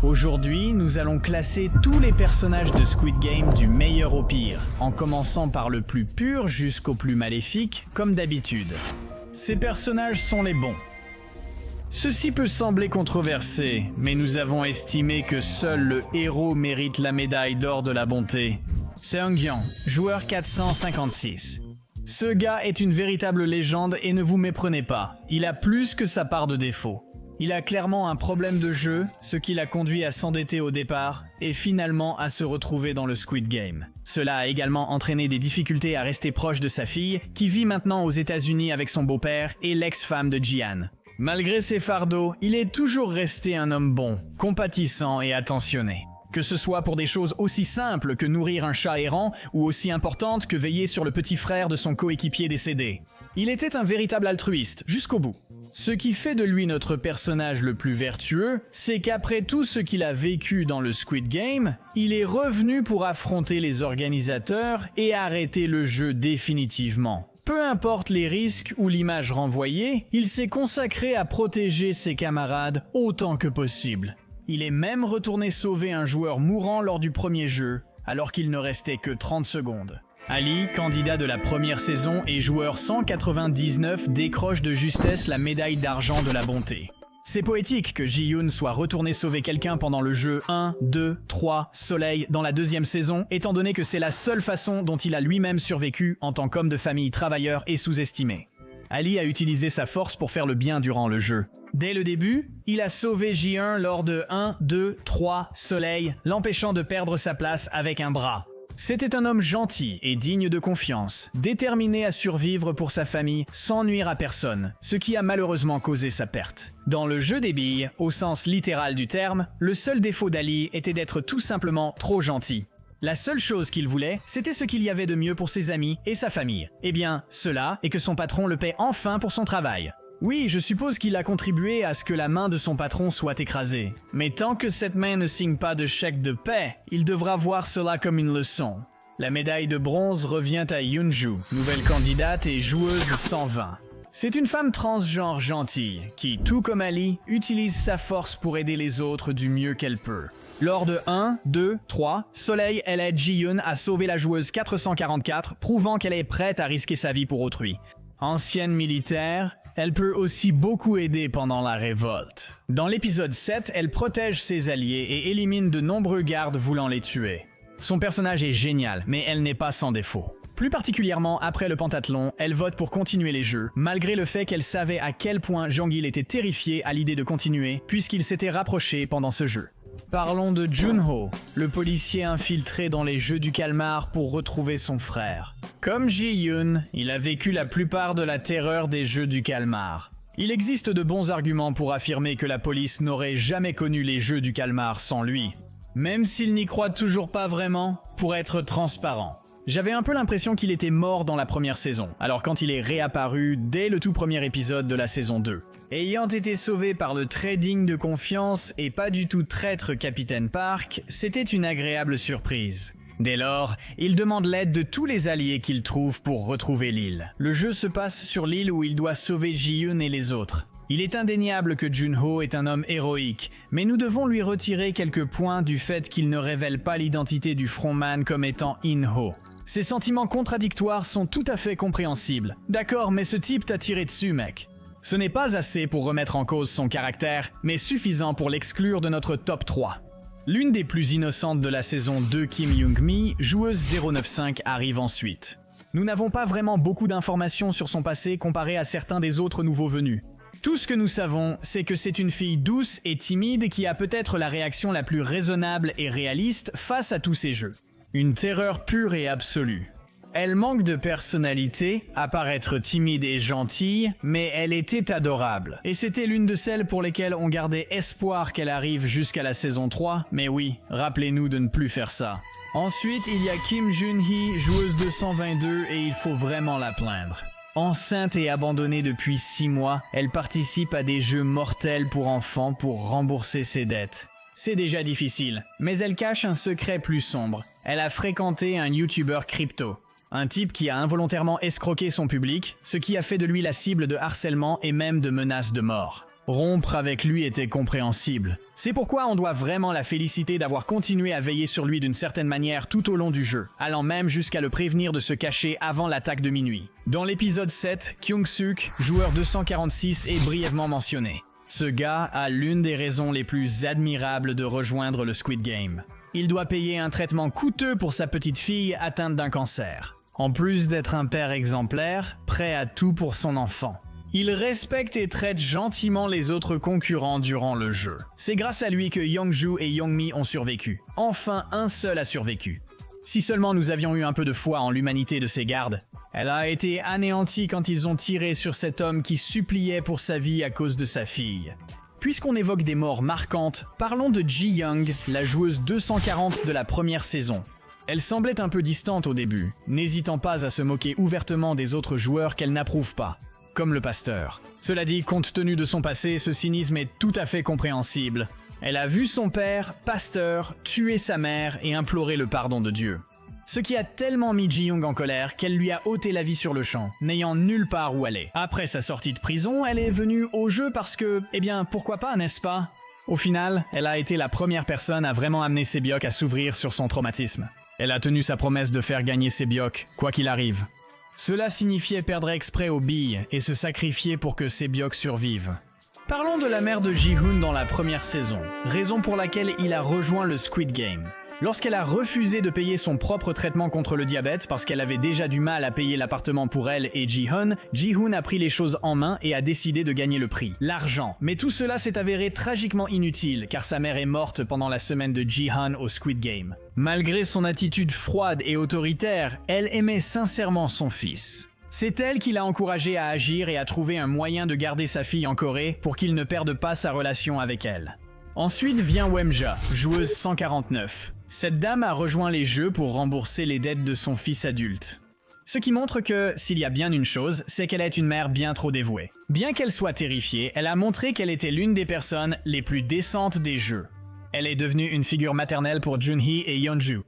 Aujourd'hui, nous allons classer tous les personnages de Squid Game du meilleur au pire, en commençant par le plus pur jusqu'au plus maléfique, comme d'habitude. Ces personnages sont les bons. Ceci peut sembler controversé, mais nous avons estimé que seul le héros mérite la médaille d'or de la bonté. Seung-Gyeong, joueur 456. Ce gars est une véritable légende et ne vous méprenez pas, il a plus que sa part de défauts. Il a clairement un problème de jeu, ce qui l'a conduit à s'endetter au départ et finalement à se retrouver dans le Squid Game. Cela a également entraîné des difficultés à rester proche de sa fille, qui vit maintenant aux États-Unis avec son beau-père et l'ex-femme de Ji-Han. Malgré ses fardeaux, il est toujours resté un homme bon, compatissant et attentionné. Que ce soit pour des choses aussi simples que nourrir un chat errant ou aussi importantes que veiller sur le petit frère de son coéquipier décédé. Il était un véritable altruiste, jusqu'au bout. Ce qui fait de lui notre personnage le plus vertueux, c'est qu'après tout ce qu'il a vécu dans le Squid Game, il est revenu pour affronter les organisateurs et arrêter le jeu définitivement. Peu importe les risques ou l'image renvoyée, il s'est consacré à protéger ses camarades autant que possible. Il est même retourné sauver un joueur mourant lors du premier jeu, alors qu'il ne restait que 30 secondes. Ali, candidat de la première saison et joueur 199, décroche de justesse la médaille d'argent de la bonté. C'est poétique que Ji-Yoon soit retourné sauver quelqu'un pendant le jeu 1, 2, 3, Soleil dans la deuxième saison, étant donné que c'est la seule façon dont il a lui-même survécu en tant qu'homme de famille travailleur et sous-estimé. Ali a utilisé sa force pour faire le bien durant le jeu. Dès le début, il a sauvé Ji-1 lors de 1, 2, 3, Soleil, l'empêchant de perdre sa place avec un bras. C'était un homme gentil et digne de confiance, déterminé à survivre pour sa famille sans nuire à personne, ce qui a malheureusement causé sa perte. Dans le jeu des billes, au sens littéral du terme, le seul défaut d'Ali était d'être tout simplement trop gentil. La seule chose qu'il voulait, c'était ce qu'il y avait de mieux pour ses amis et sa famille. Eh bien, cela est que son patron le paie enfin pour son travail. Oui, je suppose qu'il a contribué à ce que la main de son patron soit écrasée. Mais tant que cette main ne signe pas de chèque de paix, il devra voir cela comme une leçon. La médaille de bronze revient à Yoonju, nouvelle candidate et joueuse 120. C'est une femme transgenre gentille, qui, tout comme Ali, utilise sa force pour aider les autres du mieux qu'elle peut. Lors de 1, 2, 3, Soleil, elle aide Ji-Yoon à sauver la joueuse 444, prouvant qu'elle est prête à risquer sa vie pour autrui. Ancienne militaire, elle peut aussi beaucoup aider pendant la révolte. Dans l'épisode 7, elle protège ses alliés et élimine de nombreux gardes voulant les tuer. Son personnage est génial, mais elle n'est pas sans défaut. Plus particulièrement après le pentathlon, elle vote pour continuer les jeux, malgré le fait qu'elle savait à quel point Jang-il était terrifié à l'idée de continuer, puisqu'il s'était rapproché pendant ce jeu. Parlons de Junho, le policier infiltré dans les Jeux du Calmar pour retrouver son frère. Comme Ji-Yoon, il a vécu la plupart de la terreur des Jeux du Calmar. Il existe de bons arguments pour affirmer que la police n'aurait jamais connu les Jeux du Calmar sans lui. Même s'il n'y croit toujours pas vraiment, pour être transparent. J'avais un peu l'impression qu'il était mort dans la première saison, alors quand il est réapparu dès le tout premier épisode de la saison 2. Ayant été sauvé par le très digne de confiance et pas du tout traître Capitaine Park, c'était une agréable surprise. Dès lors, il demande l'aide de tous les alliés qu'il trouve pour retrouver l'île. Le jeu se passe sur l'île où il doit sauver Ji-Yoon et les autres. Il est indéniable que Junho est un homme héroïque, mais nous devons lui retirer quelques points du fait qu'il ne révèle pas l'identité du frontman comme étant In-ho. Ses sentiments contradictoires sont tout à fait compréhensibles. D'accord, mais ce type t'a tiré dessus, mec. Ce n'est pas assez pour remettre en cause son caractère, mais suffisant pour l'exclure de notre top 3. L'une des plus innocentes de la saison 2, Kim Young-mi, joueuse 095, arrive ensuite. Nous n'avons pas vraiment beaucoup d'informations sur son passé comparé à certains des autres nouveaux venus. Tout ce que nous savons, c'est que c'est une fille douce et timide qui a peut-être la réaction la plus raisonnable et réaliste face à tous ces jeux. Une terreur pure et absolue. Elle manque de personnalité, à part être timide et gentille, mais elle était adorable. Et c'était l'une de celles pour lesquelles on gardait espoir qu'elle arrive jusqu'à la saison 3, mais oui, rappelez-nous de ne plus faire ça. Ensuite, il y a Kim Jun-hee, joueuse 222, et il faut vraiment la plaindre. Enceinte et abandonnée depuis 6 mois, elle participe à des jeux mortels pour enfants pour rembourser ses dettes. C'est déjà difficile, mais elle cache un secret plus sombre. Elle a fréquenté un YouTuber crypto. Un type qui a involontairement escroqué son public, ce qui a fait de lui la cible de harcèlement et même de menaces de mort. Rompre avec lui était compréhensible. C'est pourquoi on doit vraiment la féliciter d'avoir continué à veiller sur lui d'une certaine manière tout au long du jeu, allant même jusqu'à le prévenir de se cacher avant l'attaque de minuit. Dans l'épisode 7, Kyung-suk, joueur 246, est brièvement mentionné. Ce gars a l'une des raisons les plus admirables de rejoindre le Squid Game. Il doit payer un traitement coûteux pour sa petite fille atteinte d'un cancer. En plus d'être un père exemplaire, prêt à tout pour son enfant. Il respecte et traite gentiment les autres concurrents durant le jeu. C'est grâce à lui que Young-ju et Young-mi ont survécu. Enfin, un seul a survécu. Si seulement nous avions eu un peu de foi en l'humanité de ses gardes. Elle a été anéantie quand ils ont tiré sur cet homme qui suppliait pour sa vie à cause de sa fille. Puisqu'on évoque des morts marquantes, parlons de Ji-young, la joueuse 240 de la première saison. Elle semblait un peu distante au début, n'hésitant pas à se moquer ouvertement des autres joueurs qu'elle n'approuve pas, comme le pasteur. Cela dit, compte tenu de son passé, ce cynisme est tout à fait compréhensible. Elle a vu son père, pasteur, tuer sa mère et implorer le pardon de Dieu. Ce qui a tellement mis Ji-young en colère qu'elle lui a ôté la vie sur le champ, n'ayant nulle part où aller. Après sa sortie de prison, elle est venue au jeu parce que, pourquoi pas, n'est-ce pas? Au final, elle a été la première personne à vraiment amener Sebiok à s'ouvrir sur son traumatisme. Elle a tenu sa promesse de faire gagner Sebiok, quoi qu'il arrive. Cela signifiait perdre exprès aux billes et se sacrifier pour que Sebiok survive. Parlons de la mère de Ji-hoon dans la première saison, raison pour laquelle il a rejoint le Squid Game. Lorsqu'elle a refusé de payer son propre traitement contre le diabète parce qu'elle avait déjà du mal à payer l'appartement pour elle et Ji-hoon, Ji-hoon a pris les choses en main et a décidé de gagner le prix, l'argent. Mais tout cela s'est avéré tragiquement inutile car sa mère est morte pendant la semaine de Ji-hoon au Squid Game. Malgré son attitude froide et autoritaire, elle aimait sincèrement son fils. C'est elle qui l'a encouragé à agir et à trouver un moyen de garder sa fille en Corée pour qu'il ne perde pas sa relation avec elle. Ensuite vient Wemja, joueuse 149. Cette dame a rejoint les jeux pour rembourser les dettes de son fils adulte. Ce qui montre que, s'il y a bien une chose, c'est qu'elle est une mère bien trop dévouée. Bien qu'elle soit terrifiée, elle a montré qu'elle était l'une des personnes les plus décentes des jeux. Elle est devenue une figure maternelle pour Junhee et Yeonju.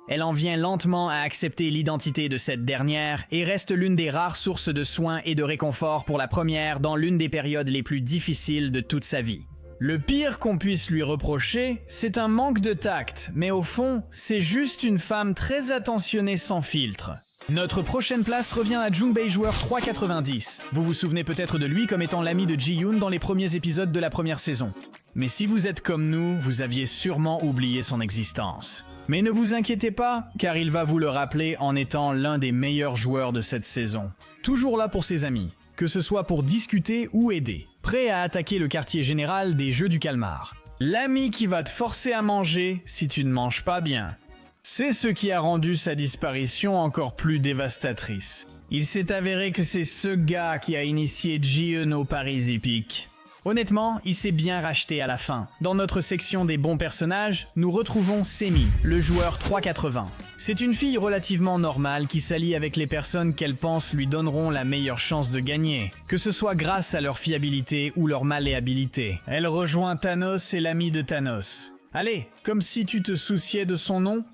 Elle en vient lentement à accepter l'identité de cette dernière et reste l'une des rares sources de soins et de réconfort pour la première dans l'une des périodes les plus difficiles de toute sa vie. Le pire qu'on puisse lui reprocher, c'est un manque de tact, mais au fond, c'est juste une femme très attentionnée sans filtre. Notre prochaine place revient à Jungbei joueur 390. Vous vous souvenez peut-être de lui comme étant l'ami de Ji-yoon dans les premiers épisodes de la première saison. Mais si vous êtes comme nous, vous aviez sûrement oublié son existence. Mais ne vous inquiétez pas, car il va vous le rappeler en étant l'un des meilleurs joueurs de cette saison. Toujours là pour ses amis, que ce soit pour discuter ou aider. Prêt à attaquer le quartier général des Jeux du Calmar. L'ami qui va te forcer à manger si tu ne manges pas bien. C'est ce qui a rendu sa disparition encore plus dévastatrice. Il s'est avéré que c'est ce gars qui a initié Ji-eun au Paris épique. Honnêtement, il s'est bien racheté à la fin. Dans notre section des bons personnages, nous retrouvons Semi, le joueur 380. C'est une fille relativement normale qui s'allie avec les personnes qu'elle pense lui donneront la meilleure chance de gagner, que ce soit grâce à leur fiabilité ou leur malléabilité. Elle rejoint Thanos et l'ami de Thanos. Allez, comme si tu te souciais de son nom?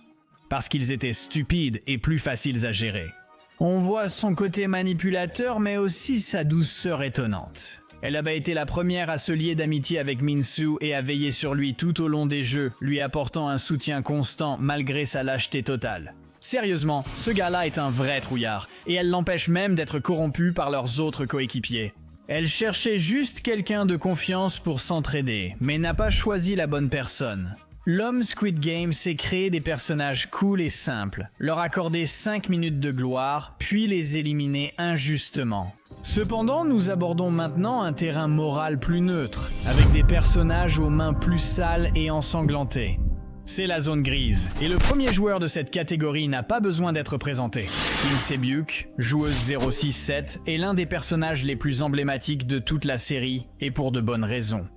Parce qu'ils étaient stupides et plus faciles à gérer. On voit son côté manipulateur mais aussi sa douceur étonnante. Elle a été la première à se lier d'amitié avec Min-soo et à veiller sur lui tout au long des jeux, lui apportant un soutien constant malgré sa lâcheté totale. Sérieusement, ce gars-là est un vrai trouillard, et elle l'empêche même d'être corrompu par leurs autres coéquipiers. Elle cherchait juste quelqu'un de confiance pour s'entraider, mais n'a pas choisi la bonne personne. L'homme Squid Game s'est créé des personnages cool et simples, leur accorder 5 minutes de gloire, puis les éliminer injustement. Cependant, nous abordons maintenant un terrain moral plus neutre, avec des personnages aux mains plus sales et ensanglantées. C'est la zone grise, et le premier joueur de cette catégorie n'a pas besoin d'être présenté. Kim Se-byuk, joueuse 067, est l'un des personnages les plus emblématiques de toute la série, et pour de bonnes raisons.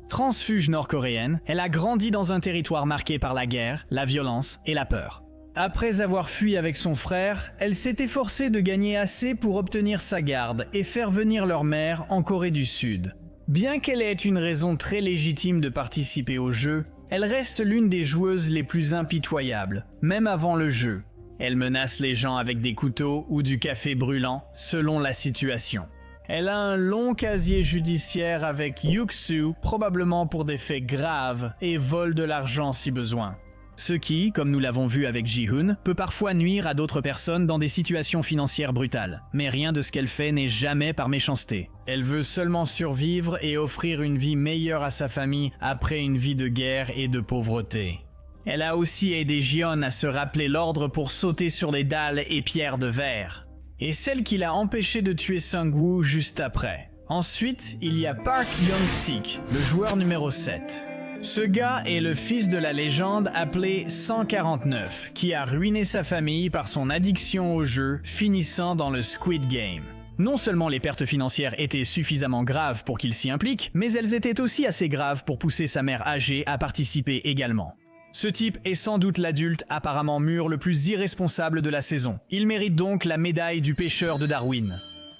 Transfuge nord-coréenne, elle a grandi dans un territoire marqué par la guerre, la violence et la peur. Après avoir fui avec son frère, elle s'est efforcée de gagner assez pour obtenir sa garde et faire venir leur mère en Corée du Sud. Bien qu'elle ait une raison très légitime de participer au jeu, elle reste l'une des joueuses les plus impitoyables, même avant le jeu. Elle menace les gens avec des couteaux ou du café brûlant, selon la situation. Elle a un long casier judiciaire avec Yuxu, probablement pour des faits graves, et vole de l'argent si besoin. Ce qui, comme nous l'avons vu avec Ji-Hoon, peut parfois nuire à d'autres personnes dans des situations financières brutales. Mais rien de ce qu'elle fait n'est jamais par méchanceté. Elle veut seulement survivre et offrir une vie meilleure à sa famille après une vie de guerre et de pauvreté. Elle a aussi aidé Ji-Yeon à se rappeler l'ordre pour sauter sur les dalles et pierres de verre. Et celle qui l'a empêché de tuer Sung-woo juste après. Ensuite, il y a Park Young-sik, le joueur numéro 7. Ce gars est le fils de la légende appelé 149, qui a ruiné sa famille par son addiction au jeu, finissant dans le Squid Game. Non seulement les pertes financières étaient suffisamment graves pour qu'il s'y implique, mais elles étaient aussi assez graves pour pousser sa mère âgée à participer également. Ce type est sans doute l'adulte apparemment mûr le plus irresponsable de la saison. Il mérite donc la médaille du pêcheur de Darwin.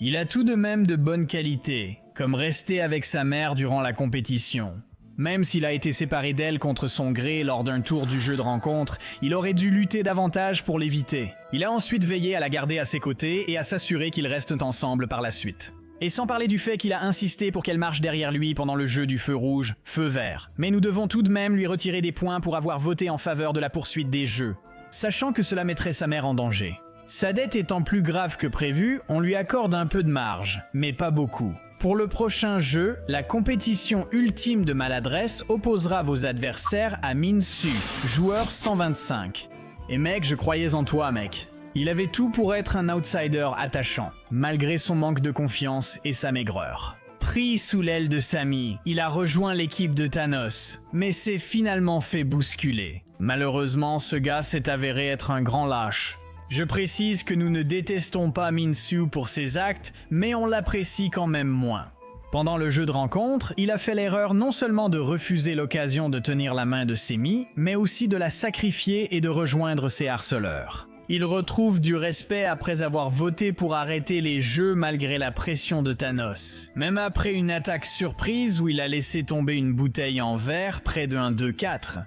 Il a tout de même de bonnes qualités, comme rester avec sa mère durant la compétition. Même s'il a été séparé d'elle contre son gré lors d'un tour du jeu de rencontre, il aurait dû lutter davantage pour l'éviter. Il a ensuite veillé à la garder à ses côtés et à s'assurer qu'ils restent ensemble par la suite. Et sans parler du fait qu'il a insisté pour qu'elle marche derrière lui pendant le jeu du feu rouge, feu vert. Mais nous devons tout de même lui retirer des points pour avoir voté en faveur de la poursuite des jeux, sachant que cela mettrait sa mère en danger. Sa dette étant plus grave que prévu, on lui accorde un peu de marge, mais pas beaucoup. Pour le prochain jeu, la compétition ultime de maladresse opposera vos adversaires à Min-Soo, joueur 125. Et mec, je croyais en toi, mec. Il avait tout pour être un outsider attachant, malgré son manque de confiance et sa maigreur. Pris sous l'aile de Sami, il a rejoint l'équipe de Thanos, mais s'est finalement fait bousculer. Malheureusement, ce gars s'est avéré être un grand lâche. Je précise que nous ne détestons pas Min-Soo pour ses actes, mais on l'apprécie quand même moins. Pendant le jeu de rencontre, il a fait l'erreur non seulement de refuser l'occasion de tenir la main de Semi, mais aussi de la sacrifier et de rejoindre ses harceleurs. Il retrouve du respect après avoir voté pour arrêter les jeux malgré la pression de Thanos. Même après une attaque surprise où il a laissé tomber une bouteille en verre près de un 2-4.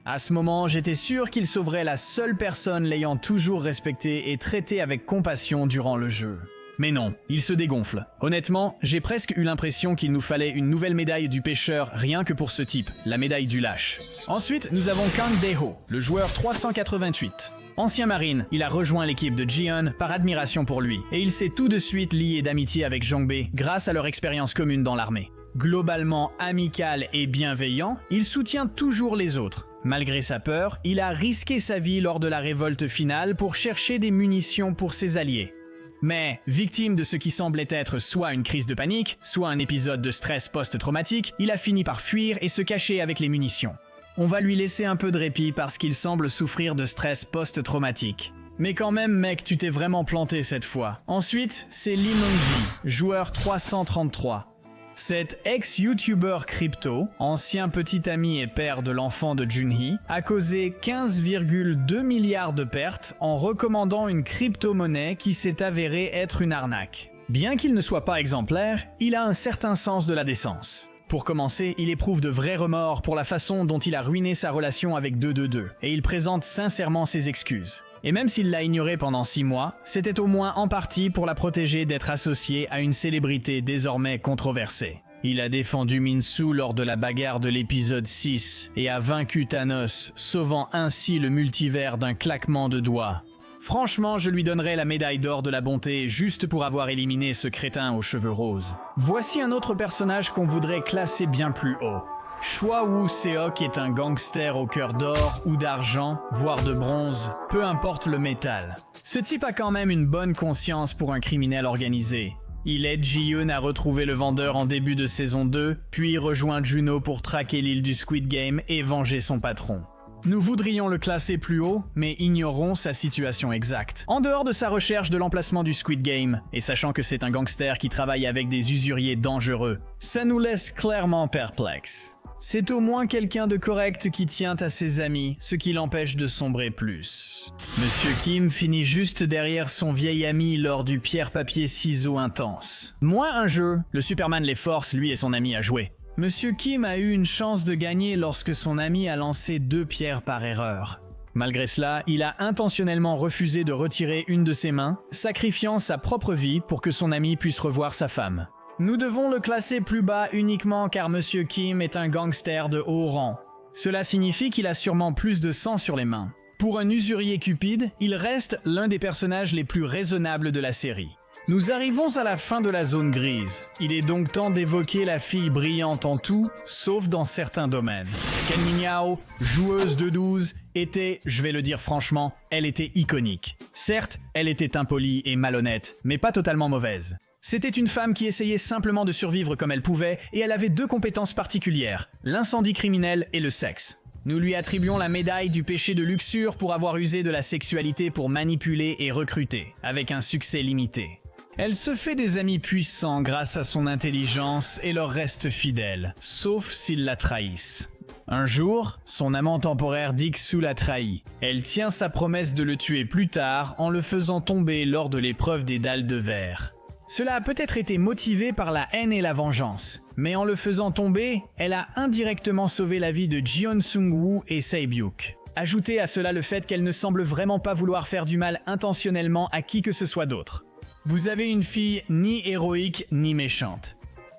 À ce moment, j'étais sûr qu'il sauverait la seule personne l'ayant toujours respecté et traité avec compassion durant le jeu. Mais non, il se dégonfle. Honnêtement, j'ai presque eu l'impression qu'il nous fallait une nouvelle médaille du pêcheur rien que pour ce type, la médaille du lâche. Ensuite, nous avons Kang Dae-ho, le joueur 388. Ancien marine, il a rejoint l'équipe de Ji-Yeon par admiration pour lui, et il s'est tout de suite lié d'amitié avec Jong-bae grâce à leur expérience commune dans l'armée. Globalement amical et bienveillant, il soutient toujours les autres. Malgré sa peur, il a risqué sa vie lors de la révolte finale pour chercher des munitions pour ses alliés. Mais, victime de ce qui semblait être soit une crise de panique, soit un épisode de stress post-traumatique, il a fini par fuir et se cacher avec les munitions. On va lui laisser un peu de répit parce qu'il semble souffrir de stress post-traumatique. Mais quand même mec, tu t'es vraiment planté cette fois. Ensuite, c'est Lee Mung-ji, joueur 333. Cet ex-YouTuber crypto, ancien petit ami et père de l'enfant de Junhee, a causé 15,2 milliards de pertes en recommandant une crypto-monnaie qui s'est avérée être une arnaque. Bien qu'il ne soit pas exemplaire, il a un certain sens de la décence. Pour commencer, il éprouve de vrais remords pour la façon dont il a ruiné sa relation avec 222, et il présente sincèrement ses excuses. Et même s'il l'a ignoré pendant 6 mois, c'était au moins en partie pour la protéger d'être associée à une célébrité désormais controversée. Il a défendu Min-Soo lors de la bagarre de l'épisode 6 et a vaincu Thanos, sauvant ainsi le multivers d'un claquement de doigts. Franchement, je lui donnerais la médaille d'or de la bonté juste pour avoir éliminé ce crétin aux cheveux roses. Voici un autre personnage qu'on voudrait classer bien plus haut. Choi Woo-seok est un gangster au cœur d'or ou d'argent, voire de bronze, peu importe le métal. Ce type a quand même une bonne conscience pour un criminel organisé. Il aide Ji-Yeon à retrouver le vendeur en début de saison 2, puis rejoint Juno pour traquer l'île du Squid Game et venger son patron. Nous voudrions le classer plus haut, mais ignorons sa situation exacte. En dehors de sa recherche de l'emplacement du Squid Game, et sachant que c'est un gangster qui travaille avec des usuriers dangereux, ça nous laisse clairement perplexes. C'est au moins quelqu'un de correct qui tient à ses amis, ce qui l'empêche de sombrer plus. Monsieur Kim finit juste derrière son vieil ami lors du pierre-papier-ciseaux intense. Moins un jeu, le Superman les force lui et son ami à jouer. Monsieur Kim a eu une chance de gagner lorsque son ami a lancé 2 pierres par erreur. Malgré cela, il a intentionnellement refusé de retirer une de ses mains, sacrifiant sa propre vie pour que son ami puisse revoir sa femme. Nous devons le classer plus bas uniquement car Monsieur Kim est un gangster de haut rang. Cela signifie qu'il a sûrement plus de sang sur les mains. Pour un usurier cupide, il reste l'un des personnages les plus raisonnables de la série. Nous arrivons à la fin de la zone grise. Il est donc temps d'évoquer la fille brillante en tout, sauf dans certains domaines. Ken Minyao, joueuse de 12, était, je vais le dire franchement, elle était iconique. Certes, elle était impolie et malhonnête, mais pas totalement mauvaise. C'était une femme qui essayait simplement de survivre comme elle pouvait, et elle avait deux compétences particulières, l'incendie criminel et le sexe. Nous lui attribuons la médaille du péché de luxure pour avoir usé de la sexualité pour manipuler et recruter, avec un succès limité. Elle se fait des amis puissants grâce à son intelligence et leur reste fidèle, sauf s'ils la trahissent. Un jour, son amant temporaire Dixu la trahit. Elle tient sa promesse de le tuer plus tard en le faisant tomber lors de l'épreuve des dalles de verre. Cela a peut-être été motivé par la haine et la vengeance, mais en le faisant tomber, elle a indirectement sauvé la vie de Jeon Sung-woo et Se-byuk. Ajoutez à cela le fait qu'elle ne semble vraiment pas vouloir faire du mal intentionnellement à qui que ce soit d'autre. Vous avez une fille ni héroïque ni méchante.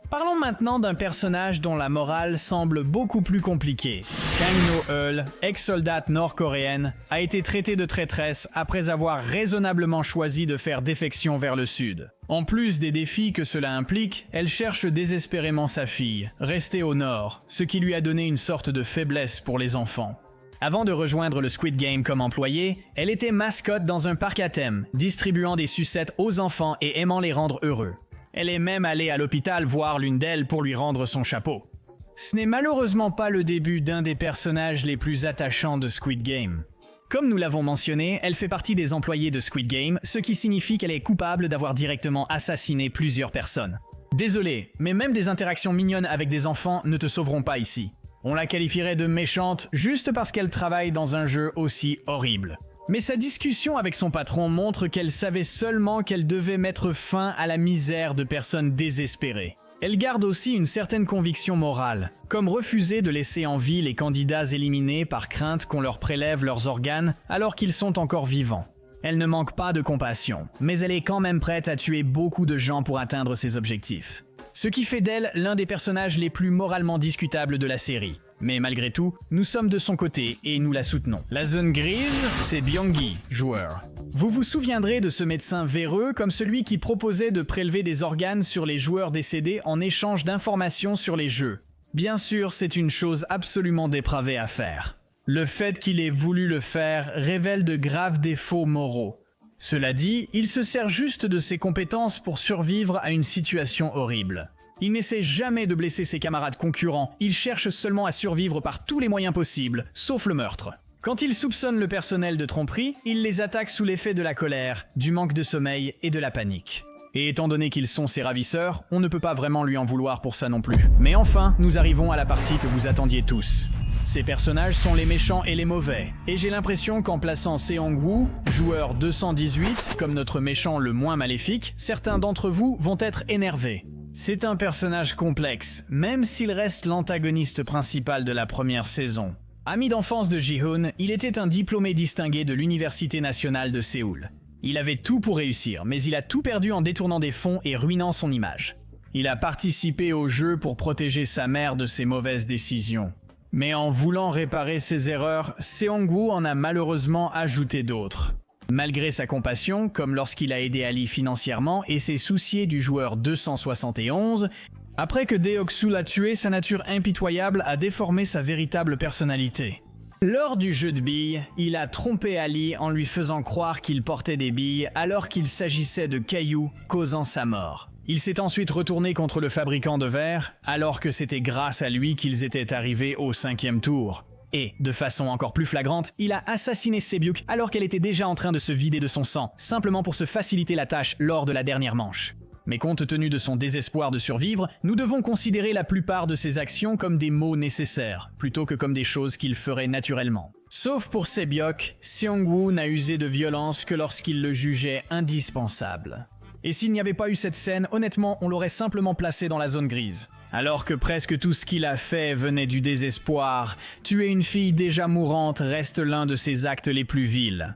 Parlons maintenant d'un personnage dont la morale semble beaucoup plus compliquée. Kang No-eul, ex-soldate nord-coréenne, a été traitée de traîtresse après avoir raisonnablement choisi de faire défection vers le sud. En plus des défis que cela implique, elle cherche désespérément sa fille, restée au nord, ce qui lui a donné une sorte de faiblesse pour les enfants. Avant de rejoindre le Squid Game comme employée, elle était mascotte dans un parc à thème, distribuant des sucettes aux enfants et aimant les rendre heureux. Elle est même allée à l'hôpital voir l'une d'elles pour lui rendre son chapeau. Ce n'est malheureusement pas le début d'un des personnages les plus attachants de Squid Game. Comme nous l'avons mentionné, elle fait partie des employés de Squid Game, ce qui signifie qu'elle est coupable d'avoir directement assassiné plusieurs personnes. Désolé, mais même des interactions mignonnes avec des enfants ne te sauveront pas ici. On la qualifierait de méchante juste parce qu'elle travaille dans un jeu aussi horrible. Mais sa discussion avec son patron montre qu'elle savait seulement qu'elle devait mettre fin à la misère de personnes désespérées. Elle garde aussi une certaine conviction morale, comme refuser de laisser en vie les candidats éliminés par crainte qu'on leur prélève leurs organes alors qu'ils sont encore vivants. Elle ne manque pas de compassion, mais elle est quand même prête à tuer beaucoup de gens pour atteindre ses objectifs. Ce qui fait d'elle l'un des personnages les plus moralement discutables de la série. Mais malgré tout, nous sommes de son côté et nous la soutenons. La zone grise, c'est Byung-gi, joueur. Vous vous souviendrez de ce médecin véreux comme celui qui proposait de prélever des organes sur les joueurs décédés en échange d'informations sur les jeux. Bien sûr, c'est une chose absolument dépravée à faire. Le fait qu'il ait voulu le faire révèle de graves défauts moraux. Cela dit, il se sert juste de ses compétences pour survivre à une situation horrible. Il n'essaie jamais de blesser ses camarades concurrents, il cherche seulement à survivre par tous les moyens possibles, sauf le meurtre. Quand il soupçonne le personnel de tromperie, il les attaque sous l'effet de la colère, du manque de sommeil et de la panique. Et étant donné qu'ils sont ses ravisseurs, on ne peut pas vraiment lui en vouloir pour ça non plus. Mais enfin, nous arrivons à la partie que vous attendiez tous. Ces personnages sont les méchants et les mauvais, et j'ai l'impression qu'en plaçant Seong-woo, joueur 218, comme notre méchant le moins maléfique, certains d'entre vous vont être énervés. C'est un personnage complexe, même s'il reste l'antagoniste principal de la première saison. Ami d'enfance de Ji-hoon, il était un diplômé distingué de l'Université nationale de Séoul. Il avait tout pour réussir, mais il a tout perdu en détournant des fonds et ruinant son image. Il a participé au jeu pour protéger sa mère de ses mauvaises décisions. Mais en voulant réparer ses erreurs, Seong-woo en a malheureusement ajouté d'autres. Malgré sa compassion, comme lorsqu'il a aidé Ali financièrement et s'est soucié du joueur 271, après que Deok-soo l'a tué, sa nature impitoyable a déformé sa véritable personnalité. Lors du jeu de billes, il a trompé Ali en lui faisant croire qu'il portait des billes alors qu'il s'agissait de cailloux, causant sa mort. Il s'est ensuite retourné contre le fabricant de verre, alors que c'était grâce à lui qu'ils étaient arrivés au 5e tour. Et, de façon encore plus flagrante, il a assassiné Se-byuk alors qu'elle était déjà en train de se vider de son sang, simplement pour se faciliter la tâche lors de la dernière manche. Mais compte tenu de son désespoir de survivre, nous devons considérer la plupart de ses actions comme des maux nécessaires, plutôt que comme des choses qu'il ferait naturellement. Sauf pour Se-byuk, Seong-woo n'a usé de violence que lorsqu'il le jugeait indispensable. Et s'il n'y avait pas eu cette scène, honnêtement, on l'aurait simplement placé dans la zone grise. Alors que presque tout ce qu'il a fait venait du désespoir, tuer une fille déjà mourante reste l'un de ses actes les plus vils.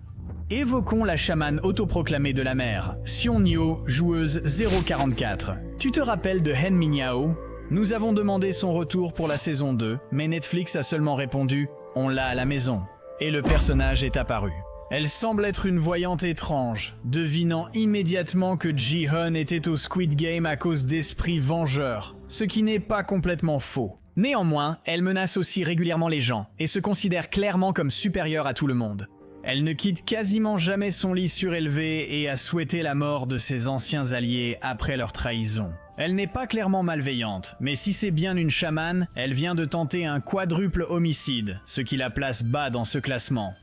Évoquons la chamane autoproclamée de la mer, Sionio, joueuse 044. Tu te rappelles de Hen Mingyao? Nous avons demandé son retour pour la saison 2, mais Netflix a seulement répondu « On l'a à la maison ». Et le personnage est apparu. Elle semble être une voyante étrange, devinant immédiatement que Ji-Hun était au Squid Game à cause d'esprits vengeurs, ce qui n'est pas complètement faux. Néanmoins, elle menace aussi régulièrement les gens et se considère clairement comme supérieure à tout le monde. Elle ne quitte quasiment jamais son lit surélevé et a souhaité la mort de ses anciens alliés après leur trahison. Elle n'est pas clairement malveillante, mais si c'est bien une chamane, elle vient de tenter un quadruple homicide, ce qui la place bas dans ce classement.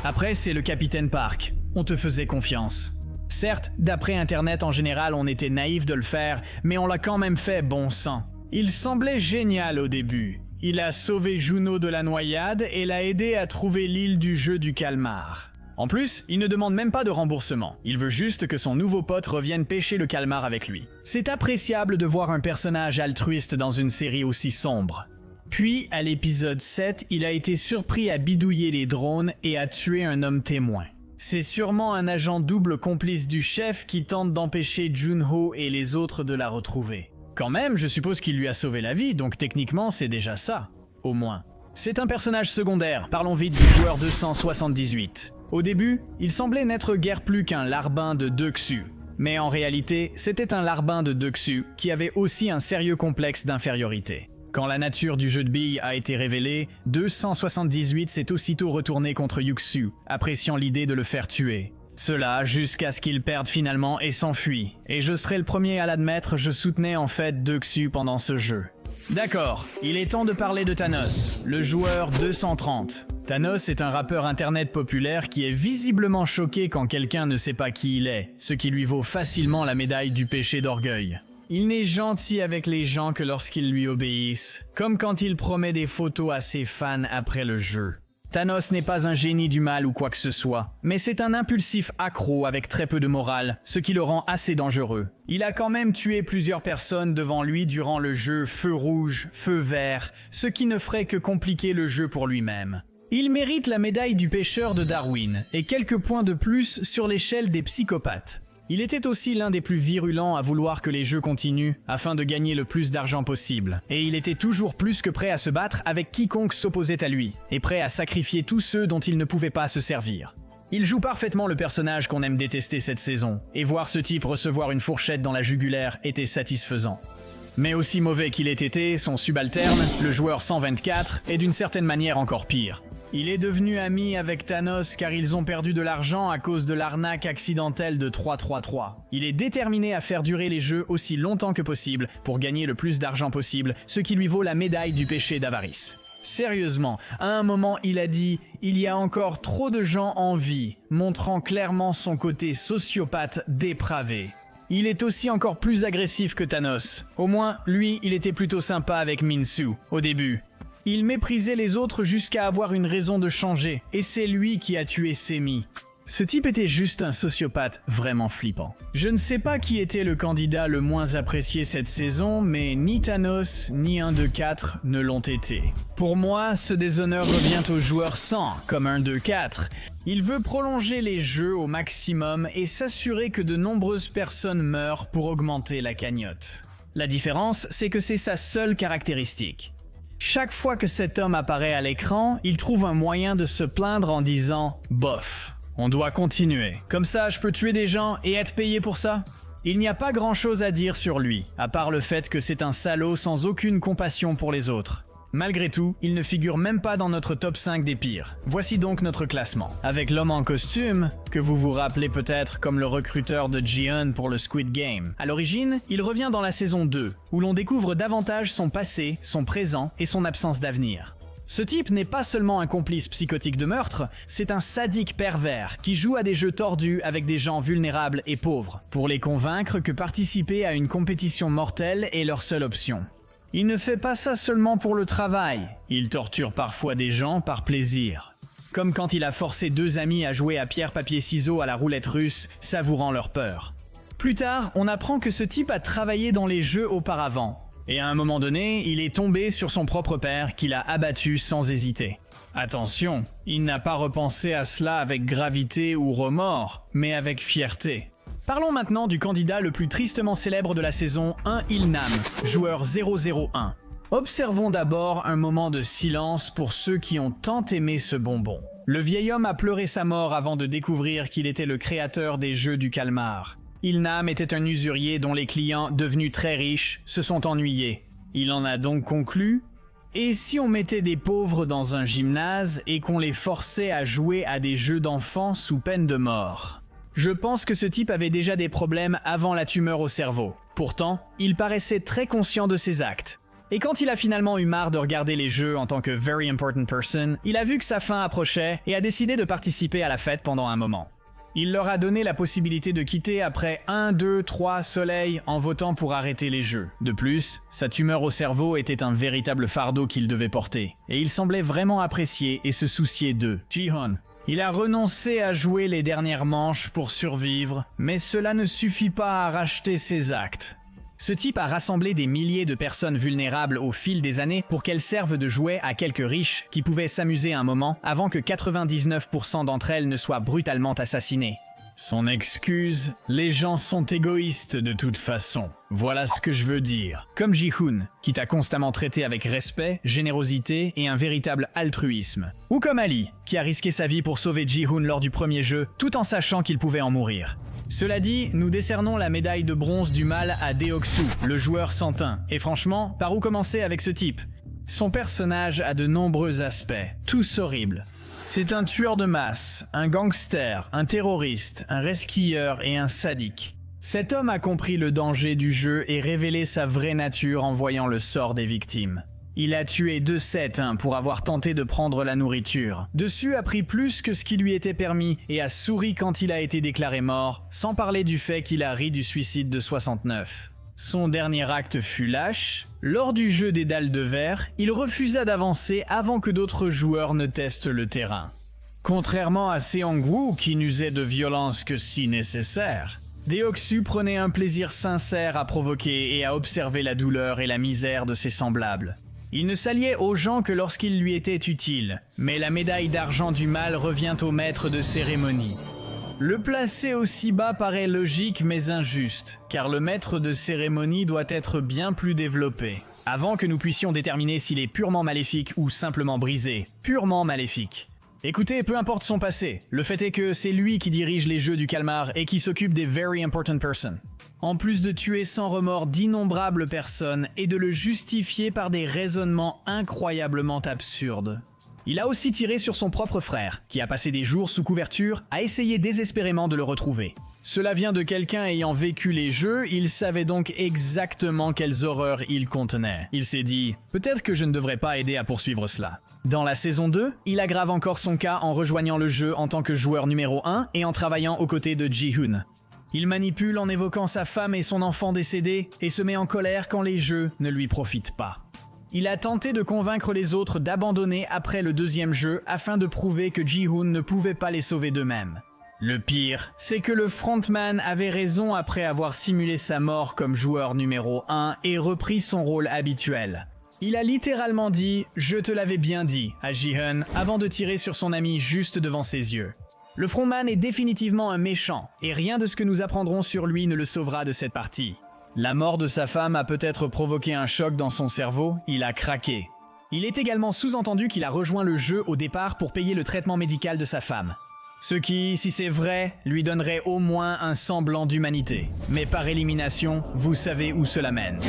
Après, c'est le Capitaine Park. On te faisait confiance. Certes, d'après Internet en général, on était naïf de le faire, mais on l'a quand même fait bon sang. Il semblait génial au début. Il a sauvé Juno de la noyade et l'a aidé à trouver l'île du jeu du calmar. En plus, il ne demande même pas de remboursement. Il veut juste que son nouveau pote revienne pêcher le calmar avec lui. C'est appréciable de voir un personnage altruiste dans une série aussi sombre. Puis, à l'épisode 7, il a été surpris à bidouiller les drones et à tuer un homme témoin. C'est sûrement un agent double complice du chef qui tente d'empêcher Junho et les autres de la retrouver. Quand même, je suppose qu'il lui a sauvé la vie, donc techniquement c'est déjà ça, au moins. C'est un personnage secondaire, parlons vite du joueur 278. Au début, il semblait n'être guère plus qu'un larbin de Dexu. Mais en réalité, c'était un larbin de Dexu qui avait aussi un sérieux complexe d'infériorité. Quand la nature du jeu de billes a été révélée, 278 s'est aussitôt retourné contre Yuxu, appréciant l'idée de le faire tuer. Cela jusqu'à ce qu'il perde finalement et s'enfuit. Et je serai le premier à l'admettre, je soutenais en fait Dexu pendant ce jeu. D'accord, il est temps de parler de Thanos, le joueur 230. Thanos est un rappeur internet populaire qui est visiblement choqué quand quelqu'un ne sait pas qui il est, ce qui lui vaut facilement la médaille du péché d'orgueil. Il n'est gentil avec les gens que lorsqu'ils lui obéissent, comme quand il promet des photos à ses fans après le jeu. Thanos n'est pas un génie du mal ou quoi que ce soit, mais c'est un impulsif accro avec très peu de morale, ce qui le rend assez dangereux. Il a quand même tué plusieurs personnes devant lui durant le jeu Feu Rouge, Feu Vert, ce qui ne ferait que compliquer le jeu pour lui-même. Il mérite la médaille du pêcheur de Darwin, et quelques points de plus sur l'échelle des psychopathes. Il était aussi l'un des plus virulents à vouloir que les jeux continuent afin de gagner le plus d'argent possible. Et il était toujours plus que prêt à se battre avec quiconque s'opposait à lui, et prêt à sacrifier tous ceux dont il ne pouvait pas se servir. Il joue parfaitement le personnage qu'on aime détester cette saison, et voir ce type recevoir une fourchette dans la jugulaire était satisfaisant. Mais aussi mauvais qu'il ait été, son subalterne, le joueur 124, est d'une certaine manière encore pire. Il est devenu ami avec Thanos car ils ont perdu de l'argent à cause de l'arnaque accidentelle de 333. Il est déterminé à faire durer les jeux aussi longtemps que possible pour gagner le plus d'argent possible, ce qui lui vaut la médaille du péché d'avarice. Sérieusement, à un moment il a dit « Il y a encore trop de gens en vie », montrant clairement son côté sociopathe dépravé. Il est aussi encore plus agressif que Thanos. Au moins, lui, il était plutôt sympa avec Minsu, au début. Il méprisait les autres jusqu'à avoir une raison de changer, et c'est lui qui a tué Semi. Ce type était juste un sociopathe vraiment flippant. Je ne sais pas qui était le candidat le moins apprécié cette saison, mais ni Thanos ni 1-2-4 ne l'ont été. Pour moi, ce déshonneur revient au joueur 100, comme 1-2-4. Il veut prolonger les jeux au maximum et s'assurer que de nombreuses personnes meurent pour augmenter la cagnotte. La différence, c'est que c'est sa seule caractéristique. Chaque fois que cet homme apparaît à l'écran, il trouve un moyen de se plaindre en disant « Bof, on doit continuer. Comme ça, je peux tuer des gens et être payé pour ça ?» Il n'y a pas grand-chose à dire sur lui, à part le fait que c'est un salaud sans aucune compassion pour les autres. Malgré tout, il ne figure même pas dans notre top 5 des pires. Voici donc notre classement. Avec l'homme en costume, que vous vous rappelez peut-être comme le recruteur de Ji-Hun pour le Squid Game. À l'origine, il revient dans la saison 2, où l'on découvre davantage son passé, son présent et son absence d'avenir. Ce type n'est pas seulement un complice psychotique de meurtre, c'est un sadique pervers qui joue à des jeux tordus avec des gens vulnérables et pauvres, pour les convaincre que participer à une compétition mortelle est leur seule option. Il ne fait pas ça seulement pour le travail, il torture parfois des gens par plaisir. Comme quand il a forcé 2 amis à jouer à pierre-papier-ciseaux à la roulette russe, savourant leur peur. Plus tard, on apprend que ce type a travaillé dans les jeux auparavant. Et à un moment donné, il est tombé sur son propre père qu'il a abattu sans hésiter. Attention, il n'a pas repensé à cela avec gravité ou remords, mais avec fierté. Parlons maintenant du candidat le plus tristement célèbre de la saison, un Il-Nam, joueur 001. Observons d'abord un moment de silence pour ceux qui ont tant aimé ce bonbon. Le vieil homme a pleuré sa mort avant de découvrir qu'il était le créateur des jeux du calmar. Il-Nam était un usurier dont les clients, devenus très riches, se sont ennuyés. Il en a donc conclu: et si on mettait des pauvres dans un gymnase et qu'on les forçait à jouer à des jeux d'enfants sous peine de mort? Je pense que ce type avait déjà des problèmes avant la tumeur au cerveau. Pourtant, il paraissait très conscient de ses actes. Et quand il a finalement eu marre de regarder les jeux en tant que very important person, il a vu que sa fin approchait et a décidé de participer à la fête pendant un moment. Il leur a donné la possibilité de quitter après 1, 2, 3 soleils en votant pour arrêter les jeux. De plus, sa tumeur au cerveau était un véritable fardeau qu'il devait porter. Et il semblait vraiment apprécier et se soucier d'eux. Ji-Hoon. Il a renoncé à jouer les dernières manches pour survivre, mais cela ne suffit pas à racheter ses actes. Ce type a rassemblé des milliers de personnes vulnérables au fil des années pour qu'elles servent de jouet à quelques riches qui pouvaient s'amuser un moment avant que 99% d'entre elles ne soient brutalement assassinées. Son excuse: les gens sont égoïstes de toute façon. Voilà ce que je veux dire. Comme Ji-Hoon, qui t'a constamment traité avec respect, générosité et un véritable altruisme. Ou comme Ali, qui a risqué sa vie pour sauver Ji-Hoon lors du premier jeu, tout en sachant qu'il pouvait en mourir. Cela dit, nous décernons la médaille de bronze du mal à Deok-Su, le joueur sans teint. Et franchement, par où commencer avec ce type? Son personnage a de nombreux aspects, tous horribles. C'est un tueur de masse, un gangster, un terroriste, un resquilleur et un sadique. Cet homme a compris le danger du jeu et révélé sa vraie nature en voyant le sort des victimes. Il a tué 2 7 pour avoir tenté de prendre la nourriture. Dessus a pris plus que ce qui lui était permis et a souri quand il a été déclaré mort, sans parler du fait qu'il a ri du suicide de 69. Son dernier acte fut lâche. Lors du jeu des dalles de verre, il refusa d'avancer avant que d'autres joueurs ne testent le terrain. Contrairement à Seong-woo qui n'usait de violence que si nécessaire, Deok-Su prenait un plaisir sincère à provoquer et à observer la douleur et la misère de ses semblables. Il ne s'alliait aux gens que lorsqu'il lui était utile, mais la médaille d'argent du mal revient au maître de cérémonie. Le placer aussi bas paraît logique mais injuste, car le maître de cérémonie doit être bien plus développé. Avant que nous puissions déterminer s'il est purement maléfique ou simplement brisé, purement maléfique. Écoutez, peu importe son passé, le fait est que c'est lui qui dirige les jeux du calmar et qui s'occupe des very important persons. En plus de tuer sans remords d'innombrables personnes et de le justifier par des raisonnements incroyablement absurdes. Il a aussi tiré sur son propre frère, qui a passé des jours sous couverture à essayer désespérément de le retrouver. Cela vient de quelqu'un ayant vécu les jeux, il savait donc exactement quelles horreurs ils contenaient. Il s'est dit « peut-être que je ne devrais pas aider à poursuivre cela ». Dans la saison 2, il aggrave encore son cas en rejoignant le jeu en tant que joueur numéro 1 et en travaillant aux côtés de Ji-Hoon. Il manipule en évoquant sa femme et son enfant décédés et se met en colère quand les jeux ne lui profitent pas. Il a tenté de convaincre les autres d'abandonner après le deuxième jeu afin de prouver que Ji-Hoon ne pouvait pas les sauver d'eux-mêmes. Le pire, c'est que le frontman avait raison après avoir simulé sa mort comme joueur numéro 1 et repris son rôle habituel. Il a littéralement dit « je te l'avais bien dit » à Ji-Hoon avant de tirer sur son ami juste devant ses yeux. Le frontman est définitivement un méchant, et rien de ce que nous apprendrons sur lui ne le sauvera de cette partie. La mort de sa femme a peut-être provoqué un choc dans son cerveau, il a craqué. Il est également sous-entendu qu'il a rejoint le jeu au départ pour payer le traitement médical de sa femme. Ce qui, si c'est vrai, lui donnerait au moins un semblant d'humanité. Mais par élimination, vous savez où cela mène.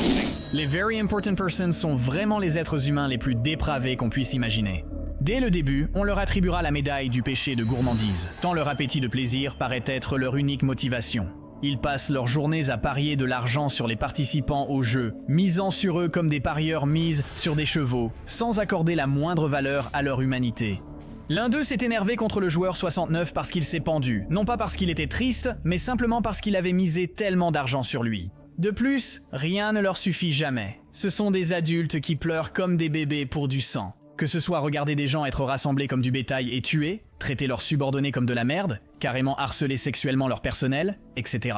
Les Very Important Persons sont vraiment les êtres humains les plus dépravés qu'on puisse imaginer. Dès le début, on leur attribuera la médaille du péché de gourmandise, tant leur appétit de plaisir paraît être leur unique motivation. Ils passent leurs journées à parier de l'argent sur les participants au jeu, misant sur eux comme des parieurs misent sur des chevaux, sans accorder la moindre valeur à leur humanité. L'un d'eux s'est énervé contre le joueur 69 parce qu'il s'est pendu, non pas parce qu'il était triste, mais simplement parce qu'il avait misé tellement d'argent sur lui. De plus, rien ne leur suffit jamais. Ce sont des adultes qui pleurent comme des bébés pour du sang. Que ce soit regarder des gens être rassemblés comme du bétail et tués, traiter leurs subordonnés comme de la merde, carrément harceler sexuellement leur personnel, etc.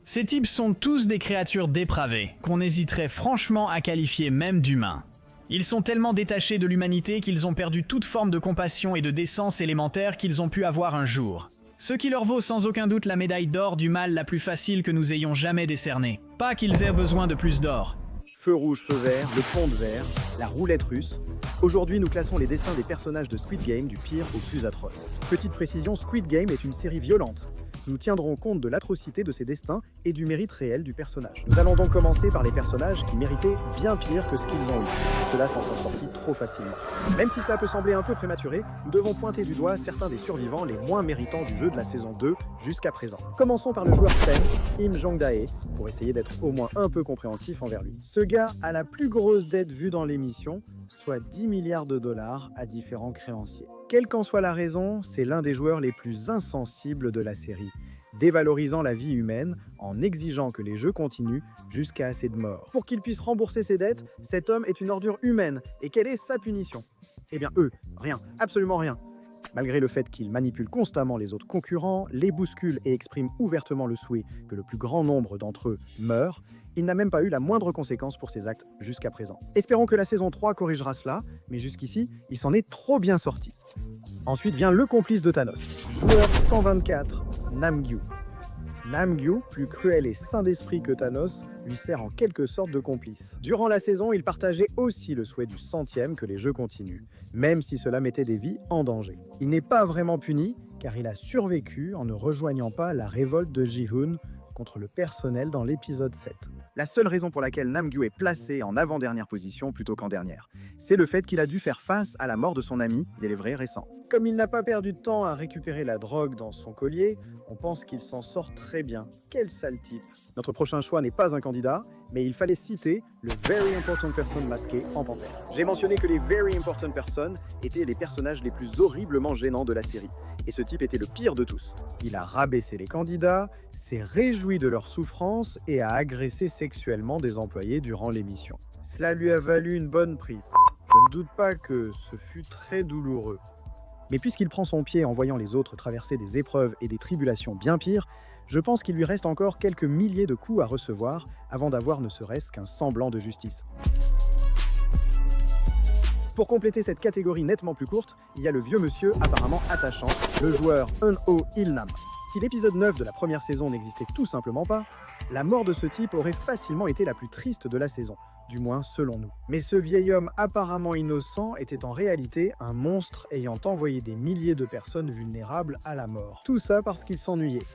Ces types sont tous des créatures dépravées, qu'on hésiterait franchement à qualifier même d'humains. Ils sont tellement détachés de l'humanité qu'ils ont perdu toute forme de compassion et de décence élémentaire qu'ils ont pu avoir un jour. Ce qui leur vaut sans aucun doute la médaille d'or du mal la plus facile que nous ayons jamais décernée. Pas qu'ils aient besoin de plus d'or. Feu rouge, feu vert, le pont de verre, la roulette russe. Aujourd'hui, nous classons les destins des personnages de Squid Game du pire au plus atroce. Petite précision, Squid Game est une série violente. Nous tiendrons compte de l'atrocité de ses destins et du mérite réel du personnage. Nous allons donc commencer par les personnages qui méritaient bien pire que ce qu'ils ont eu. Ceux-là s'en sont sortis trop facilement. Même si cela peut sembler un peu prématuré, nous devons pointer du doigt certains des survivants les moins méritants du jeu de la saison 2 jusqu'à présent. Commençons par le joueur Sen, Im Jong-dae, pour essayer d'être au moins un peu compréhensif envers lui. Ce gars a la plus grosse dette vue dans l'émission, soit 10 milliards de dollars à différents créanciers. Quelle qu'en soit la raison, c'est l'un des joueurs les plus insensibles de la série, dévalorisant la vie humaine en exigeant que les jeux continuent jusqu'à assez de morts. Pour qu'il puisse rembourser ses dettes, cet homme est une ordure humaine. Et quelle est sa punition? Eh bien rien, absolument rien. Malgré le fait qu'il manipule constamment les autres concurrents, les bouscule et exprime ouvertement le souhait que le plus grand nombre d'entre eux meurent, il n'a même pas eu la moindre conséquence pour ses actes jusqu'à présent. Espérons que la saison 3 corrigera cela, mais jusqu'ici, il s'en est trop bien sorti. Ensuite vient le complice de Thanos, joueur 124, Namgyu. Namgyu, plus cruel et sain d'esprit que Thanos, lui sert en quelque sorte de complice. Durant la saison, il partageait aussi le souhait du 100e que les jeux continuent, même si cela mettait des vies en danger. Il n'est pas vraiment puni, car il a survécu en ne rejoignant pas la révolte de Ji-hoon contre le personnel dans l'épisode 7. La seule raison pour laquelle Namgyu est placé en avant-dernière position plutôt qu'en dernière, c'est le fait qu'il a dû faire face à la mort de son ami délivré récent. Comme il n'a pas perdu de temps à récupérer la drogue dans son collier, on pense qu'il s'en sort très bien. Quel sale type! Notre prochain choix n'est pas un candidat, mais il fallait citer le Very Important Person masqué en panthère. J'ai mentionné que les Very Important Person étaient les personnages les plus horriblement gênants de la série. Et ce type était le pire de tous. Il a rabaissé les candidats, s'est réjoui de leur souffrance et a agressé sexuellement des employés durant l'émission. Cela lui a valu une bonne prise. Je ne doute pas que ce fut très douloureux. Mais puisqu'il prend son pied en voyant les autres traverser des épreuves et des tribulations bien pires, je pense qu'il lui reste encore quelques milliers de coups à recevoir avant d'avoir ne serait-ce qu'un semblant de justice. Pour compléter cette catégorie nettement plus courte, il y a le vieux monsieur apparemment attachant, le joueur Eun-ho Il-nam. Si l'épisode 9 de la première saison n'existait tout simplement pas, la mort de ce type aurait facilement été la plus triste de la saison, du moins selon nous. Mais ce vieil homme apparemment innocent était en réalité un monstre ayant envoyé des milliers de personnes vulnérables à la mort. Tout ça parce qu'il s'ennuyait.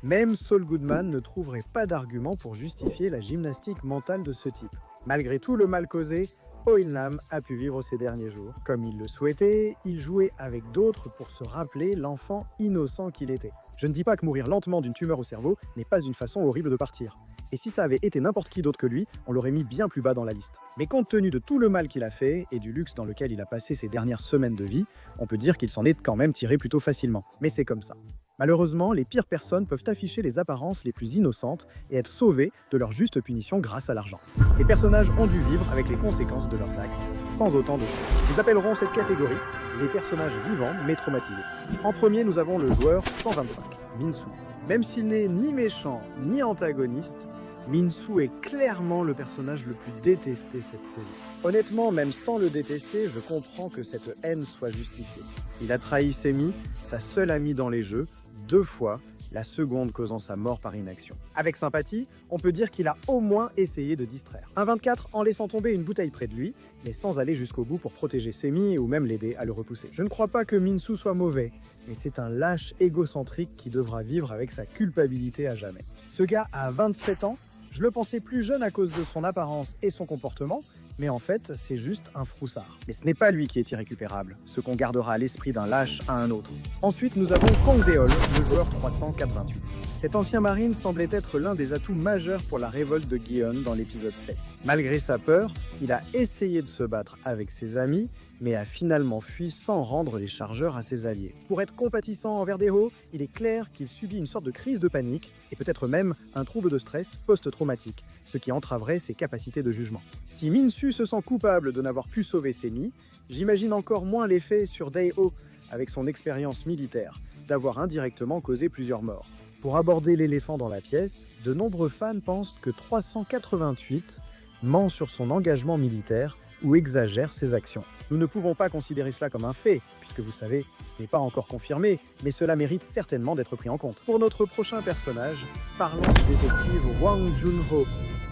Même Saul Goodman ne trouverait pas d'argument pour justifier la gymnastique mentale de ce type. Malgré tout le mal causé, Oh Il-nam a pu vivre ses derniers jours. Comme il le souhaitait, il jouait avec d'autres pour se rappeler l'enfant innocent qu'il était. Je ne dis pas que mourir lentement d'une tumeur au cerveau n'est pas une façon horrible de partir. Et si ça avait été n'importe qui d'autre que lui, on l'aurait mis bien plus bas dans la liste. Mais compte tenu de tout le mal qu'il a fait et du luxe dans lequel il a passé ses dernières semaines de vie, on peut dire qu'il s'en est quand même tiré plutôt facilement. Mais c'est comme ça. Malheureusement, les pires personnes peuvent afficher les apparences les plus innocentes et être sauvées de leur juste punition grâce à l'argent. Ces personnages ont dû vivre avec les conséquences de leurs actes, sans autant de choix. Nous appellerons cette catégorie les personnages vivants mais traumatisés. En premier, nous avons le joueur 125, Min-soo. Même s'il n'est ni méchant ni antagoniste, Min-soo est clairement le personnage le plus détesté cette saison. Honnêtement, même sans le détester, je comprends que cette haine soit justifiée. Il a trahi Semi, sa seule amie dans les jeux, 2 fois, la seconde causant sa mort par inaction. Avec sympathie, on peut dire qu'il a au moins essayé de distraire. Un 24 en laissant tomber une bouteille près de lui, mais sans aller jusqu'au bout pour protéger Semi ou même l'aider à le repousser. Je ne crois pas que Min-soo soit mauvais, mais c'est un lâche égocentrique qui devra vivre avec sa culpabilité à jamais. Ce gars a 27 ans, je le pensais plus jeune à cause de son apparence et son comportement, mais en fait, c'est juste un froussard. Mais ce n'est pas lui qui est irrécupérable, ce qu'on gardera à l'esprit d'un lâche à un autre. Ensuite, nous avons Kang Dae-ol, le joueur 300-428. Cet ancien marine semblait être l'un des atouts majeurs pour la révolte de Gi-hun dans l'épisode 7. Malgré sa peur, il a essayé de se battre avec ses amis, mais a finalement fui sans rendre les chargeurs à ses alliés. Pour être compatissant envers Dae-ho, il est clair qu'il subit une sorte de crise de panique, et peut-être même un trouble de stress post-traumatique, ce qui entraverait ses capacités de jugement. Si Min-soo se sent coupable de n'avoir pu sauver Semi, j'imagine encore moins l'effet sur Dae-ho, avec son expérience militaire, d'avoir indirectement causé plusieurs morts. Pour aborder l'éléphant dans la pièce, de nombreux fans pensent que 388 ment sur son engagement militaire ou exagère ses actions. Nous ne pouvons pas considérer cela comme un fait, puisque vous savez, ce n'est pas encore confirmé, mais cela mérite certainement d'être pris en compte. Pour notre prochain personnage, parlons du détective Hwang Jun-ho,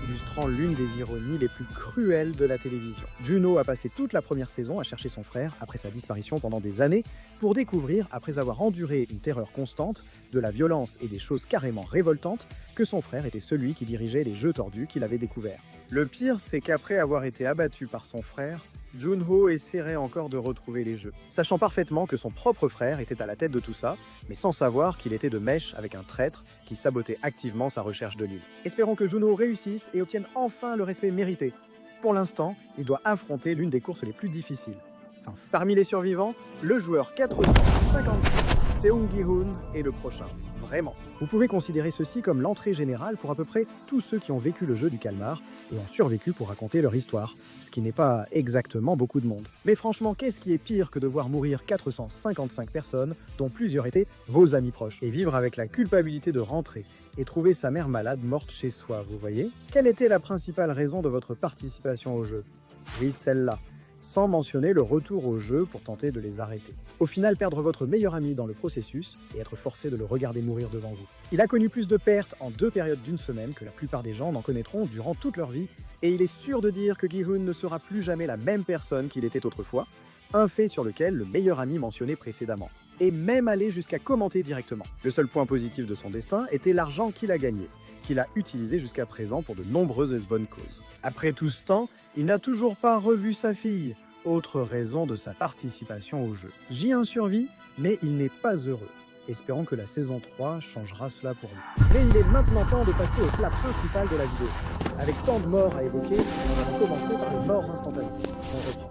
illustrant l'une des ironies les plus cruelles de la télévision. Jun-ho a passé toute la première saison à chercher son frère après sa disparition pendant des années, pour découvrir, après avoir enduré une terreur constante, de la violence et des choses carrément révoltantes, que son frère était celui qui dirigeait les jeux tordus qu'il avait découverts. Le pire, c'est qu'après avoir été abattu par son frère, Jun-ho essaierait encore de retrouver les jeux, sachant parfaitement que son propre frère était à la tête de tout ça, mais sans savoir qu'il était de mèche avec un traître qui sabotait activement sa recherche de l'île. Espérons que Jun-ho réussisse et obtienne enfin le respect mérité. Pour l'instant, il doit affronter l'une des courses les plus difficiles. Enfin, parmi les survivants, le joueur 456, Seung Gi-hoon, est le prochain. Vraiment. Vous pouvez considérer ceci comme l'entrée générale pour à peu près tous ceux qui ont vécu le jeu du calmar et ont survécu pour raconter leur histoire, ce qui n'est pas exactement beaucoup de monde. Mais franchement, qu'est-ce qui est pire que de voir mourir 455 personnes, dont plusieurs étaient vos amis proches, et vivre avec la culpabilité de rentrer et trouver sa mère malade morte chez soi, vous voyez? Quelle était la principale raison de votre participation au jeu? Oui, celle-là. Sans mentionner le retour au jeu pour tenter de les arrêter. Au final, perdre votre meilleur ami dans le processus et être forcé de le regarder mourir devant vous. Il a connu plus de pertes en 2 périodes d'une semaine que la plupart des gens n'en connaîtront durant toute leur vie, et il est sûr de dire que Gi-hoon ne sera plus jamais la même personne qu'il était autrefois, un fait sur lequel le meilleur ami mentionné précédemment, et même allé jusqu'à commenter directement. Le seul point positif de son destin était l'argent qu'il a gagné, qu'il a utilisé jusqu'à présent pour de nombreuses bonnes causes. Après tout ce temps, il n'a toujours pas revu sa fille, autre raison de sa participation au jeu. Ji-un survit, mais il n'est pas heureux. Espérons que la saison 3 changera cela pour lui. Mais il est maintenant temps de passer au plat principal de la vidéo. Avec tant de morts à évoquer, nous allons commencer par les morts instantanées.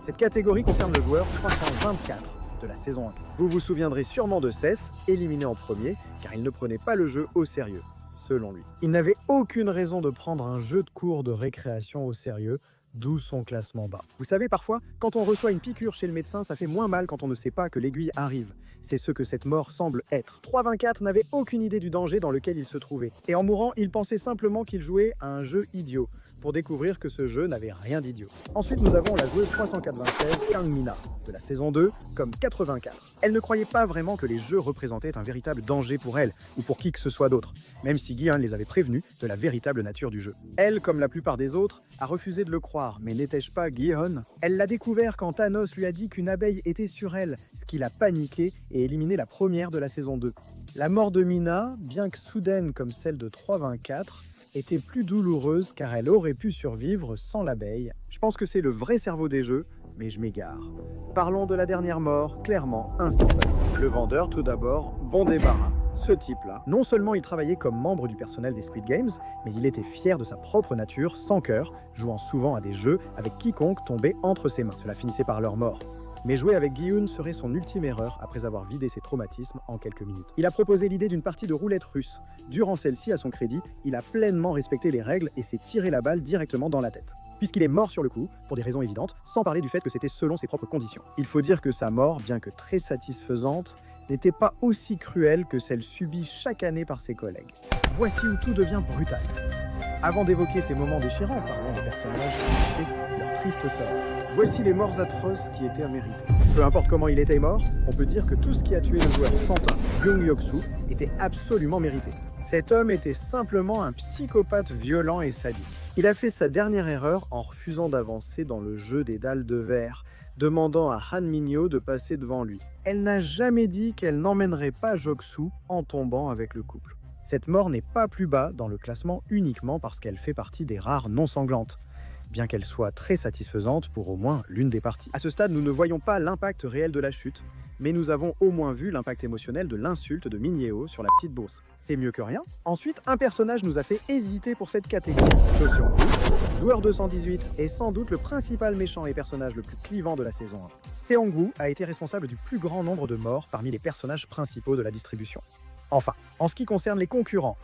Cette catégorie concerne le joueur 324 de la saison 1. Vous vous souviendrez sûrement de Seth, éliminé en premier, car il ne prenait pas le jeu au sérieux, selon lui. Il n'avait aucune raison de prendre un jeu de cours de récréation au sérieux, d'où son classement bas. Vous savez, parfois, quand on reçoit une piqûre chez le médecin, ça fait moins mal quand on ne sait pas que l'aiguille arrive. C'est ce que cette mort semble être. 324 n'avait aucune idée du danger dans lequel il se trouvait. Et en mourant, il pensait simplement qu'il jouait à un jeu idiot, pour découvrir que ce jeu n'avait rien d'idiot. Ensuite, nous avons la joueuse 396, Kang Mina, de la saison 2, comme 84. Elle ne croyait pas vraiment que les jeux représentaient un véritable danger pour elle, ou pour qui que ce soit d'autre, même si Gi-un les avait prévenus de la véritable nature du jeu. Elle, comme la plupart des autres, a refusé de le croire, mais n'étais-je pas Gi-hun? Elle l'a découvert quand Thanos lui a dit qu'une abeille était sur elle, ce qui l'a paniqué et éliminé la première de la saison 2. La mort de Mina, bien que soudaine comme celle de 324, était plus douloureuse car elle aurait pu survivre sans l'abeille. Je pense que c'est le vrai cerveau des jeux, mais je m'égare. Parlons de la dernière mort, clairement instantanée. Le vendeur tout d'abord, bon débarras. Ce type-là, non seulement il travaillait comme membre du personnel des Squid Games, mais il était fier de sa propre nature, sans cœur, jouant souvent à des jeux avec quiconque tombait entre ses mains. Cela finissait par leur mort. Mais jouer avec Gi-hoon serait son ultime erreur après avoir vidé ses traumatismes en quelques minutes. Il a proposé l'idée d'une partie de roulette russe. Durant celle-ci, à son crédit, il a pleinement respecté les règles et s'est tiré la balle directement dans la tête. Puisqu'il est mort sur le coup, pour des raisons évidentes, sans parler du fait que c'était selon ses propres conditions. Il faut dire que sa mort, bien que très satisfaisante, n'était pas aussi cruelle que celle subie chaque année par ses collègues. Voici où tout devient brutal. Avant d'évoquer ces moments déchirants, parlons des personnages et leur triste sort. Voici les morts atroces qui étaient à mériter. Peu importe comment il était mort, on peut dire que tout ce qui a tué le joueur Santa, Byung Hyuk-soo, était absolument mérité. Cet homme était simplement un psychopathe violent et sadique. Il a fait sa dernière erreur en refusant d'avancer dans le jeu des dalles de verre, demandant à Han Min-hyo de passer devant lui. Elle n'a jamais dit qu'elle n'emmènerait pas Jok-soo en tombant avec le couple. Cette mort n'est pas plus bas dans le classement uniquement parce qu'elle fait partie des rares non sanglantes, bien qu'elle soit très satisfaisante pour au moins l'une des parties. À ce stade, nous ne voyons pas l'impact réel de la chute, mais nous avons au moins vu l'impact émotionnel de l'insulte de Min-hyo sur la petite bourse. C'est mieux que rien. Ensuite, un personnage nous a fait hésiter pour cette catégorie. Cho Seong-woo, joueur 218, est sans doute le principal méchant et personnage le plus clivant de la saison 1. Seong-woo a été responsable du plus grand nombre de morts parmi les personnages principaux de la distribution. Enfin, en ce qui concerne les concurrents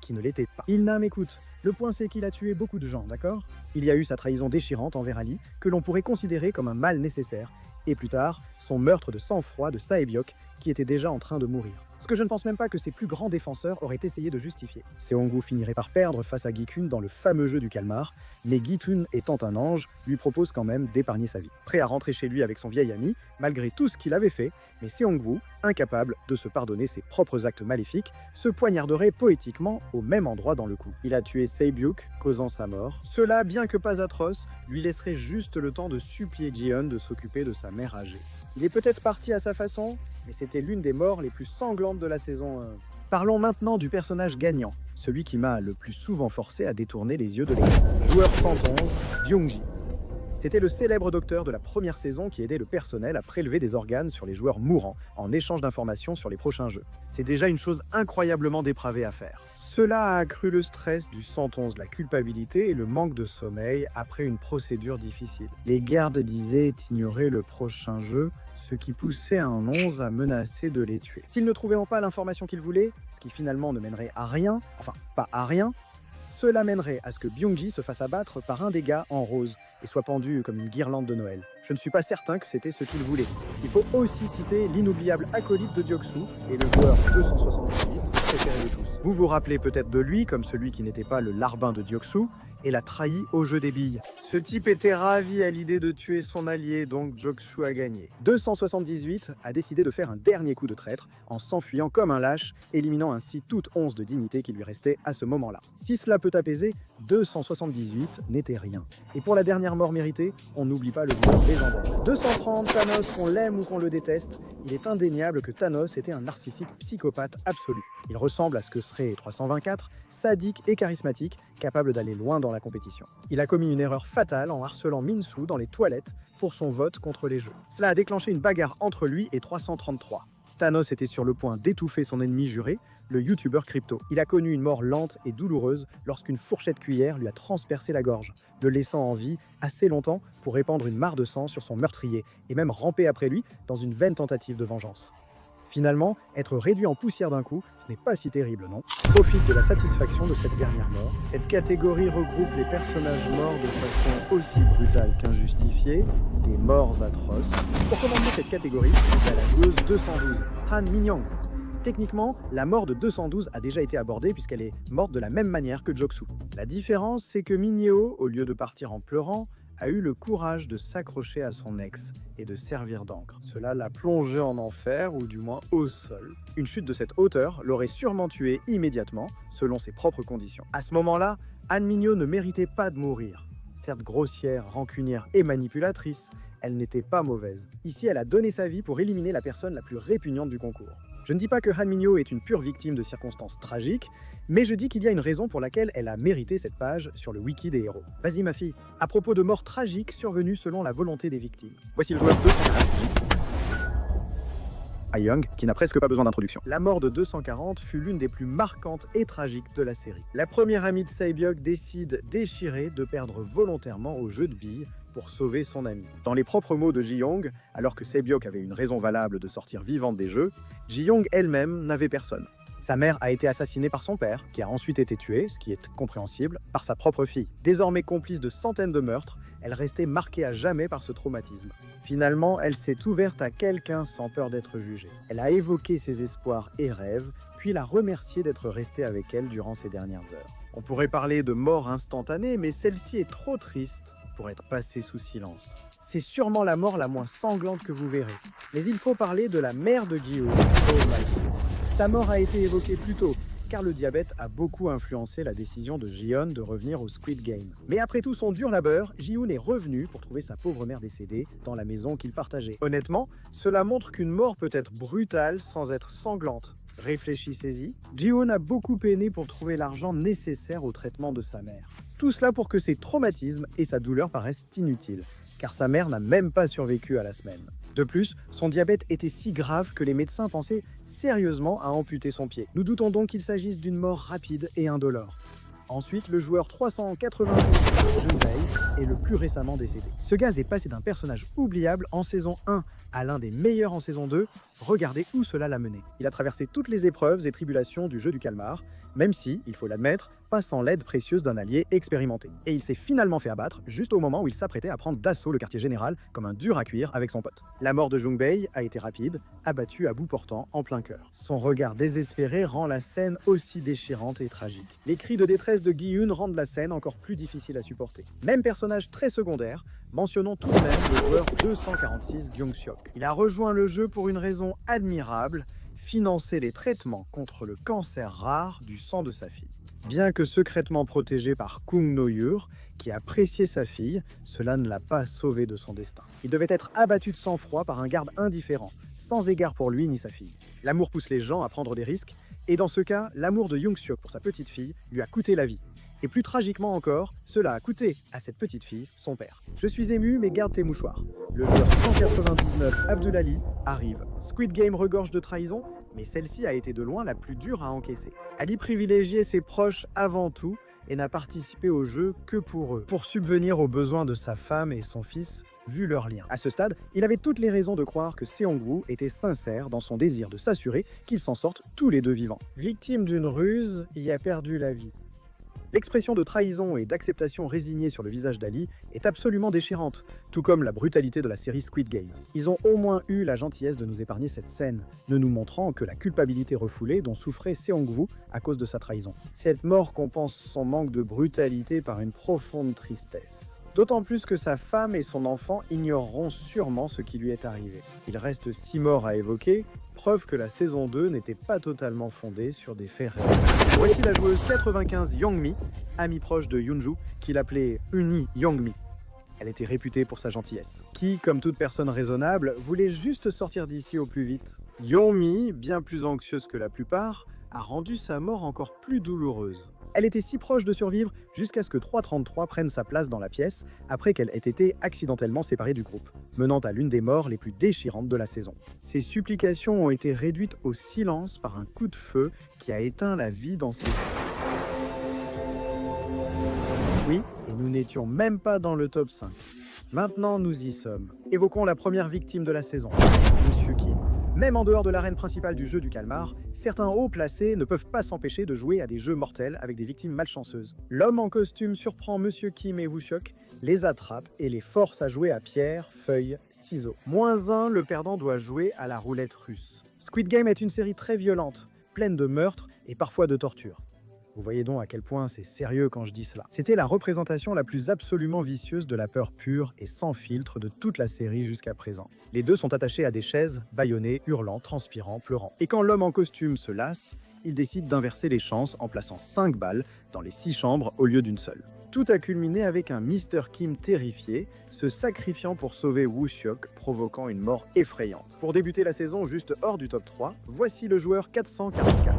qui ne l'étaient pas. Il-nam, écoute, le point c'est qu'il a tué beaucoup de gens, d'accord? Il y a eu sa trahison déchirante envers Ali, que l'on pourrait considérer comme un mal nécessaire, et plus tard, son meurtre de sang-froid de Sae-byok, qui était déjà en train de mourir. Ce que je ne pense même pas que ses plus grands défenseurs auraient essayé de justifier. Seongwoo finirait par perdre face à Gi-kun dans le fameux jeu du calmar, mais Gi-kun, étant un ange, lui propose quand même d'épargner sa vie. Prêt à rentrer chez lui avec son vieil ami, malgré tout ce qu'il avait fait, mais Seongwoo, incapable de se pardonner ses propres actes maléfiques, se poignarderait poétiquement au même endroit dans le cou. Il a tué Sae-byuk, causant sa mort. Cela, bien que pas atroce, lui laisserait juste le temps de supplier Ji-yeon de s'occuper de sa mère âgée. Il est peut-être parti à sa façon, mais c'était l'une des morts les plus sanglantes de la saison 1. Parlons maintenant du personnage gagnant, celui qui m'a le plus souvent forcé à détourner les yeux de l'écran. Joueur 111, Byung-ji. C'était le célèbre docteur de la première saison qui aidait le personnel à prélever des organes sur les joueurs mourants en échange d'informations sur les prochains jeux. C'est déjà une chose incroyablement dépravée à faire. Cela a accru le stress du 111, la culpabilité et le manque de sommeil après une procédure difficile. Les gardes disaient ignorer le prochain jeu, ce qui poussait un 11 à menacer de les tuer. S'ils ne trouvaient pas l'information qu'ils voulaient, ce qui finalement ne mènerait à rien, enfin pas à rien, cela mènerait à ce que Byung-ji se fasse abattre par un des gars en rose et soit pendu comme une guirlande de Noël. Je ne suis pas certain que c'était ce qu'il voulait. Il faut aussi citer l'inoubliable acolyte de Deok-su et le joueur 278, préféré de tous. Vous vous rappelez peut-être de lui comme celui qui n'était pas le larbin de Deok-su et l'a trahi au jeu des billes. Ce type était ravi à l'idée de tuer son allié, donc Deok-su a gagné. 278 a décidé de faire un dernier coup de traître en s'enfuyant comme un lâche, éliminant ainsi toute once de dignité qui lui restait à ce moment-là. Si cela peut apaiser, 278 n'était rien. Et pour la dernière mort méritée, on n'oublie pas le joueur légendaire. 230, Thanos, qu'on l'aime ou qu'on le déteste, il est indéniable que Thanos était un narcissique psychopathe absolu. Il ressemble à ce que serait 324, sadique et charismatique, capable d'aller loin dans la compétition. Il a commis une erreur fatale en harcelant Min-soo dans les toilettes pour son vote contre les jeux. Cela a déclenché une bagarre entre lui et 333. Thanos était sur le point d'étouffer son ennemi juré, le youtubeur Crypto. Il a connu une mort lente et douloureuse lorsqu'une fourchette cuillère lui a transpercé la gorge, le laissant en vie assez longtemps pour répandre une mare de sang sur son meurtrier et même ramper après lui dans une vaine tentative de vengeance. Finalement, être réduit en poussière d'un coup, ce n'est pas si terrible, non? Profite de la satisfaction de cette dernière mort. Cette catégorie regroupe les personnages morts de façon aussi brutale qu'injustifiée, des morts atroces. Pour commencer cette catégorie, il y a la joueuse 212, Han Min-young. Techniquement, la mort de 212 a déjà été abordée puisqu'elle est morte de la même manière que Deok-su. La différence, c'est que Min-yeo, au lieu de partir en pleurant, a eu le courage de s'accrocher à son ex et de servir d'encre. Cela l'a plongé en enfer, ou du moins au sol. Une chute de cette hauteur l'aurait sûrement tué immédiatement, selon ses propres conditions. À ce moment-là, Han Min-yeo ne méritait pas de mourir. Certes grossière, rancunière et manipulatrice, elle n'était pas mauvaise. Ici, elle a donné sa vie pour éliminer la personne la plus répugnante du concours. Je ne dis pas que Han Min-yeo est une pure victime de circonstances tragiques, mais je dis qu'il y a une raison pour laquelle elle a mérité cette page sur le wiki des héros. Vas-y ma fille, à propos de morts tragiques survenues selon la volonté des victimes. Voici le joueur 240, Ha-young, qui n'a presque pas besoin d'introduction. La mort de 240 fut l'une des plus marquantes et tragiques de la série. La première amie de Sae-byuk décide déchirée de perdre volontairement au jeu de billes pour sauver son ami. Dans les propres mots de Ji-young, alors que Sae-byuk avait une raison valable de sortir vivante des jeux, Ji-young elle-même n'avait personne. Sa mère a été assassinée par son père, qui a ensuite été tué, ce qui est compréhensible, par sa propre fille. Désormais complice de centaines de meurtres, elle restait marquée à jamais par ce traumatisme. Finalement, elle s'est ouverte à quelqu'un sans peur d'être jugée. Elle a évoqué ses espoirs et rêves, puis l'a remercié d'être resté avec elle durant ces dernières heures. On pourrait parler de mort instantanée, mais celle-ci est trop triste pour être passée sous silence. C'est sûrement la mort la moins sanglante que vous verrez. Mais il faut parler de la mère de Gi-hoon, Oh-mal. Sa mort a été évoquée plus tôt, car le diabète a beaucoup influencé la décision de Ji-yeon de revenir au Squid Game. Mais après tout son dur labeur, Ji-hoon est revenu pour trouver sa pauvre mère décédée dans la maison qu'il partageait. Honnêtement, cela montre qu'une mort peut être brutale sans être sanglante. Réfléchissez-y, Ji-hoon a beaucoup peiné pour trouver l'argent nécessaire au traitement de sa mère. Tout cela pour que ses traumatismes et sa douleur paraissent inutiles, car sa mère n'a même pas survécu à la semaine. De plus, son diabète était si grave que les médecins pensaient sérieusement à amputer son pied. Nous doutons donc qu'il s'agisse d'une mort rapide et indolore. Ensuite, le joueur 388 Junpei et le plus récemment décédé. Ce gaz est passé d'un personnage oubliable en saison 1 à l'un des meilleurs en saison 2. Regardez où cela l'a mené. Il a traversé toutes les épreuves et tribulations du jeu du calmar, même si, il faut l'admettre, pas sans l'aide précieuse d'un allié expérimenté. Et il s'est finalement fait abattre juste au moment où il s'apprêtait à prendre d'assaut le quartier général comme un dur à cuire avec son pote. La mort de Jungbei a été rapide, abattu à bout portant en plein cœur. Son regard désespéré rend la scène aussi déchirante et tragique. Les cris de détresse de Gi-Hun rendent la scène encore plus difficile à supporter. Même personnage très secondaire, mentionnons tout de même le joueur 246 Gyung-Seok. Il a rejoint le jeu pour une raison admirable, financer les traitements contre le cancer rare du sang de sa fille. Bien que secrètement protégé par Kung No-Yur, qui appréciait sa fille, cela ne l'a pas sauvé de son destin. Il devait être abattu de sang-froid par un garde indifférent, sans égard pour lui ni sa fille. L'amour pousse les gens à prendre des risques, et dans ce cas, l'amour de Young-Seok pour sa petite fille lui a coûté la vie. Et plus tragiquement encore, cela a coûté à cette petite fille son père. Je suis ému, mais garde tes mouchoirs. Le joueur 199 Abdulali arrive. Squid Game regorge de trahison, mais celle-ci a été de loin la plus dure à encaisser. Ali privilégiait ses proches avant tout et n'a participé au jeu que pour eux, pour subvenir aux besoins de sa femme et son fils, vu leur lien. À ce stade, il avait toutes les raisons de croire que Seong-woo était sincère dans son désir de s'assurer qu'ils s'en sortent tous les deux vivants. Victime d'une ruse, il a perdu la vie. L'expression de trahison et d'acceptation résignée sur le visage d'Ali est absolument déchirante, tout comme la brutalité de la série Squid Game. Ils ont au moins eu la gentillesse de nous épargner cette scène, ne nous montrant que la culpabilité refoulée dont souffrait Seong-woo à cause de sa trahison. Cette mort compense son manque de brutalité par une profonde tristesse. D'autant plus que sa femme et son enfant ignoreront sûrement ce qui lui est arrivé. Il reste 6 morts à évoquer, preuve que la saison 2 n'était pas totalement fondée sur des faits réels. Voici la joueuse 95 Youngmi, amie proche de Yoonju, qu'il appelait Uni Youngmi. Elle était réputée pour sa gentillesse, qui, comme toute personne raisonnable, voulait juste sortir d'ici au plus vite. Youngmi, bien plus anxieuse que la plupart, a rendu sa mort encore plus douloureuse. Elle était si proche de survivre jusqu'à ce que 333 prenne sa place dans la pièce après qu'elle ait été accidentellement séparée du groupe, menant à l'une des morts les plus déchirantes de la saison. Ses supplications ont été réduites au silence par un coup de feu qui a éteint la vie dans ses yeux. Oui, et nous n'étions même pas dans le top 5. Maintenant, nous y sommes. Évoquons la première victime de la saison, Monsieur Kim. Même en dehors de l'arène principale du jeu du calmar, certains hauts placés ne peuvent pas s'empêcher de jouer à des jeux mortels avec des victimes malchanceuses. L'homme en costume surprend Monsieur Kim et Woo-Seok, les attrape et les force à jouer à pierre, feuille, ciseaux. -1, le perdant doit jouer à la roulette russe. Squid Game est une série très violente, pleine de meurtres et parfois de tortures. Vous voyez donc à quel point c'est sérieux quand je dis cela. C'était la représentation la plus absolument vicieuse de la peur pure et sans filtre de toute la série jusqu'à présent. Les deux sont attachés à des chaises, bâillonnés, hurlant, transpirant, pleurant. Et quand l'homme en costume se lasse, il décide d'inverser les chances en plaçant 5 balles dans les 6 chambres au lieu d'une seule. Tout a culminé avec un Mr. Kim terrifié, se sacrifiant pour sauver Woo-Seok, provoquant une mort effrayante. Pour débuter la saison juste hors du top 3, voici le joueur 444.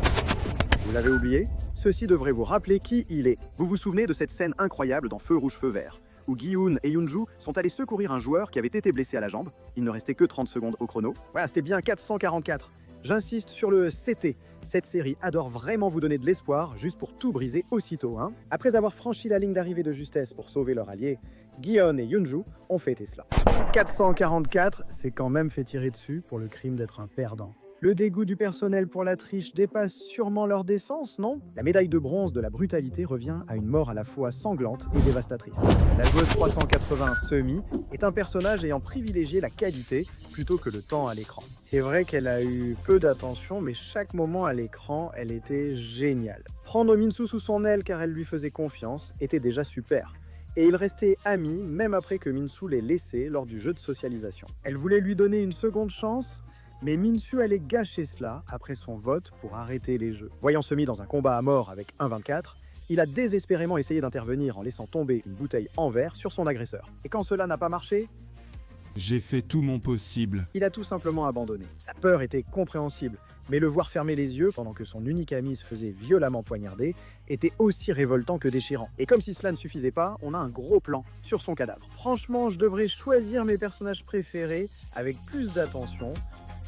Vous l'avez oublié? Ceci devrait vous rappeler qui il est. Vous vous souvenez de cette scène incroyable dans Feu Rouge Feu Vert, où Gi-Hun et Yoonju sont allés secourir un joueur qui avait été blessé à la jambe. Il ne restait que 30 secondes au chrono. Voilà, c'était bien 444. J'insiste sur le CT. Cette série adore vraiment vous donner de l'espoir, juste pour tout briser aussitôt. Après avoir franchi la ligne d'arrivée de justesse pour sauver leur allié, Gi-Hun et Yoonju ont fêté cela. 444 s'est quand même fait tirer dessus pour le crime d'être un perdant. Le dégoût du personnel pour la triche dépasse sûrement leur décence, non? La médaille de bronze de la brutalité revient à une mort à la fois sanglante et dévastatrice. La joueuse 380 Semi est un personnage ayant privilégié la qualité plutôt que le temps à l'écran. C'est vrai qu'elle a eu peu d'attention, mais chaque moment à l'écran, elle était géniale. Prendre Min-Soo sous son aile car elle lui faisait confiance était déjà super. Et ils restaient amis même après que Min-Soo l'ait laissé lors du jeu de socialisation. Elle voulait lui donner une seconde chance, mais Min-Soo allait gâcher cela après son vote pour arrêter les jeux. Voyant Semi dans un combat à mort avec 1,24, il a désespérément essayé d'intervenir en laissant tomber une bouteille en verre sur son agresseur. Et quand cela n'a pas marché, j'ai fait tout mon possible. Il a tout simplement abandonné. Sa peur était compréhensible, mais le voir fermer les yeux pendant que son unique ami se faisait violemment poignarder était aussi révoltant que déchirant. Et comme si cela ne suffisait pas, on a un gros plan sur son cadavre. Franchement, je devrais choisir mes personnages préférés avec plus d'attention.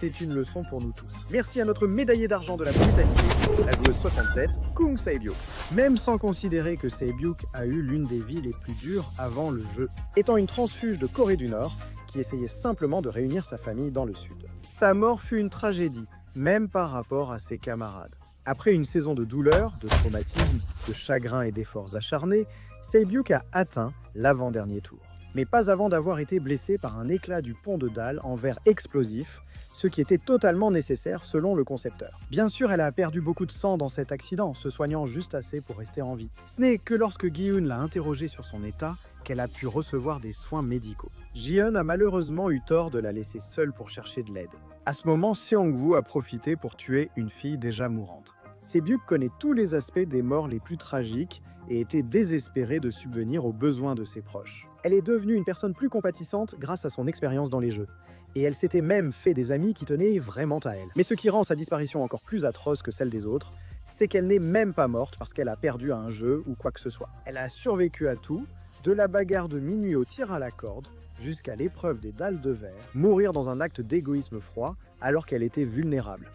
c'est une leçon pour nous tous. Merci à notre médaillé d'argent de la brutalité, la joueuse 67, Kung Sae-byuk. Même sans considérer que Sae-byuk a eu l'une des vies les plus dures avant le jeu, étant une transfuge de Corée du Nord qui essayait simplement de réunir sa famille dans le sud. Sa mort fut une tragédie, même par rapport à ses camarades. Après une saison de douleur, de traumatisme, de chagrin et d'efforts acharnés, Sae-byuk a atteint l'avant-dernier tour. Mais pas avant d'avoir été blessé par un éclat du pont de dalle en verre explosif, ce qui était totalement nécessaire selon le concepteur. Bien sûr, elle a perdu beaucoup de sang dans cet accident, se soignant juste assez pour rester en vie. Ce n'est que lorsque Gi-eun l'a interrogée sur son état qu'elle a pu recevoir des soins médicaux. Ji-eun a malheureusement eu tort de la laisser seule pour chercher de l'aide. À ce moment, Seong-woo a profité pour tuer une fille déjà mourante. Sae-byuk connaît tous les aspects des morts les plus tragiques et était désespérée de subvenir aux besoins de ses proches. Elle est devenue une personne plus compatissante grâce à son expérience dans les jeux. Et elle s'était même fait des amis qui tenaient vraiment à elle. Mais ce qui rend sa disparition encore plus atroce que celle des autres, c'est qu'elle n'est même pas morte parce qu'elle a perdu à un jeu ou quoi que ce soit. Elle a survécu à tout, de la bagarre de minuit au tir à la corde, jusqu'à l'épreuve des dalles de verre, mourir dans un acte d'égoïsme froid alors qu'elle était vulnérable.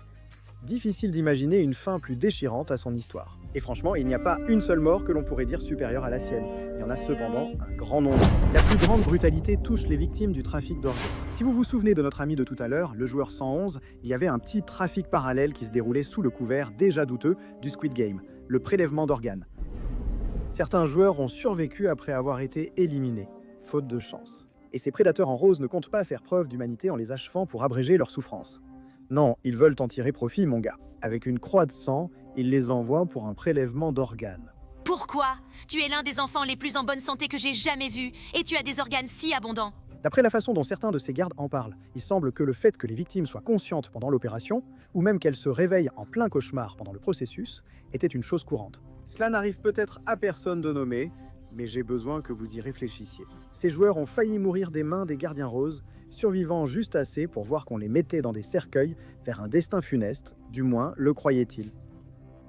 Difficile d'imaginer une fin plus déchirante à son histoire. Et franchement, il n'y a pas une seule mort que l'on pourrait dire supérieure à la sienne. Il y en a cependant un grand nombre. La plus grande brutalité touche les victimes du trafic d'organes. Si vous vous souvenez de notre ami de tout à l'heure, le joueur 111, il y avait un petit trafic parallèle qui se déroulait sous le couvert déjà douteux du Squid Game, le prélèvement d'organes. Certains joueurs ont survécu après avoir été éliminés, faute de chance. Et ces prédateurs en rose ne comptent pas faire preuve d'humanité en les achevant pour abréger leur souffrance. Non, ils veulent en tirer profit, mon gars. Avec une croix de sang, ils les envoient pour un prélèvement d'organes. Pourquoi? Tu es l'un des enfants les plus en bonne santé que j'ai jamais vus, et tu as des organes si abondants. D'après la façon dont certains de ces gardes en parlent, il semble que le fait que les victimes soient conscientes pendant l'opération, ou même qu'elles se réveillent en plein cauchemar pendant le processus, était une chose courante. Cela n'arrive peut-être à personne de nommer, mais j'ai besoin que vous y réfléchissiez. Ces joueurs ont failli mourir des mains des gardiens roses, survivant juste assez pour voir qu'on les mettait dans des cercueils vers un destin funeste, du moins le croyaient-ils.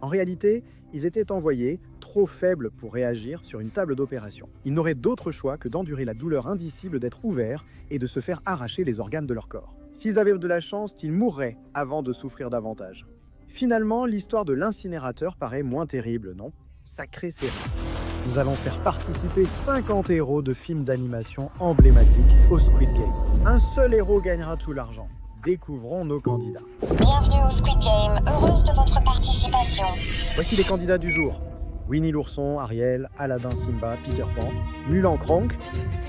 En réalité, ils étaient envoyés, trop faibles pour réagir, sur une table d'opération. Ils n'auraient d'autre choix que d'endurer la douleur indicible d'être ouverts et de se faire arracher les organes de leur corps. S'ils avaient de la chance, ils mourraient avant de souffrir davantage. Finalement, l'histoire de l'incinérateur paraît moins terrible, non? Sacrée série. Nous allons faire participer 50 héros de films d'animation emblématiques au Squid Game. Un seul héros gagnera tout l'argent. Découvrons nos candidats. Bienvenue au Squid Game, heureuse de votre participation. Voici les candidats du jour. Winnie l'ourson, Ariel, Aladdin Simba, Peter Pan, Mulan Kronk.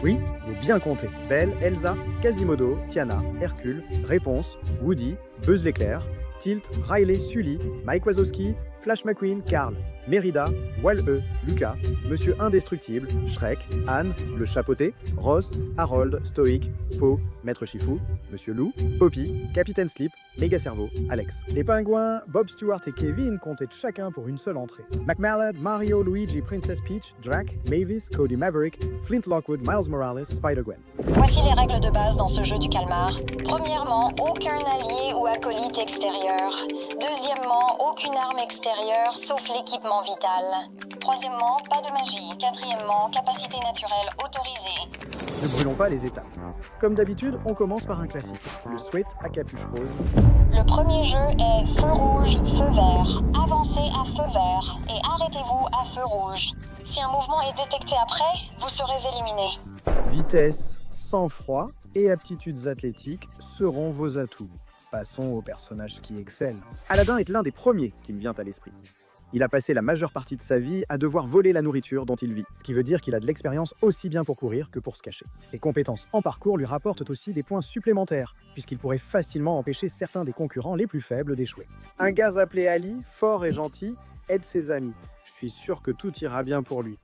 Oui, il est bien compté. Belle, Elsa, Quasimodo, Tiana, Hercule, Réponse, Woody, Buzz l'éclair, Tilt, Riley, Sully, Mike Wazowski, Flash McQueen, Carl, Merida, Wall-E, Lucas, Monsieur Indestructible, Shrek, Anne, Le Chapeauté, Ross, Harold, Stoic, Po, Maître Shifu, Monsieur Lou, Poppy, Capitaine Slip, Méga Cerveau, Alex. Les pingouins, Bob Stewart et Kevin comptaient chacun pour une seule entrée. McMallard, Mario, Luigi, Princess Peach, Drac, Mavis, Cody Maverick, Flint Lockwood, Miles Morales, Spider-Gwen. Voici les règles de base dans ce jeu du calmar. Premièrement, aucun allié ou acolyte extérieur. Deuxièmement, aucune arme extérieure sauf l'équipement vital. Troisièmement, pas de magie. Quatrièmement, capacité naturelle autorisée. Ne brûlons pas les étapes. Comme d'habitude, on commence par un classique, le sweat à capuche rose. Le premier jeu est feu rouge, feu vert. Avancez à feu vert et arrêtez-vous à feu rouge. Si un mouvement est détecté après, vous serez éliminé. Vitesse, sang-froid et aptitudes athlétiques seront vos atouts. Passons aux personnages qui excellent. Aladdin est l'un des premiers qui me vient à l'esprit. Il a passé la majeure partie de sa vie à devoir voler la nourriture dont il vit, ce qui veut dire qu'il a de l'expérience aussi bien pour courir que pour se cacher. Ses compétences en parcours lui rapportent aussi des points supplémentaires, puisqu'il pourrait facilement empêcher certains des concurrents les plus faibles d'échouer. Un gars appelé Ali, fort et gentil, aide ses amis. Je suis sûr que tout ira bien pour lui.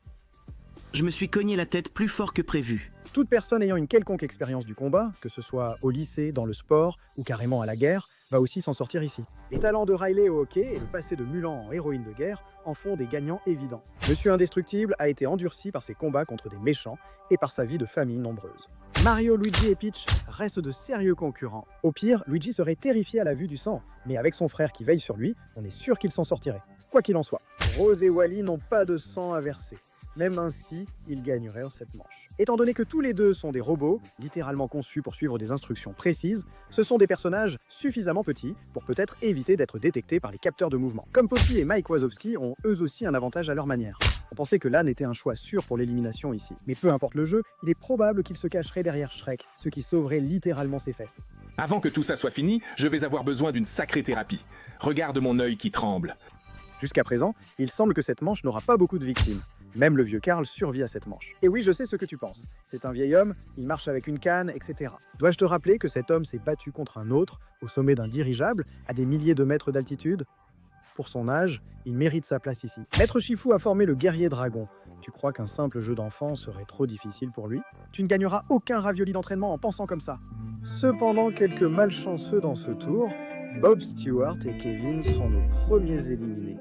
Je me suis cogné la tête plus fort que prévu. Toute personne ayant une quelconque expérience du combat, que ce soit au lycée, dans le sport ou carrément à la guerre, va aussi s'en sortir ici. Les talents de Riley au hockey et le passé de Mulan en héroïne de guerre en font des gagnants évidents. Monsieur Indestructible a été endurci par ses combats contre des méchants et par sa vie de famille nombreuse. Mario, Luigi et Peach restent de sérieux concurrents. Au pire, Luigi serait terrifié à la vue du sang, mais avec son frère qui veille sur lui, on est sûr qu'il s'en sortirait. Quoi qu'il en soit, Rose et Wally n'ont pas de sang à verser. Même ainsi, ils gagneraient cette manche. Étant donné que tous les deux sont des robots, littéralement conçus pour suivre des instructions précises, ce sont des personnages suffisamment petits pour peut-être éviter d'être détectés par les capteurs de mouvement. Comme Poppy et Mike Wazowski ont eux aussi un avantage à leur manière. On pensait que l'âne était un choix sûr pour l'élimination ici. Mais peu importe le jeu, il est probable qu'il se cacherait derrière Shrek, ce qui sauverait littéralement ses fesses. Avant que tout ça soit fini, je vais avoir besoin d'une sacrée thérapie. Regarde mon œil qui tremble. Jusqu'à présent, il semble que cette manche n'aura pas beaucoup de victimes. Même le vieux Karl survit à cette manche. Et oui, je sais ce que tu penses. C'est un vieil homme, il marche avec une canne, etc. Dois-je te rappeler que cet homme s'est battu contre un autre, au sommet d'un dirigeable, à des milliers de mètres d'altitude? Pour son âge, il mérite sa place ici. Maître Shifu a formé le guerrier dragon. Tu crois qu'un simple jeu d'enfant serait trop difficile pour lui? Tu ne gagneras aucun ravioli d'entraînement en pensant comme ça. Cependant, quelques malchanceux dans ce tour, Bob Stewart et Kevin sont nos premiers éliminés.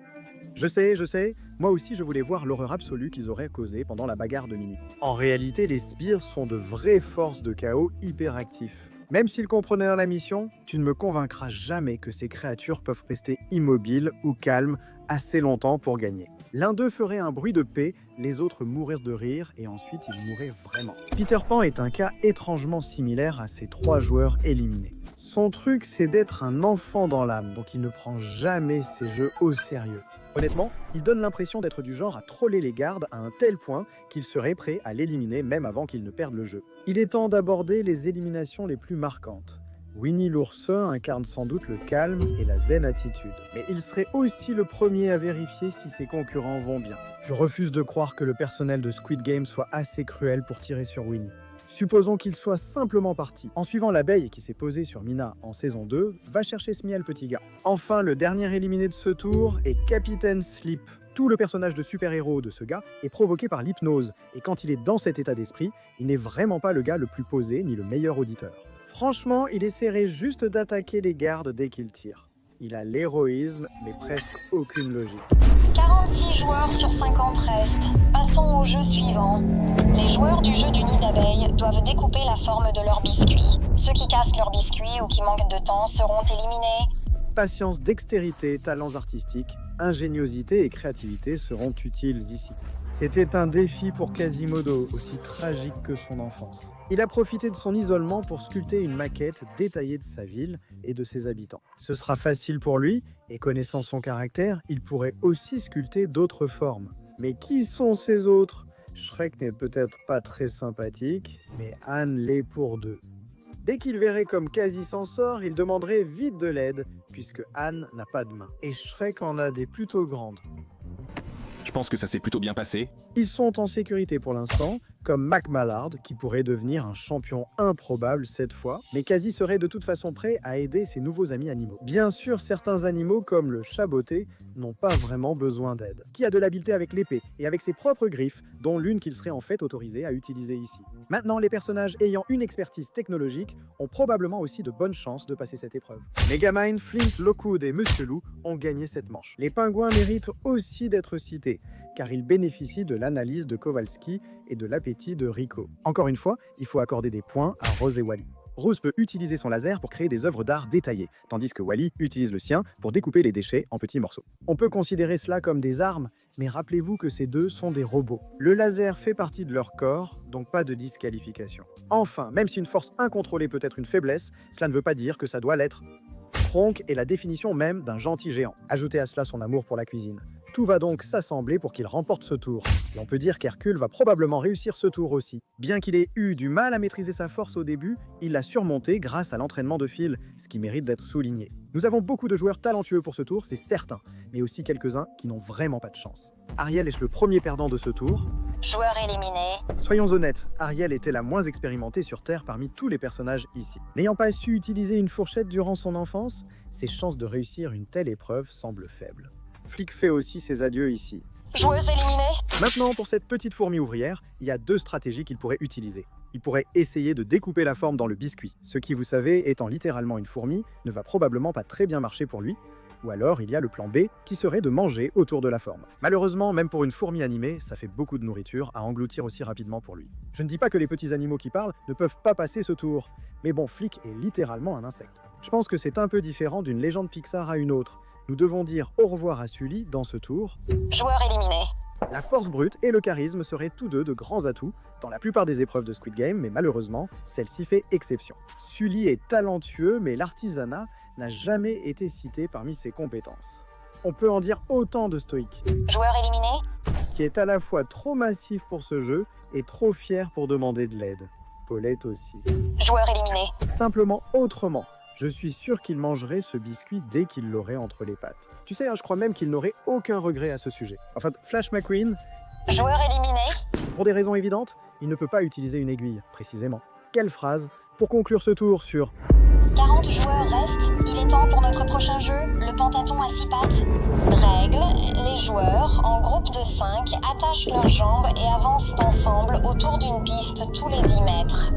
Je sais, moi aussi je voulais voir l'horreur absolue qu'ils auraient causée pendant la bagarre de minuit. En réalité, les sbires sont de vraies forces de chaos hyperactifs. Même s'ils comprenaient la mission, tu ne me convaincras jamais que ces créatures peuvent rester immobiles ou calmes assez longtemps pour gagner. L'un d'eux ferait un bruit de paix, les autres mourraient de rire et ensuite ils mourraient vraiment. Peter Pan est un cas étrangement similaire à ces 3 joueurs éliminés. Son truc, c'est d'être un enfant dans l'âme, donc il ne prend jamais ses jeux au sérieux. Honnêtement, il donne l'impression d'être du genre à troller les gardes à un tel point qu'il serait prêt à l'éliminer même avant qu'il ne perde le jeu. Il est temps d'aborder les éliminations les plus marquantes. Winnie l'oursin incarne sans doute le calme et la zen attitude. Mais il serait aussi le premier à vérifier si ses concurrents vont bien. Je refuse de croire que le personnel de Squid Game soit assez cruel pour tirer sur Winnie. Supposons qu'il soit simplement parti. En suivant l'abeille qui s'est posée sur Mina en saison 2, va chercher ce miel petit gars. Enfin, le dernier éliminé de ce tour est Capitaine Sleep. Tout le personnage de super-héros de ce gars est provoqué par l'hypnose, et quand il est dans cet état d'esprit, il n'est vraiment pas le gars le plus posé ni le meilleur auditeur. Franchement, il essaierait juste d'attaquer les gardes dès qu'il tire. Il a l'héroïsme, mais presque aucune logique. 46 joueurs sur 50 restent. Passons au jeu suivant. Les joueurs du jeu du nid d'abeille doivent découper la forme de leur biscuit. Ceux qui cassent leur biscuit ou qui manquent de temps seront éliminés. Patience, dextérité, talents artistiques, ingéniosité et créativité seront utiles ici. C'était un défi pour Quasimodo, aussi tragique que son enfance. Il a profité de son isolement pour sculpter une maquette détaillée de sa ville et de ses habitants. Ce sera facile pour lui, et connaissant son caractère, il pourrait aussi sculpter d'autres formes. Mais qui sont ces autres? Shrek n'est peut-être pas très sympathique, mais Anne l'est pour 2. Dès qu'il verrait comme Quasi s'en sort, il demanderait vite de l'aide, puisque Anne n'a pas de main. Et Shrek en a des plutôt grandes. Je pense que ça s'est plutôt bien passé. Ils sont en sécurité pour l'instant, comme Mac Mallard, qui pourrait devenir un champion improbable cette fois, mais Quasi serait de toute façon prêt à aider ses nouveaux amis animaux. Bien sûr, certains animaux, comme le chat botté, n'ont pas vraiment besoin d'aide. Qui a de l'habileté avec l'épée, et avec ses propres griffes, dont l'une qu'il serait en fait autorisé à utiliser ici. Maintenant, les personnages ayant une expertise technologique ont probablement aussi de bonnes chances de passer cette épreuve. Megamind, Flint, Lockwood et Monsieur Loup ont gagné cette manche. Les pingouins méritent aussi d'être cités, car ils bénéficient de l'analyse de Kowalski et de l'appétit de Rico. Encore une fois, il faut accorder des points à Rose et Wally. Rose peut utiliser son laser pour créer des œuvres d'art détaillées, tandis que Wally utilise le sien pour découper les déchets en petits morceaux. On peut considérer cela comme des armes, mais rappelez-vous que ces deux sont des robots. Le laser fait partie de leur corps, donc pas de disqualification. Enfin, même si une force incontrôlée peut être une faiblesse, cela ne veut pas dire que ça doit l'être. Kronk est la définition même d'un gentil géant. Ajoutez à cela son amour pour la cuisine. Tout va donc s'assembler pour qu'il remporte ce tour. Et on peut dire qu'Hercule va probablement réussir ce tour aussi. Bien qu'il ait eu du mal à maîtriser sa force au début, il l'a surmonté grâce à l'entraînement de Phil, ce qui mérite d'être souligné. Nous avons beaucoup de joueurs talentueux pour ce tour, c'est certain, mais aussi quelques-uns qui n'ont vraiment pas de chance. Ariel est le premier perdant de ce tour. Joueur éliminé. Soyons honnêtes, Ariel était la moins expérimentée sur Terre parmi tous les personnages ici. N'ayant pas su utiliser une fourchette durant son enfance, ses chances de réussir une telle épreuve semblent faibles. Flick fait aussi ses adieux ici. Joueuse éliminée. Maintenant, pour cette petite fourmi ouvrière, il y a 2 stratégies qu'il pourrait utiliser. Il pourrait essayer de découper la forme dans le biscuit, ce qui, vous savez, étant littéralement une fourmi, ne va probablement pas très bien marcher pour lui. Ou alors, il y a le plan B, qui serait de manger autour de la forme. Malheureusement, même pour une fourmi animée, ça fait beaucoup de nourriture à engloutir aussi rapidement pour lui. Je ne dis pas que les petits animaux qui parlent ne peuvent pas passer ce tour, mais bon, Flick est littéralement un insecte. Je pense que c'est un peu différent d'une légende Pixar à une autre. Nous devons dire au revoir à Sully dans ce tour. Joueur éliminé. La force brute et le charisme seraient tous deux de grands atouts dans la plupart des épreuves de Squid Game, mais malheureusement, celle-ci fait exception. Sully est talentueux, mais l'artisanat n'a jamais été cité parmi ses compétences. On peut en dire autant de Stoïque, Joueur éliminé. qui est à la fois trop massif pour ce jeu et trop fier pour demander de l'aide. Paulette aussi. Joueur éliminé. Simplement autrement. Je suis sûr qu'il mangerait ce biscuit dès qu'il l'aurait entre les pattes. Tu sais, je crois même qu'il n'aurait aucun regret à ce sujet. Enfin, Flash McQueen, Joueur éliminé. pour des raisons évidentes, il ne peut pas utiliser une aiguille, précisément. Quelle phrase pour conclure ce tour sur 40 joueurs restent. Il est temps pour notre prochain jeu, le pentathlon à 6 pattes. Règle, les joueurs, en groupe de 5, attachent leurs jambes et avancent ensemble autour d'une piste tous les 10 mètres.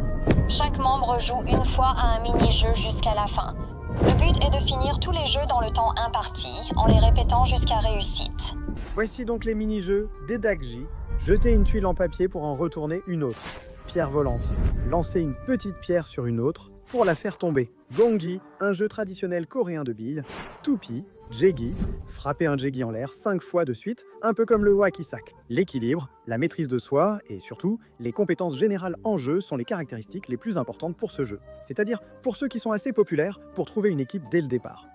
Chaque membre joue une fois à un mini-jeu jusqu'à la fin. Le but est de finir tous les jeux dans le temps imparti, en les répétant jusqu'à réussite. Voici donc les mini-jeux des Dakji. Jeter une tuile en papier pour en retourner une autre. Pierre volante. Lancer une petite pierre sur une autre pour la faire tomber. Gongji, un jeu traditionnel coréen de billes. Tupi, Jegi, frapper un Jegi en l'air 5 fois de suite, un peu comme le Wakisak. L'équilibre, la maîtrise de soi et surtout, les compétences générales en jeu sont les caractéristiques les plus importantes pour ce jeu. C'est-à-dire pour ceux qui sont assez populaires pour trouver une équipe dès le départ.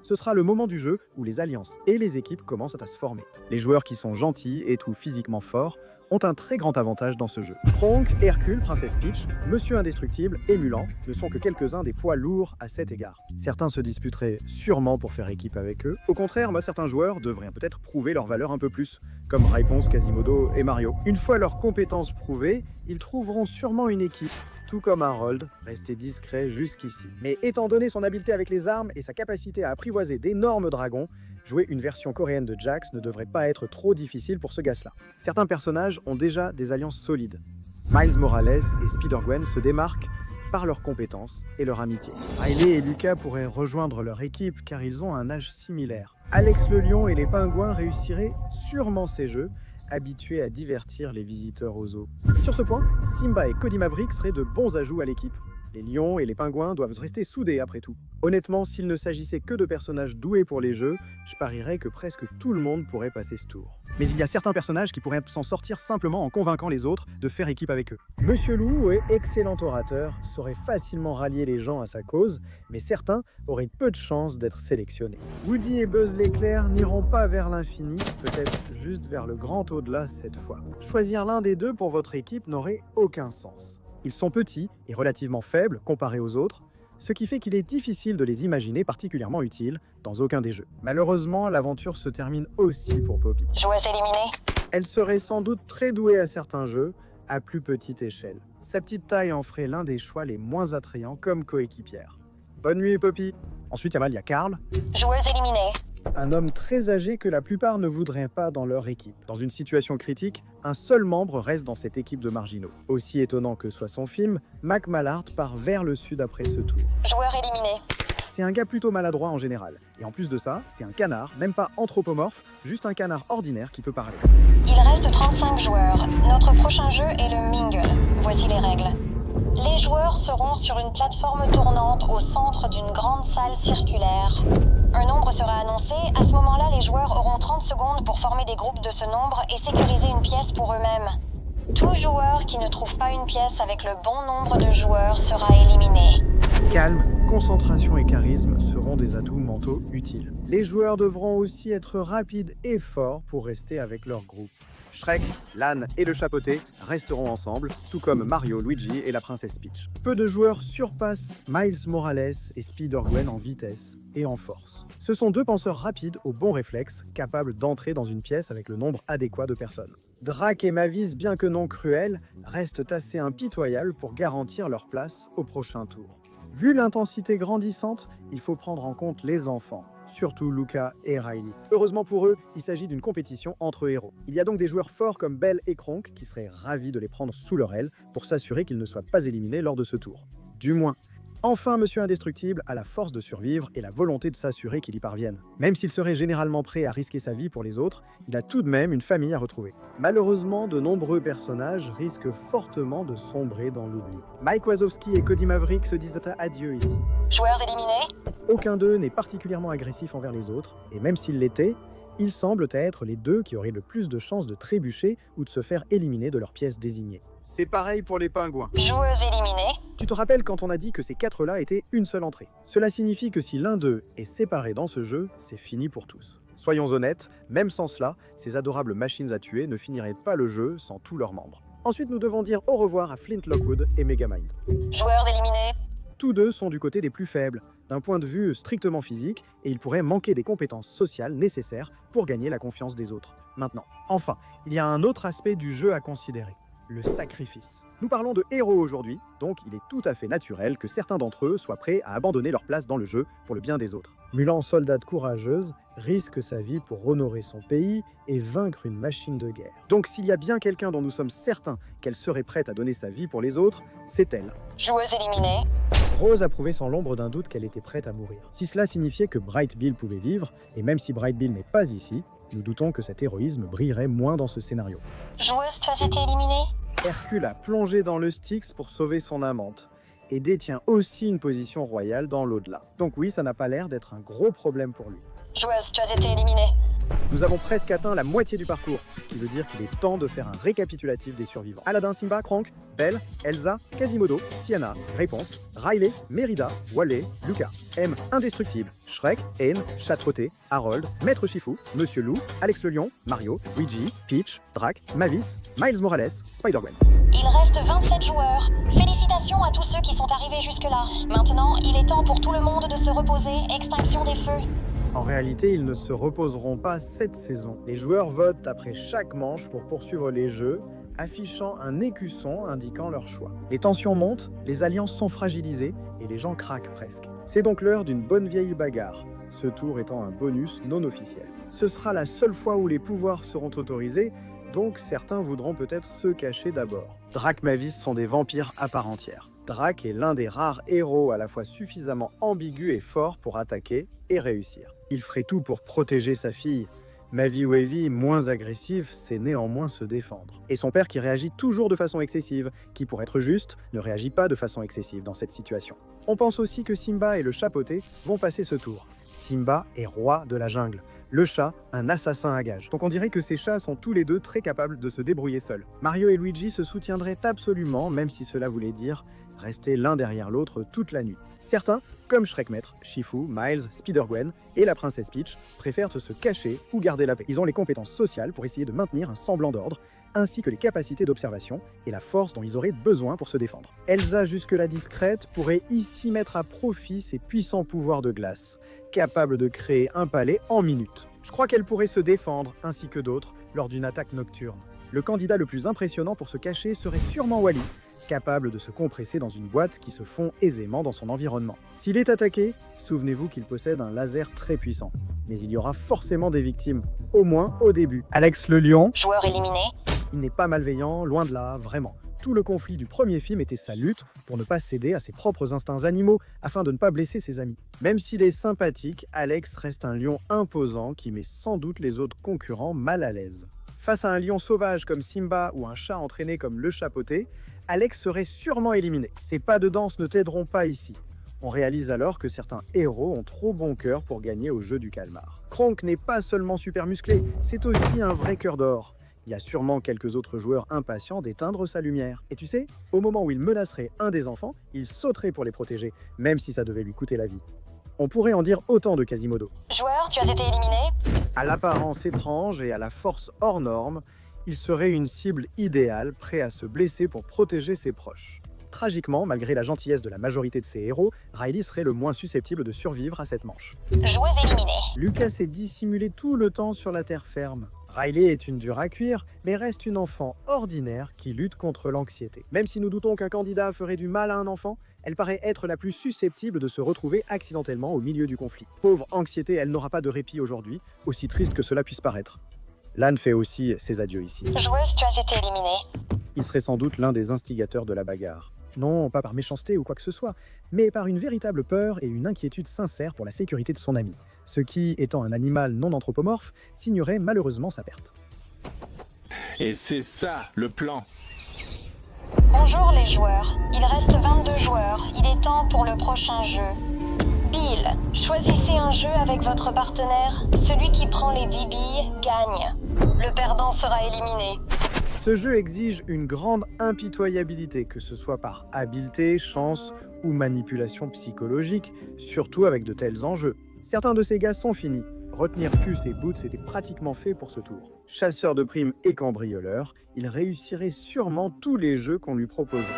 Ce sera le moment du jeu où les alliances et les équipes commencent à se former. Les joueurs qui sont gentils et tout physiquement forts ont un très grand avantage dans ce jeu. Kronk, Hercule, Princesse Peach, Monsieur Indestructible et Mulan ne sont que quelques-uns des poids lourds à cet égard. Certains se disputeraient sûrement pour faire équipe avec eux. Au contraire, certains joueurs devraient peut-être prouver leur valeur un peu plus, comme Raiponce, Quasimodo et Mario. Une fois leurs compétences prouvées, ils trouveront sûrement une équipe. Tout comme Harold, resté discret jusqu'ici. Mais étant donné son habileté avec les armes et sa capacité à apprivoiser d'énormes dragons, jouer une version coréenne de Jax ne devrait pas être trop difficile pour ce gosse-là. Certains personnages ont déjà des alliances solides. Miles Morales et Spider-Gwen se démarquent par leurs compétences et leur amitié. Riley et Lucas pourraient rejoindre leur équipe car ils ont un âge similaire. Alex le lion et les pingouins réussiraient sûrement ces jeux, habitués à divertir les visiteurs aux zoos. Sur ce point, Simba et Cody Maverick seraient de bons ajouts à l'équipe. Les lions et les pingouins doivent rester soudés après tout. Honnêtement, s'il ne s'agissait que de personnages doués pour les jeux, je parierais que presque tout le monde pourrait passer ce tour. Mais il y a certains personnages qui pourraient s'en sortir simplement en convainquant les autres de faire équipe avec eux. Monsieur Lou, excellent orateur, saurait facilement rallier les gens à sa cause, mais certains auraient peu de chances d'être sélectionnés. Woody et Buzz l'éclair n'iront pas vers l'infini, peut-être juste vers le grand au-delà cette fois. Choisir l'un des deux pour votre équipe n'aurait aucun sens. Ils sont petits et relativement faibles comparés aux autres, ce qui fait qu'il est difficile de les imaginer particulièrement utiles dans aucun des jeux. Malheureusement, l'aventure se termine aussi pour Poppy. Joueuse éliminée. Elle serait sans doute très douée à certains jeux, à plus petite échelle. Sa petite taille en ferait l'un des choix les moins attrayants comme coéquipière. Bonne nuit, Poppy. Ensuite, il y a Carl. Joueuse éliminée. Un homme très âgé que la plupart ne voudraient pas dans leur équipe. Dans une situation critique, un seul membre reste dans cette équipe de marginaux. Aussi étonnant que soit son film, Mac Mallard part vers le sud après ce tour. Joueur éliminé. C'est un gars plutôt maladroit en général. Et en plus de ça, c'est un canard, même pas anthropomorphe, juste un canard ordinaire qui peut parler. Il reste 35 joueurs. Notre prochain jeu est le Mingle. Voici les règles. Les joueurs seront sur une plateforme tournante au centre d'une grande salle circulaire. Un nombre sera annoncé. À ce moment-là, les joueurs auront 30 secondes pour former des groupes de ce nombre et sécuriser une pièce pour eux-mêmes. Tout joueur qui ne trouve pas une pièce avec le bon nombre de joueurs sera éliminé. Calme, concentration et charisme seront des atouts mentaux utiles. Les joueurs devront aussi être rapides et forts pour rester avec leur groupe. Shrek, l'âne et le chapeauté resteront ensemble, tout comme Mario, Luigi et la princesse Peach. Peu de joueurs surpassent Miles Morales et Spider-Gwen en vitesse et en force. Ce sont deux penseurs rapides aux bons réflexes, capables d'entrer dans une pièce avec le nombre adéquat de personnes. Drac et Mavis, bien que non cruels, restent assez impitoyables pour garantir leur place au prochain tour. Vu l'intensité grandissante, il faut prendre en compte les enfants, surtout Luca et Riley. Heureusement pour eux, il s'agit d'une compétition entre héros. Il y a donc des joueurs forts comme Belle et Kronk qui seraient ravis de les prendre sous leur aile pour s'assurer qu'ils ne soient pas éliminés lors de ce tour. Du moins. Enfin, Monsieur Indestructible a la force de survivre et la volonté de s'assurer qu'il y parvienne. Même s'il serait généralement prêt à risquer sa vie pour les autres, il a tout de même une famille à retrouver. Malheureusement, de nombreux personnages risquent fortement de sombrer dans l'oubli. Mike Wazowski et Cody Maverick se disent adieu ici. Joueurs éliminés. Aucun d'eux n'est particulièrement agressif envers les autres, et même s'il l'était, Ils semblent être les deux qui auraient le plus de chances de trébucher ou de se faire éliminer de leur pièce désignée. C'est pareil pour les pingouins. Joueuse éliminée. Tu te rappelles quand on a dit que ces 4-là étaient une seule entrée? Cela signifie que si l'un d'eux est séparé dans ce jeu, c'est fini pour tous. Soyons honnêtes, même sans cela, ces adorables machines à tuer ne finiraient pas le jeu sans tous leurs membres. Ensuite, nous devons dire au revoir à Flint Lockwood et Megamind. Joueurs éliminés. Tous deux sont du côté des plus faibles, d'un point de vue strictement physique, et ils pourraient manquer des compétences sociales nécessaires pour gagner la confiance des autres. Maintenant, enfin, il y a un autre aspect du jeu à considérer, le sacrifice. Nous parlons de héros aujourd'hui, donc il est tout à fait naturel que certains d'entre eux soient prêts à abandonner leur place dans le jeu pour le bien des autres. Mulan, soldate courageuse, risque sa vie pour honorer son pays et vaincre une machine de guerre. Donc s'il y a bien quelqu'un dont nous sommes certains qu'elle serait prête à donner sa vie pour les autres, c'est elle. Joueuse éliminée. Rose a prouvé sans l'ombre d'un doute qu'elle était prête à mourir. Si cela signifiait que Bright Bill pouvait vivre, et même si Bright Bill n'est pas ici, nous doutons que cet héroïsme brillerait moins dans ce scénario. Joueuse, tu as été éliminée. Hercule a plongé dans le Styx pour sauver son amante, et détient aussi une position royale dans l'au-delà. Donc oui, ça n'a pas l'air d'être un gros problème pour lui. Joueuse, tu as été éliminée. Nous avons presque atteint la moitié du parcours, ce qui veut dire qu'il est temps de faire un récapitulatif des survivants. Aladdin, Simba, Kronk, Belle, Elsa, Quasimodo, Tiana, Réponse, Riley, Mérida, Wally, Lucas, M, Indestructible, Shrek, Anne, Chatroté, Harold, Maître Shifu, Monsieur Loup, Alex le Lion, Mario, Luigi, Peach, Drac, Mavis, Miles Morales, Spider-Gwen. Il reste 27 joueurs. Félicitations à tous ceux qui sont arrivés jusque-là. Maintenant, il est temps pour tout le monde de se reposer. Extinction des feux. En réalité, ils ne se reposeront pas cette saison. Les joueurs votent après chaque manche pour poursuivre les jeux, affichant un écusson indiquant leur choix. Les tensions montent, les alliances sont fragilisées et les gens craquent presque. C'est donc l'heure d'une bonne vieille bagarre, ce tour étant un bonus non officiel. Ce sera la seule fois où les pouvoirs seront autorisés, donc certains voudront peut-être se cacher d'abord. Drac Mavis sont des vampires à part entière. Drac est l'un des rares héros à la fois suffisamment ambigu et fort pour attaquer et réussir. Il ferait tout pour protéger sa fille. Mavi Wavy, moins agressive, sait néanmoins se défendre. Et son père qui réagit toujours de façon excessive, qui pour être juste, ne réagit pas de façon excessive dans cette situation. On pense aussi que Simba et le chapeauté vont passer ce tour. Simba est roi de la jungle. Le chat, un assassin à gages. Donc on dirait que ces chats sont tous les deux très capables de se débrouiller seuls. Mario et Luigi se soutiendraient absolument, même si cela voulait dire rester l'un derrière l'autre toute la nuit. Certains, comme Shrek Maître, Shifu, Miles, Spider-Gwen et la princesse Peach, préfèrent se cacher ou garder la paix. Ils ont les compétences sociales pour essayer de maintenir un semblant d'ordre, ainsi que les capacités d'observation et la force dont ils auraient besoin pour se défendre. Elsa, jusque-là discrète, pourrait ici mettre à profit ses puissants pouvoirs de glace, capable de créer un palais en minutes. Je crois qu'elle pourrait se défendre, ainsi que d'autres, lors d'une attaque nocturne. Le candidat le plus impressionnant pour se cacher serait sûrement Wally, capable de se compresser dans une boîte qui se fond aisément dans son environnement. S'il est attaqué, souvenez-vous qu'il possède un laser très puissant. Mais il y aura forcément des victimes, au moins au début. Alex le Lion, Joueur éliminé. il n'est pas malveillant, loin de là, vraiment. Tout le conflit du premier film était sa lutte pour ne pas céder à ses propres instincts animaux afin de ne pas blesser ses amis. Même s'il est sympathique, Alex reste un lion imposant qui met sans doute les autres concurrents mal à l'aise. Face à un lion sauvage comme Simba ou un chat entraîné comme le chapeauté, Alex serait sûrement éliminé. Ces pas de danse ne t'aideront pas ici. On réalise alors que certains héros ont trop bon cœur pour gagner au jeu du calmar. Kronk n'est pas seulement super musclé, c'est aussi un vrai cœur d'or. Il y a sûrement quelques autres joueurs impatients d'éteindre sa lumière. Et tu sais, au moment où il menacerait un des enfants, il sauterait pour les protéger, même si ça devait lui coûter la vie. On pourrait en dire autant de Quasimodo. Joueur, tu as été éliminé. À l'apparence étrange et à la force hors norme, il serait une cible idéale, prêt à se blesser pour protéger ses proches. Tragiquement, malgré la gentillesse de la majorité de ses héros, Riley serait le moins susceptible de survivre à cette manche. Joueuse éliminée. Lucas s'est dissimulé tout le temps sur la terre ferme. Riley est une dure à cuire, mais reste une enfant ordinaire qui lutte contre l'anxiété. Même si nous doutons qu'un candidat ferait du mal à un enfant, elle paraît être la plus susceptible de se retrouver accidentellement au milieu du conflit. Pauvre anxiété, elle n'aura pas de répit aujourd'hui, aussi triste que cela puisse paraître. Lan fait aussi ses adieux ici. Joueuse, tu as été éliminée. Il serait sans doute l'un des instigateurs de la bagarre. Non, pas par méchanceté ou quoi que ce soit, mais par une véritable peur et une inquiétude sincère pour la sécurité de son ami. Ce qui, étant un animal non anthropomorphe, signerait malheureusement sa perte. Et c'est ça, le plan. Bonjour les joueurs. Il reste 22 joueurs. Il est temps pour le prochain jeu. Bill, choisissez un jeu avec votre partenaire. Celui qui prend les 10 billes gagne. Le perdant sera éliminé. Ce jeu exige une grande impitoyabilité, que ce soit par habileté, chance ou manipulation psychologique, surtout avec de tels enjeux. Certains de ces gars sont finis. Retenir Puce et Boots était pratiquement fait pour ce tour. Chasseur de primes et cambrioleur, il réussirait sûrement tous les jeux qu'on lui proposerait.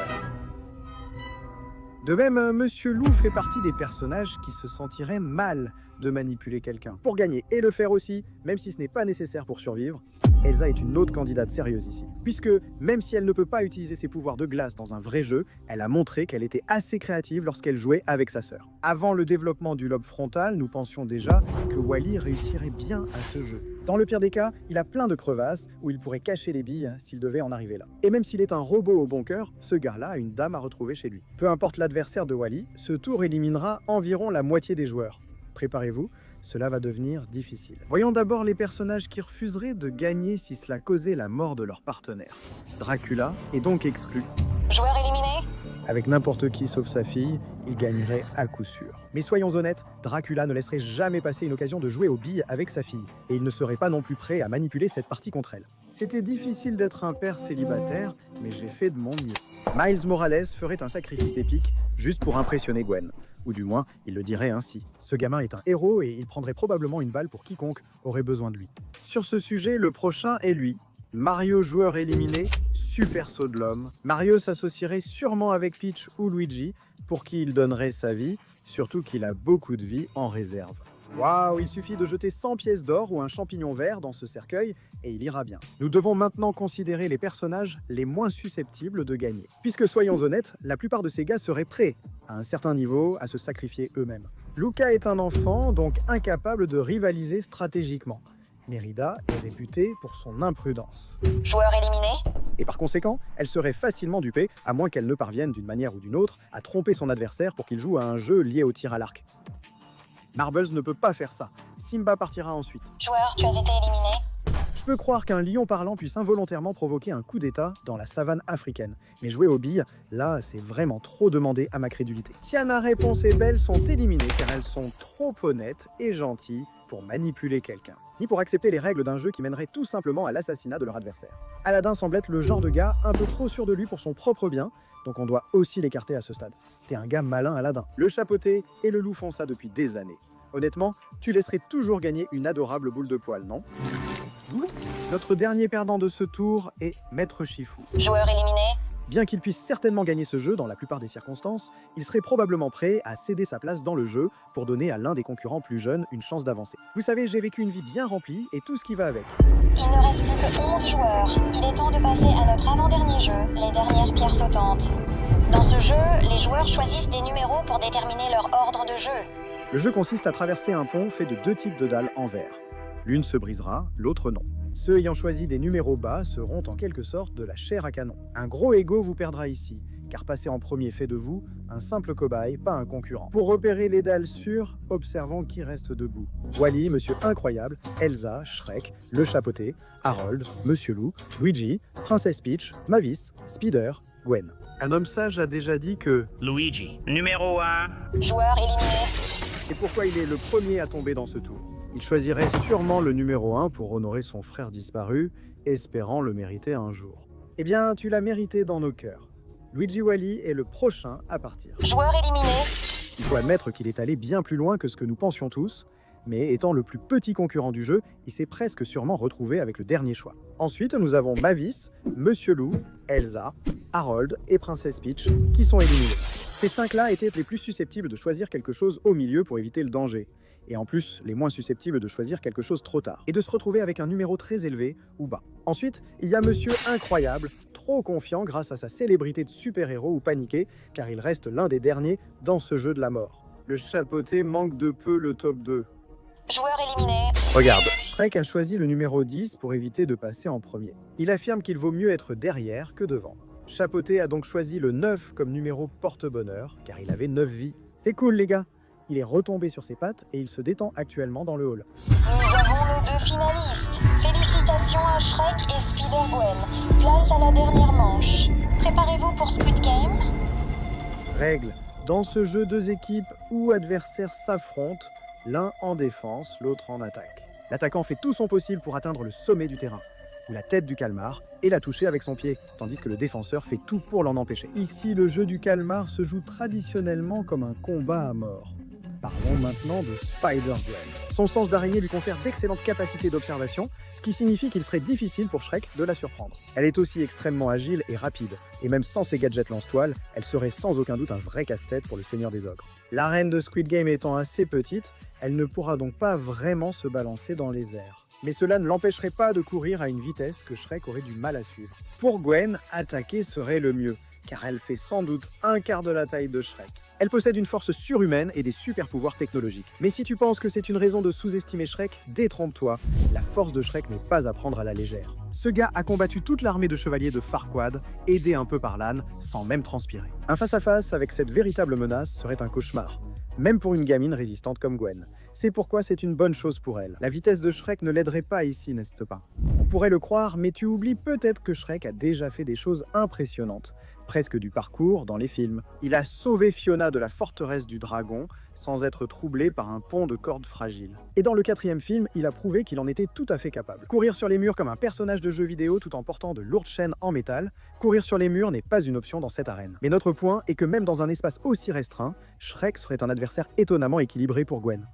De même, Monsieur Loup fait partie des personnages qui se sentiraient mal de manipuler quelqu'un. Pour gagner et le faire aussi, même si ce n'est pas nécessaire pour survivre, Elsa est une autre candidate sérieuse ici. Puisque, même si elle ne peut pas utiliser ses pouvoirs de glace dans un vrai jeu, elle a montré qu'elle était assez créative lorsqu'elle jouait avec sa sœur. Avant le développement du lobe frontal, nous pensions déjà que Wally réussirait bien à ce jeu. Dans le pire des cas, il a plein de crevasses où il pourrait cacher les billes s'il devait en arriver là. Et même s'il est un robot au bon cœur, ce gars-là a une dame à retrouver chez lui. Peu importe l'adversaire de Wally, ce tour éliminera environ la moitié des joueurs. Préparez-vous, cela va devenir difficile. Voyons d'abord les personnages qui refuseraient de gagner si cela causait la mort de leur partenaire. Dracula est donc exclu. Joueur éliminé? Avec n'importe qui sauf sa fille, il gagnerait à coup sûr. Mais soyons honnêtes, Dracula ne laisserait jamais passer une occasion de jouer aux billes avec sa fille, et il ne serait pas non plus prêt à manipuler cette partie contre elle. C'était difficile d'être un père célibataire, mais j'ai fait de mon mieux. Miles Morales ferait un sacrifice épique juste pour impressionner Gwen. Ou du moins, il le dirait ainsi. Ce gamin est un héros et il prendrait probablement une balle pour quiconque aurait besoin de lui. Sur ce sujet, le prochain est lui. Mario joueur éliminé, super saut de l'homme. Mario s'associerait sûrement avec Peach ou Luigi, pour qui il donnerait sa vie, surtout qu'il a beaucoup de vie en réserve. Waouh, il suffit de jeter 100 pièces d'or ou un champignon vert dans ce cercueil et il ira bien. Nous devons maintenant considérer les personnages les moins susceptibles de gagner. Puisque soyons honnêtes, la plupart de ces gars seraient prêts, à un certain niveau, à se sacrifier eux-mêmes. Luca est un enfant, donc incapable de rivaliser stratégiquement. Mérida est réputée pour son imprudence. Joueur éliminé? Et par conséquent, elle serait facilement dupée, à moins qu'elle ne parvienne d'une manière ou d'une autre à tromper son adversaire pour qu'il joue à un jeu lié au tir à l'arc. Marbles ne peut pas faire ça. Simba partira ensuite. Joueur, tu as été éliminé. Je peux croire qu'un lion parlant puisse involontairement provoquer un coup d'état dans la savane africaine. Mais jouer aux billes, là, c'est vraiment trop demandé à ma crédulité. Tiana, Réponse et Belle sont éliminées car elles sont trop honnêtes et gentilles pour manipuler quelqu'un, ni pour accepter les règles d'un jeu qui mènerait tout simplement à l'assassinat de leur adversaire. Aladdin semble être le genre de gars un peu trop sûr de lui pour son propre bien, donc on doit aussi l'écarter à ce stade. T'es un gars malin, Aladdin. Le chapeauté et le loup font ça depuis des années. Honnêtement, tu laisserais toujours gagner une adorable boule de poil, non? Notre dernier perdant de ce tour est Maître Shifu. Joueur éliminé? Bien qu'il puisse certainement gagner ce jeu dans la plupart des circonstances, il serait probablement prêt à céder sa place dans le jeu pour donner à l'un des concurrents plus jeunes une chance d'avancer. Vous savez, j'ai vécu une vie bien remplie et tout ce qui va avec. Il ne reste plus que 11 joueurs. Il est temps de passer à notre avant-dernier jeu, les dernières pierres sautantes. Dans ce jeu, les joueurs choisissent des numéros pour déterminer leur ordre de jeu. Le jeu consiste à traverser un pont fait de 2 types de dalles en verre. L'une se brisera, l'autre non. Ceux ayant choisi des numéros bas seront en quelque sorte de la chair à canon. Un gros ego vous perdra ici, car passer en premier fait de vous un simple cobaye, pas un concurrent. Pour repérer les dalles sûres, observons qui reste debout. Wally, Monsieur Incroyable, Elsa, Shrek, Le Chapeauté, Harold, Monsieur Loup, Luigi, Princesse Peach, Mavis, Spider, Gwen. Un homme sage a déjà dit que Luigi, numéro 1. Joueur éliminé. c'est pourquoi il est le premier à tomber dans ce tour. Il choisirait sûrement le numéro 1 pour honorer son frère disparu, espérant le mériter un jour. Eh bien, tu l'as mérité dans nos cœurs. Luigi Wally est le prochain à partir. Joueur éliminé. Il faut admettre qu'il est allé bien plus loin que ce que nous pensions tous, mais étant le plus petit concurrent du jeu, il s'est presque sûrement retrouvé avec le dernier choix. Ensuite, nous avons Mavis, Monsieur Loup, Elsa, Harold et Princesse Peach qui sont éliminés. Ces 5-là étaient les plus susceptibles de choisir quelque chose au milieu pour éviter le danger. Et en plus, les moins susceptibles de choisir quelque chose trop tard, et de se retrouver avec un numéro très élevé ou bas. Ensuite, il y a Monsieur Incroyable, trop confiant grâce à sa célébrité de super-héros ou paniqué, car il reste l'un des derniers dans ce jeu de la mort. Le chapeauté manque de peu le top 2. Joueur éliminé. Regarde, Shrek a choisi le numéro 10 pour éviter de passer en premier. Il affirme qu'il vaut mieux être derrière que devant. Chapeauté a donc choisi le 9 comme numéro porte-bonheur, car il avait 9 vies. C'est cool les gars. Il est retombé sur ses pattes et il se détend actuellement dans le hall. Nous avons nos 2 finalistes. Félicitations à Shrek et Spider-Gwen. Place à la dernière manche. Préparez-vous pour Squid Game. Règle. Dans ce jeu, 2 équipes où adversaires s'affrontent, l'un en défense, l'autre en attaque. L'attaquant fait tout son possible pour atteindre le sommet du terrain, ou la tête du calmar, et la toucher avec son pied, tandis que le défenseur fait tout pour l'en empêcher. Ici, le jeu du calmar se joue traditionnellement comme un combat à mort. Parlons maintenant de Spider-Gwen. Son sens d'araignée lui confère d'excellentes capacités d'observation, ce qui signifie qu'il serait difficile pour Shrek de la surprendre. Elle est aussi extrêmement agile et rapide, et même sans ses gadgets lance-toile, elle serait sans aucun doute un vrai casse-tête pour le Seigneur des Ogres. L'arène de Squid Game étant assez petite, elle ne pourra donc pas vraiment se balancer dans les airs. Mais cela ne l'empêcherait pas de courir à une vitesse que Shrek aurait du mal à suivre. Pour Gwen, attaquer serait le mieux, car elle fait sans doute un quart de la taille de Shrek. Elle possède une force surhumaine et des super pouvoirs technologiques. Mais si tu penses que c'est une raison de sous-estimer Shrek, détrompe-toi, la force de Shrek n'est pas à prendre à la légère. Ce gars a combattu toute l'armée de chevaliers de Farquaad, aidé un peu par l'âne, sans même transpirer. Un face-à-face avec cette véritable menace serait un cauchemar, même pour une gamine résistante comme Gwen. C'est pourquoi c'est une bonne chose pour elle. La vitesse de Shrek ne l'aiderait pas ici, n'est-ce pas? On pourrait le croire, mais tu oublies peut-être que Shrek a déjà fait des choses impressionnantes, presque du parcours dans les films. Il a sauvé Fiona de la forteresse du dragon, sans être troublé par un pont de cordes fragiles. Et dans le 4e film, il a prouvé qu'il en était tout à fait capable. Courir sur les murs comme un personnage de jeu vidéo tout en portant de lourdes chaînes en métal, courir sur les murs n'est pas une option dans cette arène. Mais notre point est que même dans un espace aussi restreint, Shrek serait un adversaire étonnamment équilibré pour Gwen.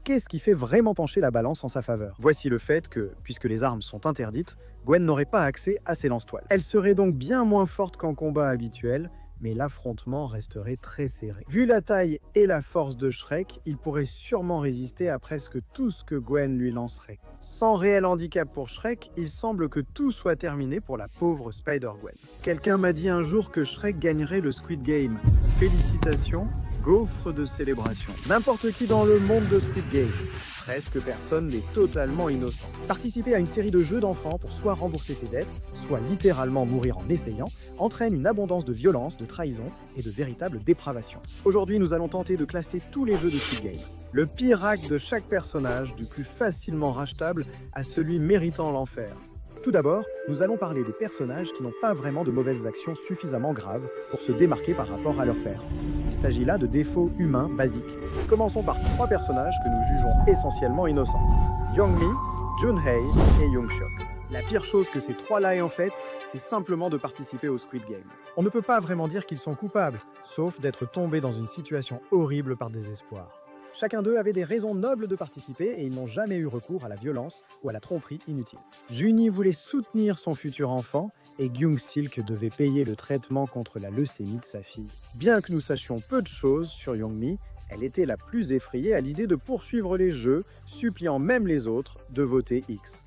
Qu'est-ce qui fait vraiment pencher la balance en sa faveur? Voici le fait que, puisque les armes sont interdites, Gwen n'aurait pas accès à ses lance-toiles. Elle serait donc bien moins forte qu'en combat habituel, mais l'affrontement resterait très serré. Vu la taille et la force de Shrek, il pourrait sûrement résister à presque tout ce que Gwen lui lancerait. Sans réel handicap pour Shrek, il semble que tout soit terminé pour la pauvre Spider-Gwen. Quelqu'un m'a dit un jour que Shrek gagnerait le Squid Game. Félicitations, gaufre de célébration. N'importe qui dans le monde de Squid Game. Presque personne n'est totalement innocent. Participer à une série de jeux d'enfants pour soit rembourser ses dettes, soit littéralement mourir en essayant, entraîne une abondance de violence, de trahison et de véritable dépravation. Aujourd'hui, nous allons tenter de classer tous les jeux de Squid Game. Le pire acte de chaque personnage, du plus facilement rachetable à celui méritant l'enfer. Tout d'abord, nous allons parler des personnages qui n'ont pas vraiment de mauvaises actions suffisamment graves pour se démarquer par rapport à leur père. Il s'agit là de défauts humains basiques. Commençons par 3 personnages que nous jugeons essentiellement innocents. Young-mi, Jun-hei et Young-seok. La pire chose que ces 3-là aient en fait, c'est simplement de participer au Squid Game. On ne peut pas vraiment dire qu'ils sont coupables, sauf d'être tombés dans une situation horrible par désespoir. Chacun d'eux avait des raisons nobles de participer et ils n'ont jamais eu recours à la violence ou à la tromperie inutile. Juni voulait soutenir son futur enfant et Kyung-silk devait payer le traitement contre la leucémie de sa fille. Bien que nous sachions peu de choses sur Young-mi, elle était la plus effrayée à l'idée de poursuivre les jeux, suppliant même les autres de voter X.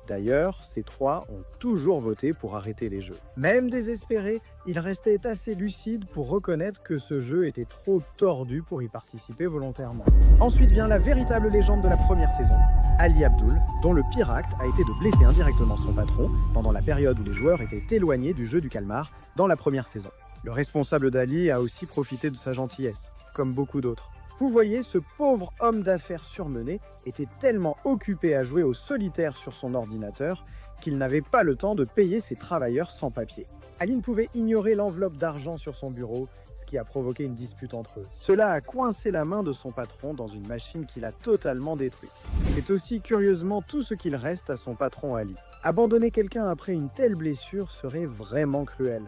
D'ailleurs, ces 3 ont toujours voté pour arrêter les jeux. Même désespérés, ils restaient assez lucides pour reconnaître que ce jeu était trop tordu pour y participer volontairement. Ensuite vient la véritable légende de la première saison, Ali Abdul, dont le pire acte a été de blesser indirectement son patron pendant la période où les joueurs étaient éloignés du jeu du calmar dans la première saison. Le responsable d'Ali a aussi profité de sa gentillesse, comme beaucoup d'autres. Vous voyez, ce pauvre homme d'affaires surmené était tellement occupé à jouer au solitaire sur son ordinateur qu'il n'avait pas le temps de payer ses travailleurs sans papier. Ali ne pouvait ignorer l'enveloppe d'argent sur son bureau, ce qui a provoqué une dispute entre eux. Cela a coincé la main de son patron dans une machine qu'il a totalement détruite. C'est aussi curieusement tout ce qu'il reste à son patron Ali. Abandonner quelqu'un après une telle blessure serait vraiment cruel.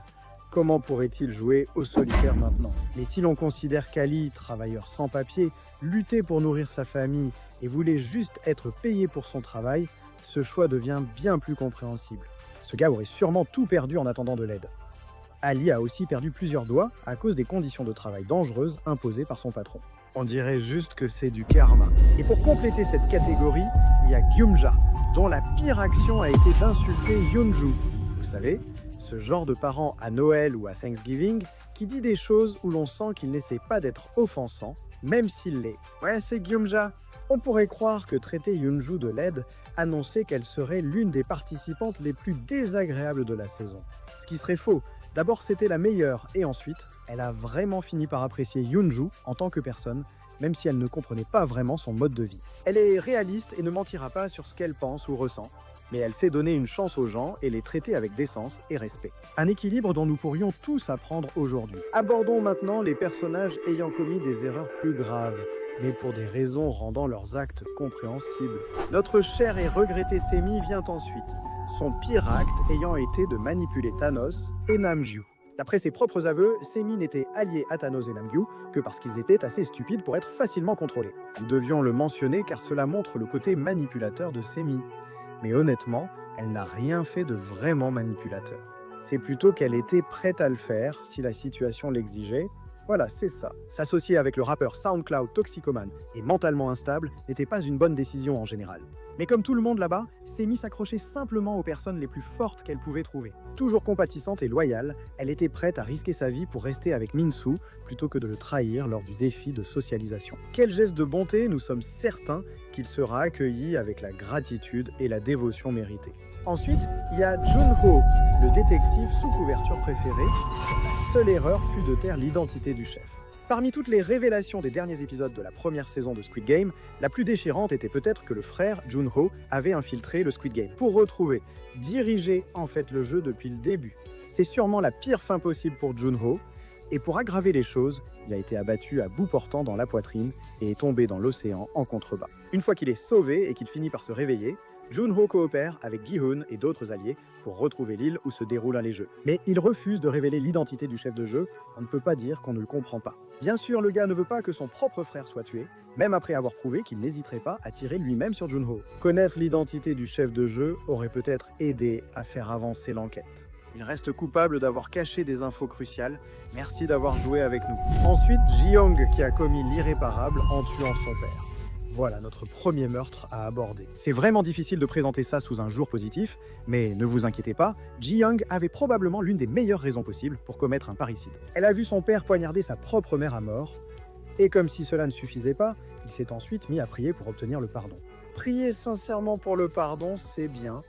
Comment pourrait-il jouer au solitaire maintenant? Mais si l'on considère qu'Ali, travailleur sans papier, luttait pour nourrir sa famille et voulait juste être payé pour son travail, ce choix devient bien plus compréhensible. Ce gars aurait sûrement tout perdu en attendant de l'aide. Ali a aussi perdu plusieurs doigts à cause des conditions de travail dangereuses imposées par son patron. On dirait juste que c'est du karma. Et pour compléter cette catégorie, il y a Gyumja, dont la pire action a été d'insulter Yeonju. Vous savez, ce genre de parent à Noël ou à Thanksgiving qui dit des choses où l'on sent qu'il n'essaie pas d'être offensant, même s'il l'est. Ouais, c'est Gyumja. On pourrait croire que traiter Yeonju de laide annonçait qu'elle serait l'une des participantes les plus désagréables de la saison. Ce qui serait faux. D'abord, c'était la meilleure, et ensuite, elle a vraiment fini par apprécier Yeonju en tant que personne, même si elle ne comprenait pas vraiment son mode de vie. Elle est réaliste et ne mentira pas sur ce qu'elle pense ou ressent, mais elle sait donner une chance aux gens et les traiter avec décence et respect. Un équilibre dont nous pourrions tous apprendre aujourd'hui. Abordons maintenant les personnages ayant commis des erreurs plus graves, mais pour des raisons rendant leurs actes compréhensibles. Notre cher et regretté Semi vient ensuite, son pire acte ayant été de manipuler Thanos et Namju. D'après ses propres aveux, Semi n'était allié à Thanos et Namju que parce qu'ils étaient assez stupides pour être facilement contrôlés. Nous devions le mentionner car cela montre le côté manipulateur de Semi. Mais honnêtement, elle n'a rien fait de vraiment manipulateur. C'est plutôt qu'elle était prête à le faire si la situation l'exigeait. Voilà, c'est ça. S'associer avec le rappeur SoundCloud toxicomane et mentalement instable n'était pas une bonne décision en général. Mais comme tout le monde là-bas, Semi s'accrochait simplement aux personnes les plus fortes qu'elle pouvait trouver. Toujours compatissante et loyale, elle était prête à risquer sa vie pour rester avec Minsu plutôt que de le trahir lors du défi de socialisation. Quel geste de bonté, nous sommes certains qu'il sera accueilli avec la gratitude et la dévotion méritée. Ensuite, il y a Junho, le détective sous couverture préféré. La seule erreur fut de taire l'identité du chef. Parmi toutes les révélations des derniers épisodes de la première saison de Squid Game, la plus déchirante était peut-être que le frère Junho avait infiltré le Squid Game pour retrouver, diriger en fait le jeu depuis le début. C'est sûrement la pire fin possible pour Junho, et pour aggraver les choses, il a été abattu à bout portant dans la poitrine et est tombé dans l'océan en contrebas. Une fois qu'il est sauvé et qu'il finit par se réveiller, Junho coopère avec Gi-hun et d'autres alliés pour retrouver l'île où se déroulent les jeux. Mais il refuse de révéler l'identité du chef de jeu, on ne peut pas dire qu'on ne le comprend pas. Bien sûr, le gars ne veut pas que son propre frère soit tué, même après avoir prouvé qu'il n'hésiterait pas à tirer lui-même sur Junho. Connaître l'identité du chef de jeu aurait peut-être aidé à faire avancer l'enquête. Il reste coupable d'avoir caché des infos cruciales, merci d'avoir joué avec nous. Ensuite, Ji-young qui a commis l'irréparable en tuant son père. Voilà notre premier meurtre à aborder. C'est vraiment difficile de présenter ça sous un jour positif, mais ne vous inquiétez pas, Ji-young avait probablement l'une des meilleures raisons possibles pour commettre un parricide. Elle a vu son père poignarder sa propre mère à mort, et comme si cela ne suffisait pas, il s'est ensuite mis à prier pour obtenir le pardon. Prier sincèrement pour le pardon, c'est bien,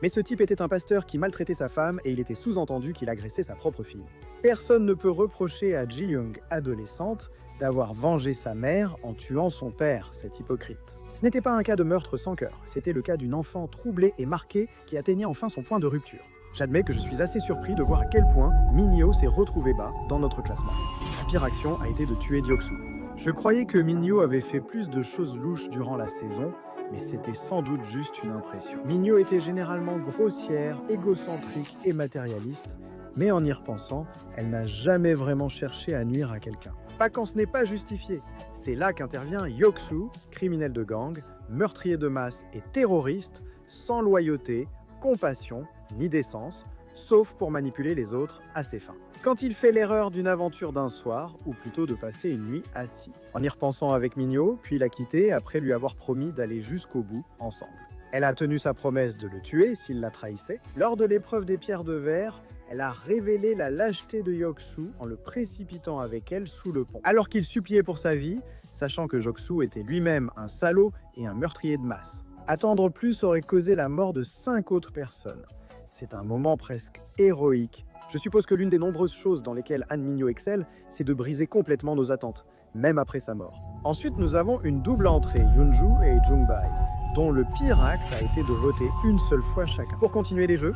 mais ce type était un pasteur qui maltraitait sa femme et il était sous-entendu qu'il agressait sa propre fille. Personne ne peut reprocher à Ji-young, adolescente, d'avoir vengé sa mère en tuant son père, cet hypocrite. Ce n'était pas un cas de meurtre sans cœur, c'était le cas d'une enfant troublée et marquée qui atteignait enfin son point de rupture. J'admets que je suis assez surpris de voir à quel point Minhyo s'est retrouvé bas dans notre classement. Sa pire action a été de tuer Deok-soo. Je croyais que Minhyo avait fait plus de choses louches durant la saison, mais c'était sans doute juste une impression. Minhyo était généralement grossière, égocentrique et matérialiste, mais en y repensant, elle n'a jamais vraiment cherché à nuire à quelqu'un. Pas quand ce n'est pas justifié. C'est là qu'intervient Hyuk-soo, criminel de gang, meurtrier de masse et terroriste, sans loyauté, compassion ni décence, sauf pour manipuler les autres à ses fins. Quand il fait l'erreur d'une aventure d'un soir, ou plutôt de passer une nuit assis, en y repensant avec Minhyo, puis l'a quitté après lui avoir promis d'aller jusqu'au bout ensemble. Elle a tenu sa promesse de le tuer s'il la trahissait. Lors de l'épreuve des pierres de verre, elle a révélé la lâcheté de Hyuk-soo en le précipitant avec elle sous le pont. Alors qu'il suppliait pour sa vie, sachant que Hyuk-soo était lui-même un salaud et un meurtrier de masse. Attendre plus aurait causé la mort de 5 autres personnes. C'est un moment presque héroïque. Je suppose que l'une des nombreuses choses dans lesquelles Han Minhyo excelle, c'est de briser complètement nos attentes, même après sa mort. Ensuite, nous avons une double entrée, Yoonju et Jung-bae, dont le pire acte a été de voter une seule fois chacun. Pour continuer les jeux,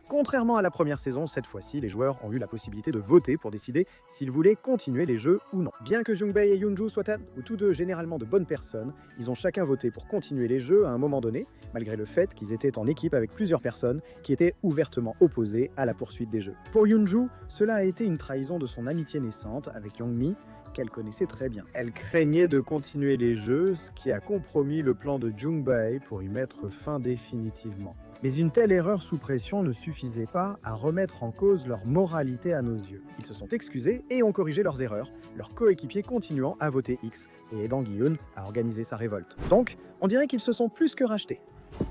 contrairement à la première saison, cette fois-ci, les joueurs ont eu la possibilité de voter pour décider s'ils voulaient continuer les jeux ou non. Bien que Jung-bae et Yoonju soient tous deux généralement de bonnes personnes, ils ont chacun voté pour continuer les jeux à un moment donné, malgré le fait qu'ils étaient en équipe avec plusieurs personnes qui étaient ouvertement opposées à la poursuite des jeux. Pour Yoonju, cela a été une trahison de son amitié naissante avec Young-mi, qu'elle connaissait très bien. Elle craignait de continuer les jeux, ce qui a compromis le plan de Jung-bae pour y mettre fin définitivement. Mais une telle erreur sous pression ne suffisait pas à remettre en cause leur moralité à nos yeux. Ils se sont excusés et ont corrigé leurs erreurs, leurs coéquipiers continuant à voter X et aidant Gi-hun à organiser sa révolte. Donc, on dirait qu'ils se sont plus que rachetés.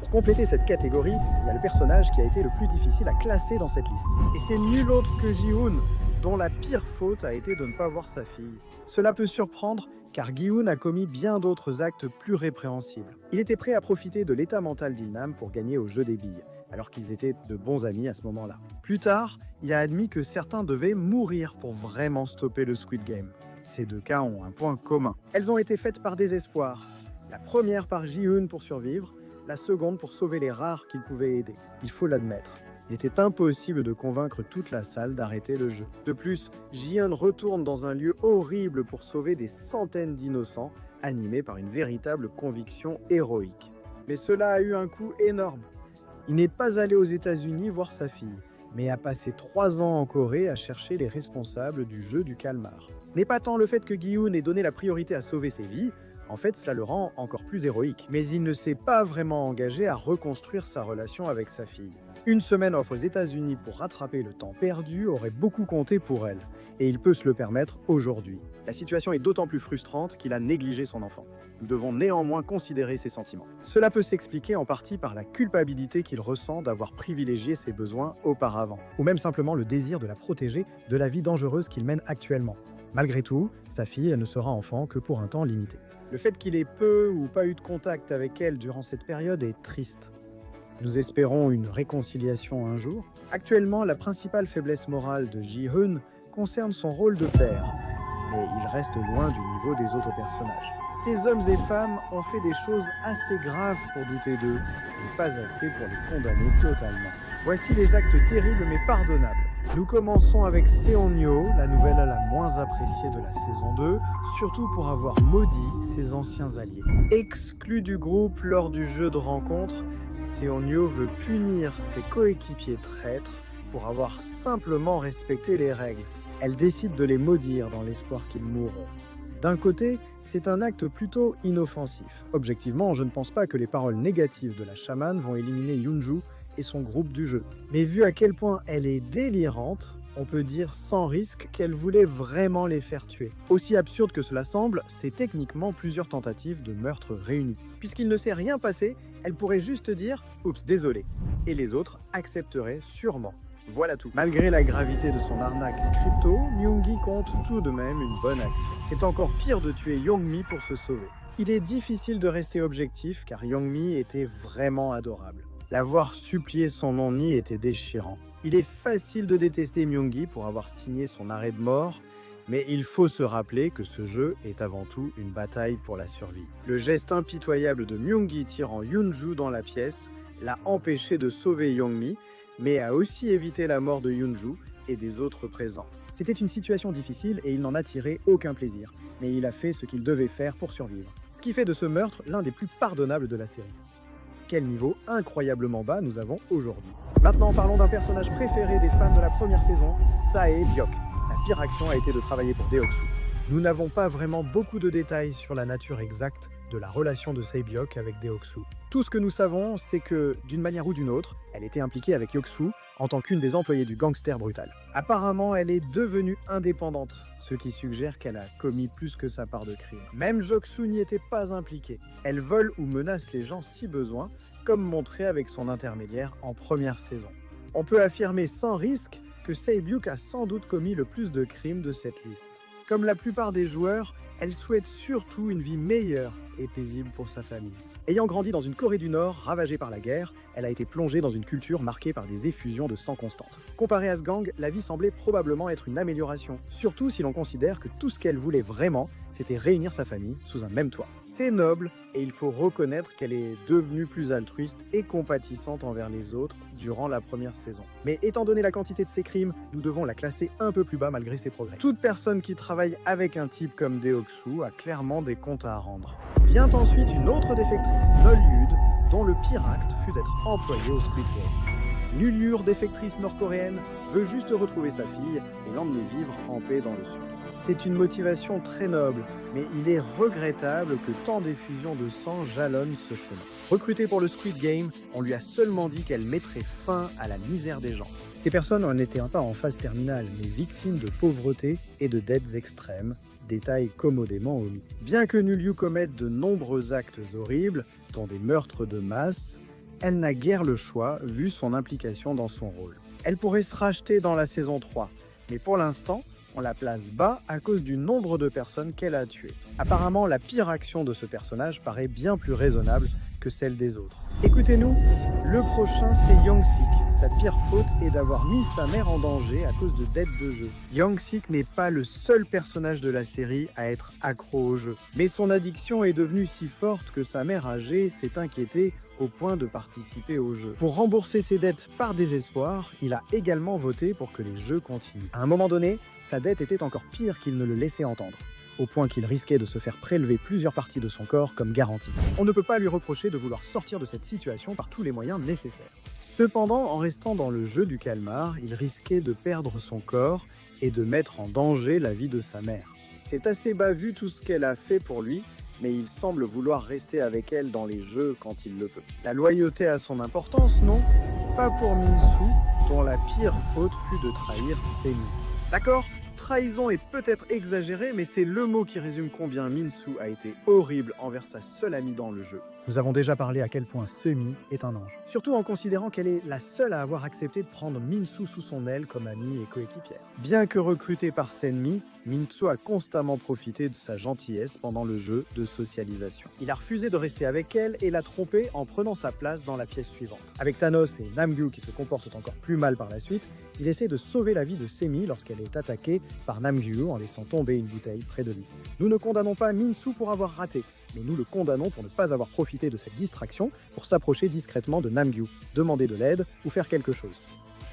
Pour compléter cette catégorie, il y a le personnage qui a été le plus difficile à classer dans cette liste. Et c'est nul autre que Ji-hun, dont la pire faute a été de ne pas voir sa fille. Cela peut surprendre, car Gi-hun a commis bien d'autres actes plus répréhensibles. Il était prêt à profiter de l'état mental d'Il-nam pour gagner au jeu des billes, alors qu'ils étaient de bons amis à ce moment-là. Plus tard, il a admis que certains devaient mourir pour vraiment stopper le Squid Game. Ces deux cas ont un point commun. Elles ont été faites par désespoir. La première par Ji-Eun pour survivre, la seconde pour sauver les rares qu'il pouvait aider. Il faut l'admettre. Il était impossible de convaincre toute la salle d'arrêter le jeu. De plus, Ji-Eun retourne dans un lieu horrible pour sauver des centaines d'innocents, animé par une véritable conviction héroïque. Mais cela a eu un coût énorme. Il n'est pas allé aux États-Unis voir sa fille, mais a passé 3 ans en Corée à chercher les responsables du jeu du calmar. Ce n'est pas tant le fait que Gi-Eun ait donné la priorité à sauver ses vies, en fait cela le rend encore plus héroïque, mais il ne s'est pas vraiment engagé à reconstruire sa relation avec sa fille. Une semaine off aux États-Unis pour rattraper le temps perdu aurait beaucoup compté pour elle, et il peut se le permettre aujourd'hui. La situation est d'autant plus frustrante qu'il a négligé son enfant. Nous devons néanmoins considérer ses sentiments. Cela peut s'expliquer en partie par la culpabilité qu'il ressent d'avoir privilégié ses besoins auparavant, ou même simplement le désir de la protéger de la vie dangereuse qu'il mène actuellement. Malgré tout, sa fille ne sera enfant que pour un temps limité. Le fait qu'il ait peu ou pas eu de contact avec elle durant cette période est triste. Nous espérons une réconciliation un jour. Actuellement, la principale faiblesse morale de Ji-Eun concerne son rôle de père, mais il reste loin du niveau des autres personnages. Ces hommes et femmes ont fait des choses assez graves pour douter d'eux, mais pas assez pour les condamner totalement. Voici les actes terribles mais pardonnables. Nous commençons avec Seonyo, la nouvelle la moins appréciée de la saison 2, surtout pour avoir maudit ses anciens alliés. Exclu du groupe lors du jeu de rencontre, Seonyo veut punir ses coéquipiers traîtres pour avoir simplement respecté les règles. Elle décide de les maudire dans l'espoir qu'ils mourront. D'un côté, c'est un acte plutôt inoffensif. Objectivement, je ne pense pas que les paroles négatives de la chamane vont éliminer Yoonju et son groupe du jeu. Mais vu à quel point elle est délirante, on peut dire sans risque qu'elle voulait vraiment les faire tuer. Aussi absurde que cela semble, c'est techniquement plusieurs tentatives de meurtre réunies. Puisqu'il ne s'est rien passé, elle pourrait juste dire « Oups, désolé », et les autres accepteraient sûrement. Voilà tout. Malgré la gravité de son arnaque crypto, Myung-gi compte tout de même une bonne action. C'est encore pire de tuer Young-mi pour se sauver. Il est difficile de rester objectif car Young-mi était vraiment adorable. La voir supplier son non-nid était déchirant. Il est facile de détester Myung-gi pour avoir signé son arrêt de mort, mais il faut se rappeler que ce jeu est avant tout une bataille pour la survie. Le geste impitoyable de Myung-gi tirant Yoonju dans la pièce l'a empêché de sauver Young-mi, mais a aussi évité la mort de Yoonju et des autres présents. C'était une situation difficile et il n'en a tiré aucun plaisir, mais il a fait ce qu'il devait faire pour survivre. Ce qui fait de ce meurtre l'un des plus pardonnables de la série. Quel niveau incroyablement bas nous avons aujourd'hui. Maintenant, parlons d'un personnage préféré des fans de la première saison, Sae-byok. Sa pire action a été de travailler pour Deoksu. Nous n'avons pas vraiment beaucoup de détails sur la nature exacte de la relation de Sae-byok avec Deoksu. Tout ce que nous savons, c'est que, d'une manière ou d'une autre, elle était impliquée avec Yoksu en tant qu'une des employées du gangster brutal. Apparemment, elle est devenue indépendante, ce qui suggère qu'elle a commis plus que sa part de crime. Même Joksu n'y était pas impliqué. Elle vole ou menace les gens si besoin, comme montré avec son intermédiaire en première saison. On peut affirmer sans risque que Sae-byok a sans doute commis le plus de crimes de cette liste. Comme la plupart des joueurs, elle souhaite surtout une vie meilleure et paisible pour sa famille. Ayant grandi dans une Corée du Nord ravagée par la guerre, elle a été plongée dans une culture marquée par des effusions de sang constantes. Comparée à ce gang, la vie semblait probablement être une amélioration, surtout si l'on considère que tout ce qu'elle voulait vraiment, c'était réunir sa famille sous un même toit. C'est noble, et il faut reconnaître qu'elle est devenue plus altruiste et compatissante envers les autres durant la première saison. Mais étant donné la quantité de ses crimes, nous devons la classer un peu plus bas malgré ses progrès. Toute personne qui travaille avec un type comme Deoksu a clairement des comptes à rendre. Vient ensuite une autre défectrice, Nol-yud, dont le pire acte fut d'être employée au Squid Game. Nul-yur, défectrice nord-coréenne, veut juste retrouver sa fille et l'emmener vivre en paix dans le sud. C'est une motivation très noble, mais il est regrettable que tant d'effusions de sang jalonnent ce chemin. Recrutée pour le Squid Game, on lui a seulement dit qu'elle mettrait fin à la misère des gens. Ces personnes n'étaient pas en phase terminale, mais victimes de pauvreté et de dettes extrêmes, détail commodément omis. Bien que Nul-yur commette de nombreux actes horribles, dont des meurtres de masse, elle n'a guère le choix vu son implication dans son rôle. Elle pourrait se racheter dans la saison 3, mais pour l'instant, on la place bas à cause du nombre de personnes qu'elle a tuées. Apparemment, la pire action de ce personnage paraît bien plus raisonnable que celle des autres. Écoutez-nous, le prochain c'est Young-Sik. Sa pire faute est d'avoir mis sa mère en danger à cause de dettes de jeu. Young-Sik n'est pas le seul personnage de la série à être accro au jeu, mais son addiction est devenue si forte que sa mère âgée s'est inquiétée au point de participer au jeu. Pour rembourser ses dettes par désespoir, il a également voté pour que les jeux continuent. À un moment donné, sa dette était encore pire qu'il ne le laissait entendre, au point qu'il risquait de se faire prélever plusieurs parties de son corps comme garantie. On ne peut pas lui reprocher de vouloir sortir de cette situation par tous les moyens nécessaires. Cependant, en restant dans le jeu du calmar, il risquait de perdre son corps et de mettre en danger la vie de sa mère. C'est assez bas vu tout ce qu'elle a fait pour lui, mais il semble vouloir rester avec elle dans les jeux quand il le peut. La loyauté a son importance, non? Pas pour Min-Soo, dont la pire faute fut de trahir Semi. D'accord? Trahison est peut-être exagérée, mais c'est le mot qui résume combien Min-Soo a été horrible envers sa seule amie dans le jeu. Nous avons déjà parlé à quel point Semi est un ange. Surtout en considérant qu'elle est la seule à avoir accepté de prendre Min-Soo sous son aile comme amie et coéquipière. Bien que recrutée par Senmi, Min-Soo a constamment profité de sa gentillesse pendant le jeu de socialisation. Il a refusé de rester avec elle et l'a trompée en prenant sa place dans la pièce suivante. Avec Thanos et Namgyu qui se comportent encore plus mal par la suite, il essaie de sauver la vie de Semi lorsqu'elle est attaquée par Namgyu en laissant tomber une bouteille près de lui. Nous ne condamnons pas Min-Soo pour avoir raté, mais nous le condamnons pour ne pas avoir profité de cette distraction pour s'approcher discrètement de Namgyu, demander de l'aide ou faire quelque chose.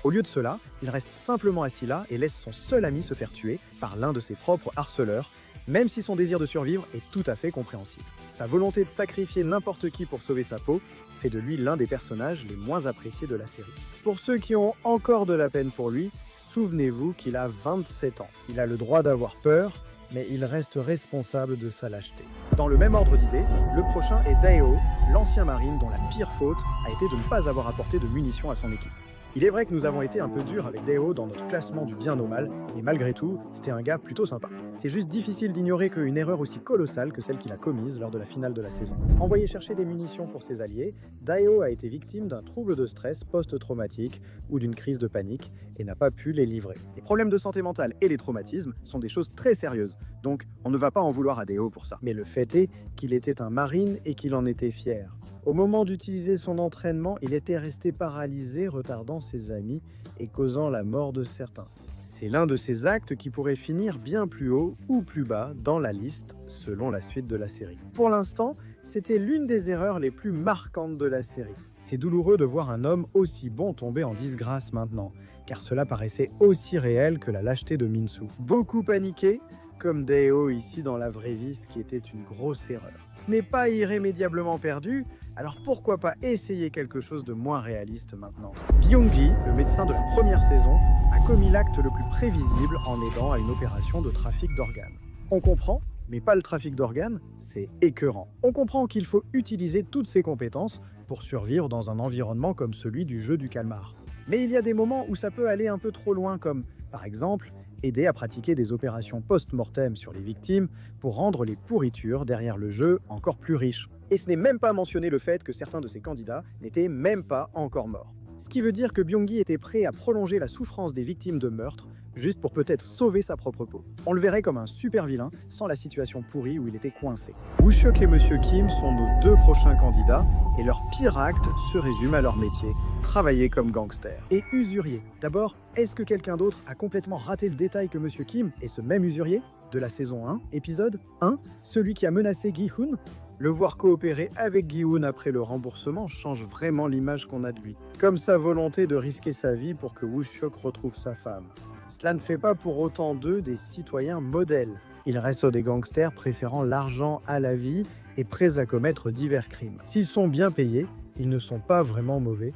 Au lieu de cela, il reste simplement assis là et laisse son seul ami se faire tuer par l'un de ses propres harceleurs, même si son désir de survivre est tout à fait compréhensible. Sa volonté de sacrifier n'importe qui pour sauver sa peau fait de lui l'un des personnages les moins appréciés de la série. Pour ceux qui ont encore de la peine pour lui, souvenez-vous qu'il a 27 ans. Il a le droit d'avoir peur, mais il reste responsable de sa lâcheté. Dans le même ordre d'idées, le prochain est Daeho, l'ancien marine dont la pire faute a été de ne pas avoir apporté de munitions à son équipe. Il est vrai que nous avons été un peu durs avec Daeho dans notre classement du bien au mal, mais malgré tout, c'était un gars plutôt sympa. C'est juste difficile d'ignorer qu'une erreur aussi colossale que celle qu'il a commise lors de la finale de la saison. Envoyé chercher des munitions pour ses alliés, Daeho a été victime d'un trouble de stress post-traumatique ou d'une crise de panique et n'a pas pu les livrer. Les problèmes de santé mentale et les traumatismes sont des choses très sérieuses, donc on ne va pas en vouloir à Daeho pour ça. Mais le fait est qu'il était un marine et qu'il en était fier. Au moment d'utiliser son entraînement, il était resté paralysé, retardant ses amis et causant la mort de certains. C'est l'un de ces actes qui pourrait finir bien plus haut ou plus bas dans la liste, selon la suite de la série. Pour l'instant, c'était l'une des erreurs les plus marquantes de la série. C'est douloureux de voir un homme aussi bon tomber en disgrâce maintenant, car cela paraissait aussi réel que la lâcheté de Min-Soo. Beaucoup paniqué, comme Daeho ici dans la vraie vie, ce qui était une grosse erreur. Ce n'est pas irrémédiablement perdu, alors pourquoi pas essayer quelque chose de moins réaliste maintenant? Byung-gi, le médecin de la première saison, a commis l'acte le plus prévisible en aidant à une opération de trafic d'organes. On comprend, mais pas le trafic d'organes, c'est écœurant. On comprend qu'il faut utiliser toutes ses compétences pour survivre dans un environnement comme celui du jeu du calmar. Mais il y a des moments où ça peut aller un peu trop loin, comme par exemple aider à pratiquer des opérations post-mortem sur les victimes pour rendre les pourritures derrière le jeu encore plus riches. Et ce n'est même pas mentionné le fait que certains de ces candidats n'étaient même pas encore morts. Ce qui veut dire que Byung-gi était prêt à prolonger la souffrance des victimes de meurtre juste pour peut-être sauver sa propre peau. On le verrait comme un super vilain sans la situation pourrie où il était coincé. Woo-seok et Monsieur Kim sont nos deux prochains candidats et leur pire acte se résume à leur métier, travailler comme gangster. Et usurier. D'abord, est-ce que quelqu'un d'autre a complètement raté le détail que Monsieur Kim est ce même usurier de la saison 1, épisode 1, celui qui a menacé Gi-hoon? Le voir coopérer avec Gi-hoon après le remboursement change vraiment l'image qu'on a de lui. Comme sa volonté de risquer sa vie pour que Woo-seok retrouve sa femme. Cela ne fait pas pour autant d'eux des citoyens modèles. Ils restent des gangsters préférant l'argent à la vie et prêts à commettre divers crimes. S'ils sont bien payés, ils ne sont pas vraiment mauvais.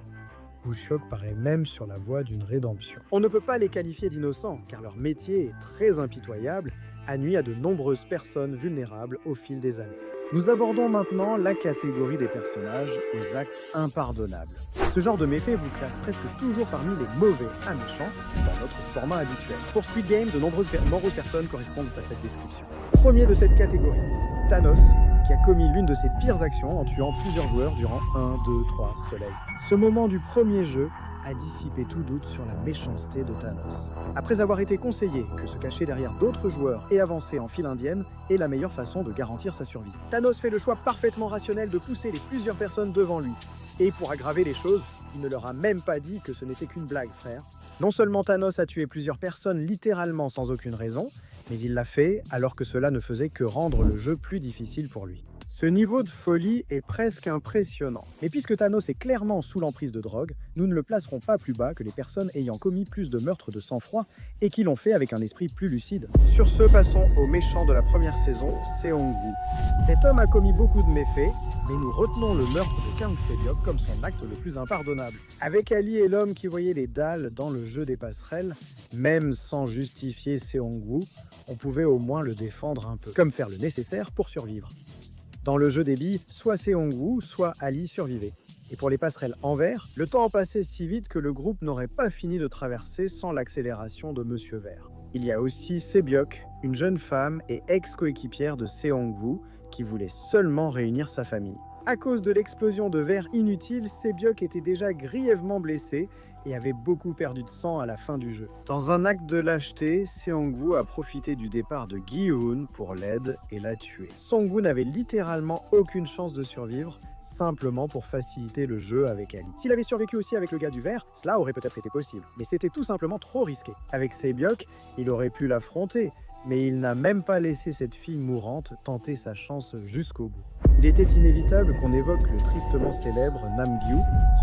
Woo-seok paraît même sur la voie d'une rédemption. On ne peut pas les qualifier d'innocents, car leur métier est très impitoyable, a nui à de nombreuses personnes vulnérables au fil des années. Nous abordons maintenant la catégorie des personnages aux actes impardonnables. Ce genre de méfait vous classe presque toujours parmi les mauvais à méchants dans notre format habituel. Pour Squid Game, de nombreuses personnes correspondent à cette description. Premier de cette catégorie, Thanos, qui a commis l'une de ses pires actions en tuant plusieurs joueurs durant 1, 2, 3 soleils. Ce moment du premier jeu à dissiper tout doute sur la méchanceté de Thanos. Après avoir été conseillé que se cacher derrière d'autres joueurs et avancer en file indienne est la meilleure façon de garantir sa survie, Thanos fait le choix parfaitement rationnel de pousser les plusieurs personnes devant lui. Et pour aggraver les choses, il ne leur a même pas dit que ce n'était qu'une blague, frère. Non seulement Thanos a tué plusieurs personnes littéralement sans aucune raison, mais il l'a fait alors que cela ne faisait que rendre le jeu plus difficile pour lui. Ce niveau de folie est presque impressionnant. Mais puisque Thanos est clairement sous l'emprise de drogue, nous ne le placerons pas plus bas que les personnes ayant commis plus de meurtres de sang-froid et qui l'ont fait avec un esprit plus lucide. Sur ce, passons au méchant de la première saison, Seong-woo. Cet homme a commis beaucoup de méfaits, mais nous retenons le meurtre de Kang Se-byuk comme son acte le plus impardonnable. Avec Ali et l'homme qui voyait les dalles dans le jeu des passerelles, même sans justifier Seong-woo, on pouvait au moins le défendre un peu, comme faire le nécessaire pour survivre. Dans le jeu des billes, soit Seong-woo, soit Ali survivaient. Et pour les passerelles en vert, le temps passait si vite que le groupe n'aurait pas fini de traverser sans l'accélération de Monsieur Vert. Il y a aussi Se-byuk, une jeune femme et ex-coéquipière de Seong-woo, qui voulait seulement réunir sa famille. À cause de l'explosion de verre inutile, Se-byuk était déjà grièvement blessé et avait beaucoup perdu de sang à la fin du jeu. Dans un acte de lâcheté, Seong-woo a profité du départ de Gi-hun pour l'aide et l'a tué. Song-woo n'avait littéralement aucune chance de survivre, simplement pour faciliter le jeu avec Ali. S'il avait survécu aussi avec le gars du verre, cela aurait peut-être été possible, mais c'était tout simplement trop risqué. Avec Se-byuk, il aurait pu l'affronter, mais il n'a même pas laissé cette fille mourante tenter sa chance jusqu'au bout. Il était inévitable qu'on évoque le tristement célèbre Nam-gyu,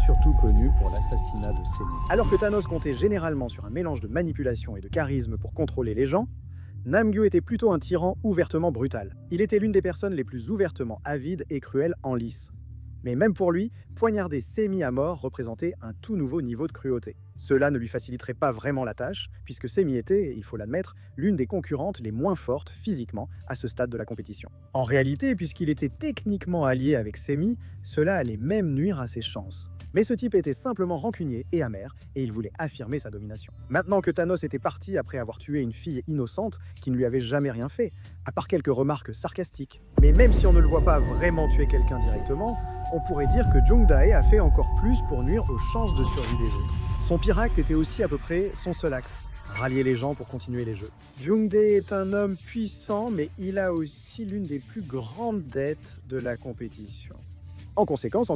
surtout connu pour l'assassinat de Semi. Alors que Thanos comptait généralement sur un mélange de manipulation et de charisme pour contrôler les gens, Nam-gyu était plutôt un tyran ouvertement brutal. Il était l'une des personnes les plus ouvertement avides et cruelles en lice. Mais même pour lui, poignarder Semi à mort représentait un tout nouveau niveau de cruauté. Cela ne lui faciliterait pas vraiment la tâche, puisque Semi était, il faut l'admettre, l'une des concurrentes les moins fortes physiquement à ce stade de la compétition. En réalité, puisqu'il était techniquement allié avec Semi, cela allait même nuire à ses chances. Mais ce type était simplement rancunier et amer, et il voulait affirmer sa domination. Maintenant que Thanos était parti après avoir tué une fille innocente qui ne lui avait jamais rien fait, à part quelques remarques sarcastiques, mais même si on ne le voit pas vraiment tuer quelqu'un directement, on pourrait dire que Jung-dae a fait encore plus pour nuire aux chances de survie des autres. Son pire acte était aussi à peu près son seul acte, rallier les gens pour continuer les jeux. Jung-dae est un homme puissant, mais il a aussi l'une des plus grandes dettes de la compétition. En conséquence,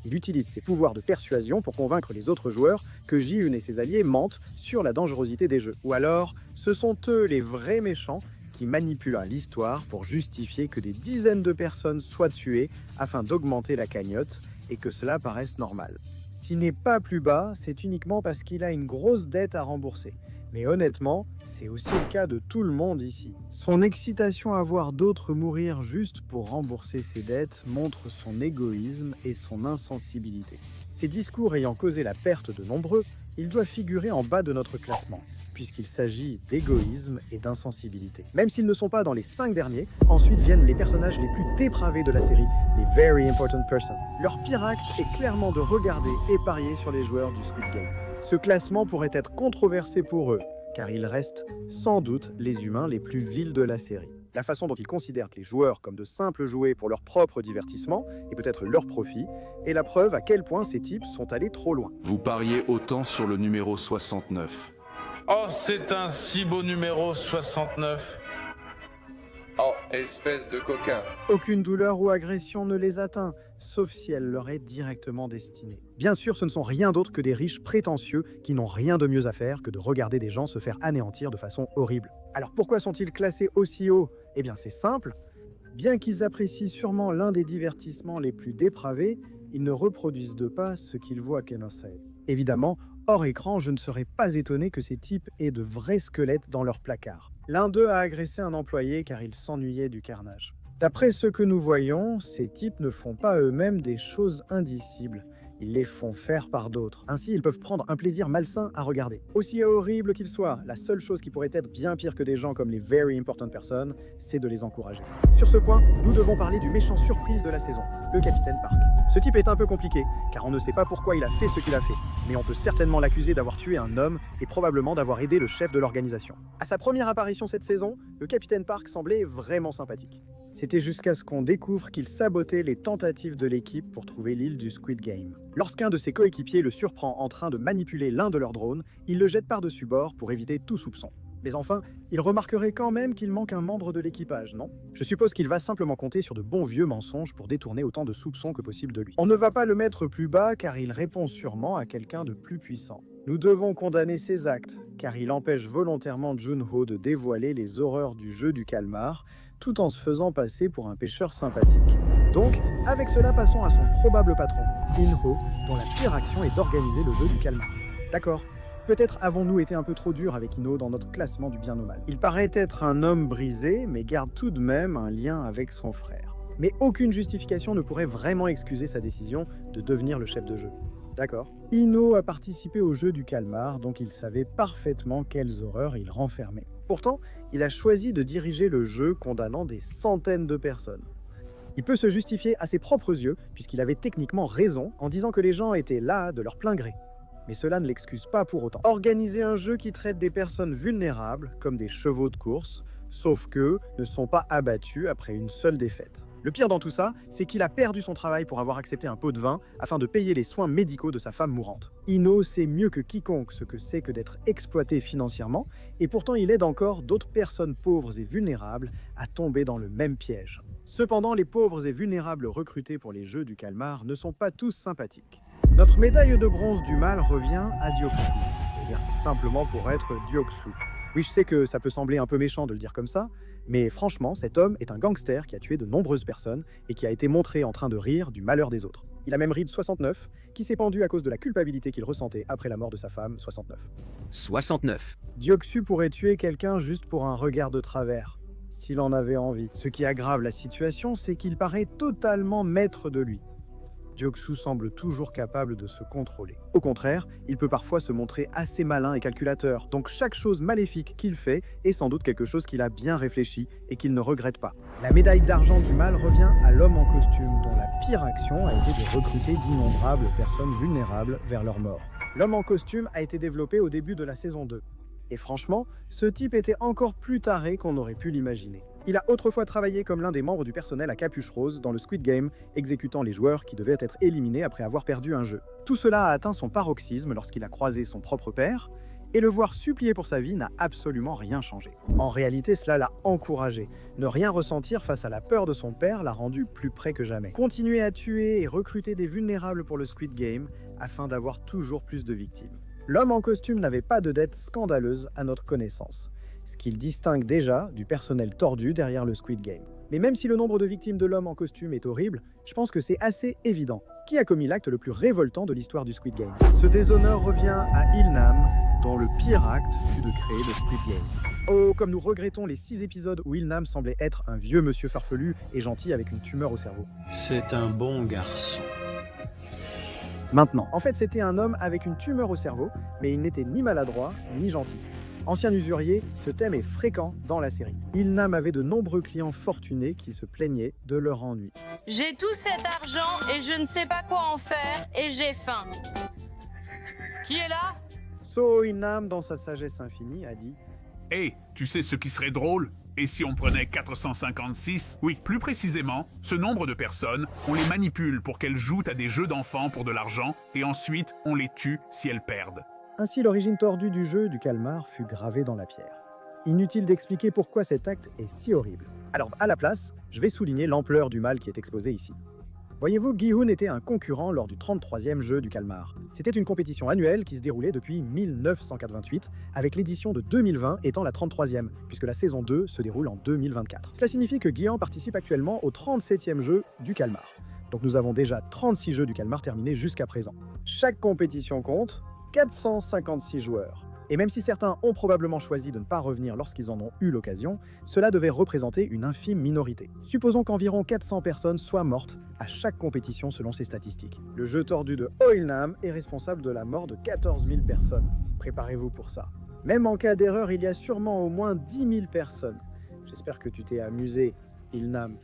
il utilise ses pouvoirs de persuasion pour convaincre les autres joueurs que Ji-Eun et ses alliés mentent sur la dangerosité des jeux. Ou alors, ce sont eux les vrais méchants qui manipulent l'histoire pour justifier que des dizaines de personnes soient tuées afin d'augmenter la cagnotte et que cela paraisse normal. S'il n'est pas plus bas, c'est uniquement parce qu'il a une grosse dette à rembourser. Mais honnêtement, c'est aussi le cas de tout le monde ici. Son excitation à voir d'autres mourir juste pour rembourser ses dettes montre son égoïsme et son insensibilité. Ses discours ayant causé la perte de nombreux, il doit figurer en bas de notre classement, puisqu'il s'agit d'égoïsme et d'insensibilité. Même s'ils ne sont pas dans les 5 derniers, ensuite viennent les personnages les plus dépravés de la série, les Very Important Persons. Leur pire acte est clairement de regarder et parier sur les joueurs du Squid Game. Ce classement pourrait être controversé pour eux, car ils restent sans doute les humains les plus vils de la série. La façon dont ils considèrent les joueurs comme de simples jouets pour leur propre divertissement, et peut-être leur profit, est la preuve à quel point ces types sont allés trop loin. Vous pariez autant sur le numéro 69. Oh, c'est un si beau numéro 69. Oh, espèce de coquin. Aucune douleur ou agression ne les atteint, sauf si elle leur est directement destinée. Bien sûr, ce ne sont rien d'autre que des riches prétentieux qui n'ont rien de mieux à faire que de regarder des gens se faire anéantir de façon horrible. Alors pourquoi sont-ils classés aussi haut? Eh bien c'est simple. Bien qu'ils apprécient sûrement l'un des divertissements les plus dépravés, ils ne reproduisent de pas ce qu'ils voient Kenosei. Évidemment, hors écran, je ne serais pas étonné que ces types aient de vrais squelettes dans leur placard. L'un d'eux a agressé un employé car il s'ennuyait du carnage. D'après ce que nous voyons, ces types ne font pas eux-mêmes des choses indicibles. Ils les font faire par d'autres. Ainsi, ils peuvent prendre un plaisir malsain à regarder. Aussi horrible qu'ils soient, la seule chose qui pourrait être bien pire que des gens comme les Very Important Persons, c'est de les encourager. Sur ce point, nous devons parler du méchant surprise de la saison, le Capitaine Park. Ce type est un peu compliqué, car on ne sait pas pourquoi il a fait ce qu'il a fait, mais on peut certainement l'accuser d'avoir tué un homme et probablement d'avoir aidé le chef de l'organisation. À sa première apparition cette saison, le Capitaine Park semblait vraiment sympathique. C'était jusqu'à ce qu'on découvre qu'il sabotait les tentatives de l'équipe pour trouver l'île du Squid Game. Lorsqu'un de ses coéquipiers le surprend en train de manipuler l'un de leurs drones, il le jette par-dessus bord pour éviter tout soupçon. Mais enfin, il remarquerait quand même qu'il manque un membre de l'équipage, non? Je suppose qu'il va simplement compter sur de bons vieux mensonges pour détourner autant de soupçons que possible de lui. On ne va pas le mettre plus bas car il répond sûrement à quelqu'un de plus puissant. Nous devons condamner ses actes, car il empêche volontairement Junho de dévoiler les horreurs du jeu du calmar, tout en se faisant passer pour un pêcheur sympathique. Donc, avec cela, passons à son probable patron, In-ho, dont la pire action est d'organiser le jeu du calmar. D'accord. Peut-être avons-nous été un peu trop durs avec In-ho dans notre classement du bien au mal. Il paraît être un homme brisé, mais garde tout de même un lien avec son frère. Mais aucune justification ne pourrait vraiment excuser sa décision de devenir le chef de jeu. D'accord. In-ho a participé au jeu du calmar, donc il savait parfaitement quelles horreurs il renfermait. Pourtant, il a choisi de diriger le jeu condamnant des centaines de personnes. Il peut se justifier à ses propres yeux, puisqu'il avait techniquement raison en disant que les gens étaient là de leur plein gré. Mais cela ne l'excuse pas pour autant. Organiser un jeu qui traite des personnes vulnérables comme des chevaux de course, sauf qu'eux ne sont pas abattus après une seule défaite. Le pire dans tout ça, c'est qu'il a perdu son travail pour avoir accepté un pot de vin afin de payer les soins médicaux de sa femme mourante. In-ho sait mieux que quiconque ce que c'est que d'être exploité financièrement, et pourtant il aide encore d'autres personnes pauvres et vulnérables à tomber dans le même piège. Cependant, les pauvres et vulnérables recrutés pour les jeux du calmar ne sont pas tous sympathiques. Notre médaille de bronze du mal revient à Deok-su, eh bien, simplement pour être Deok-su. Oui, je sais que ça peut sembler un peu méchant de le dire comme ça, mais franchement, cet homme est un gangster qui a tué de nombreuses personnes et qui a été montré en train de rire du malheur des autres. Il a même ri de 69, qui s'est pendu à cause de la culpabilité qu'il ressentait après la mort de sa femme, 69. 69. Deok-su pourrait tuer quelqu'un juste pour un regard de travers, s'il en avait envie. Ce qui aggrave la situation, c'est qu'il paraît totalement maître de lui. Deok-su semble toujours capable de se contrôler. Au contraire, il peut parfois se montrer assez malin et calculateur, donc chaque chose maléfique qu'il fait est sans doute quelque chose qu'il a bien réfléchi et qu'il ne regrette pas. La médaille d'argent du mal revient à l'homme en costume, dont la pire action a été de recruter d'innombrables personnes vulnérables vers leur mort. L'homme en costume a été développé au début de la saison 2. Et franchement, ce type était encore plus taré qu'on aurait pu l'imaginer. Il a autrefois travaillé comme l'un des membres du personnel à Capuche Rose dans le Squid Game, exécutant les joueurs qui devaient être éliminés après avoir perdu un jeu. Tout cela a atteint son paroxysme lorsqu'il a croisé son propre père, et le voir supplier pour sa vie n'a absolument rien changé. En réalité, cela l'a encouragé. Ne rien ressentir face à la peur de son père l'a rendu plus près que jamais. Continuer à tuer et recruter des vulnérables pour le Squid Game afin d'avoir toujours plus de victimes. L'homme en costume n'avait pas de dette scandaleuse à notre connaissance, ce qui le distingue déjà du personnel tordu derrière le Squid Game. Mais même si le nombre de victimes de l'homme en costume est horrible, je pense que c'est assez évident. Qui a commis l'acte le plus révoltant de l'histoire du Squid Game? Ce déshonneur revient à Il-nam, dont le pire acte fut de créer le Squid Game. Oh, comme nous regrettons les 6 épisodes où Il-nam semblait être un vieux monsieur farfelu et gentil avec une tumeur au cerveau. C'est un bon garçon. Maintenant, en fait, c'était un homme avec une tumeur au cerveau, mais il n'était ni maladroit, ni gentil. Ancien usurier, ce thème est fréquent dans la série. Il-nam avait de nombreux clients fortunés qui se plaignaient de leur ennui. J'ai tout cet argent et je ne sais pas quoi en faire et j'ai faim. Qui est là? So Il-nam, dans sa sagesse infinie, a dit « Hé, tu sais ce qui serait drôle? Et si on prenait 456, oui, plus précisément, ce nombre de personnes, on les manipule pour qu'elles jouent à des jeux d'enfants pour de l'argent, et ensuite on les tue si elles perdent. » Ainsi, l'origine tordue du jeu du calmar fut gravée dans la pierre. Inutile d'expliquer pourquoi cet acte est si horrible. Alors, à la place, je vais souligner l'ampleur du mal qui est exposé ici. Voyez-vous, Gi-hun était un concurrent lors du 33e jeu du calmar. C'était une compétition annuelle qui se déroulait depuis 1988, avec l'édition de 2020 étant la 33e, puisque la saison 2 se déroule en 2024. Cela signifie que Gi-hun participe actuellement au 37e jeu du calmar. Donc nous avons déjà 36 jeux du calmar terminés jusqu'à présent. Chaque compétition compte 456 joueurs. Et même si certains ont probablement choisi de ne pas revenir lorsqu'ils en ont eu l'occasion, cela devait représenter une infime minorité. Supposons qu'environ 400 personnes soient mortes à chaque compétition selon ces statistiques. Le jeu tordu de Il-nam est responsable de la mort de 14 000 personnes. Préparez-vous pour ça. Même en cas d'erreur, il y a sûrement au moins 10 000 personnes. J'espère que tu t'es amusé, Il-nam.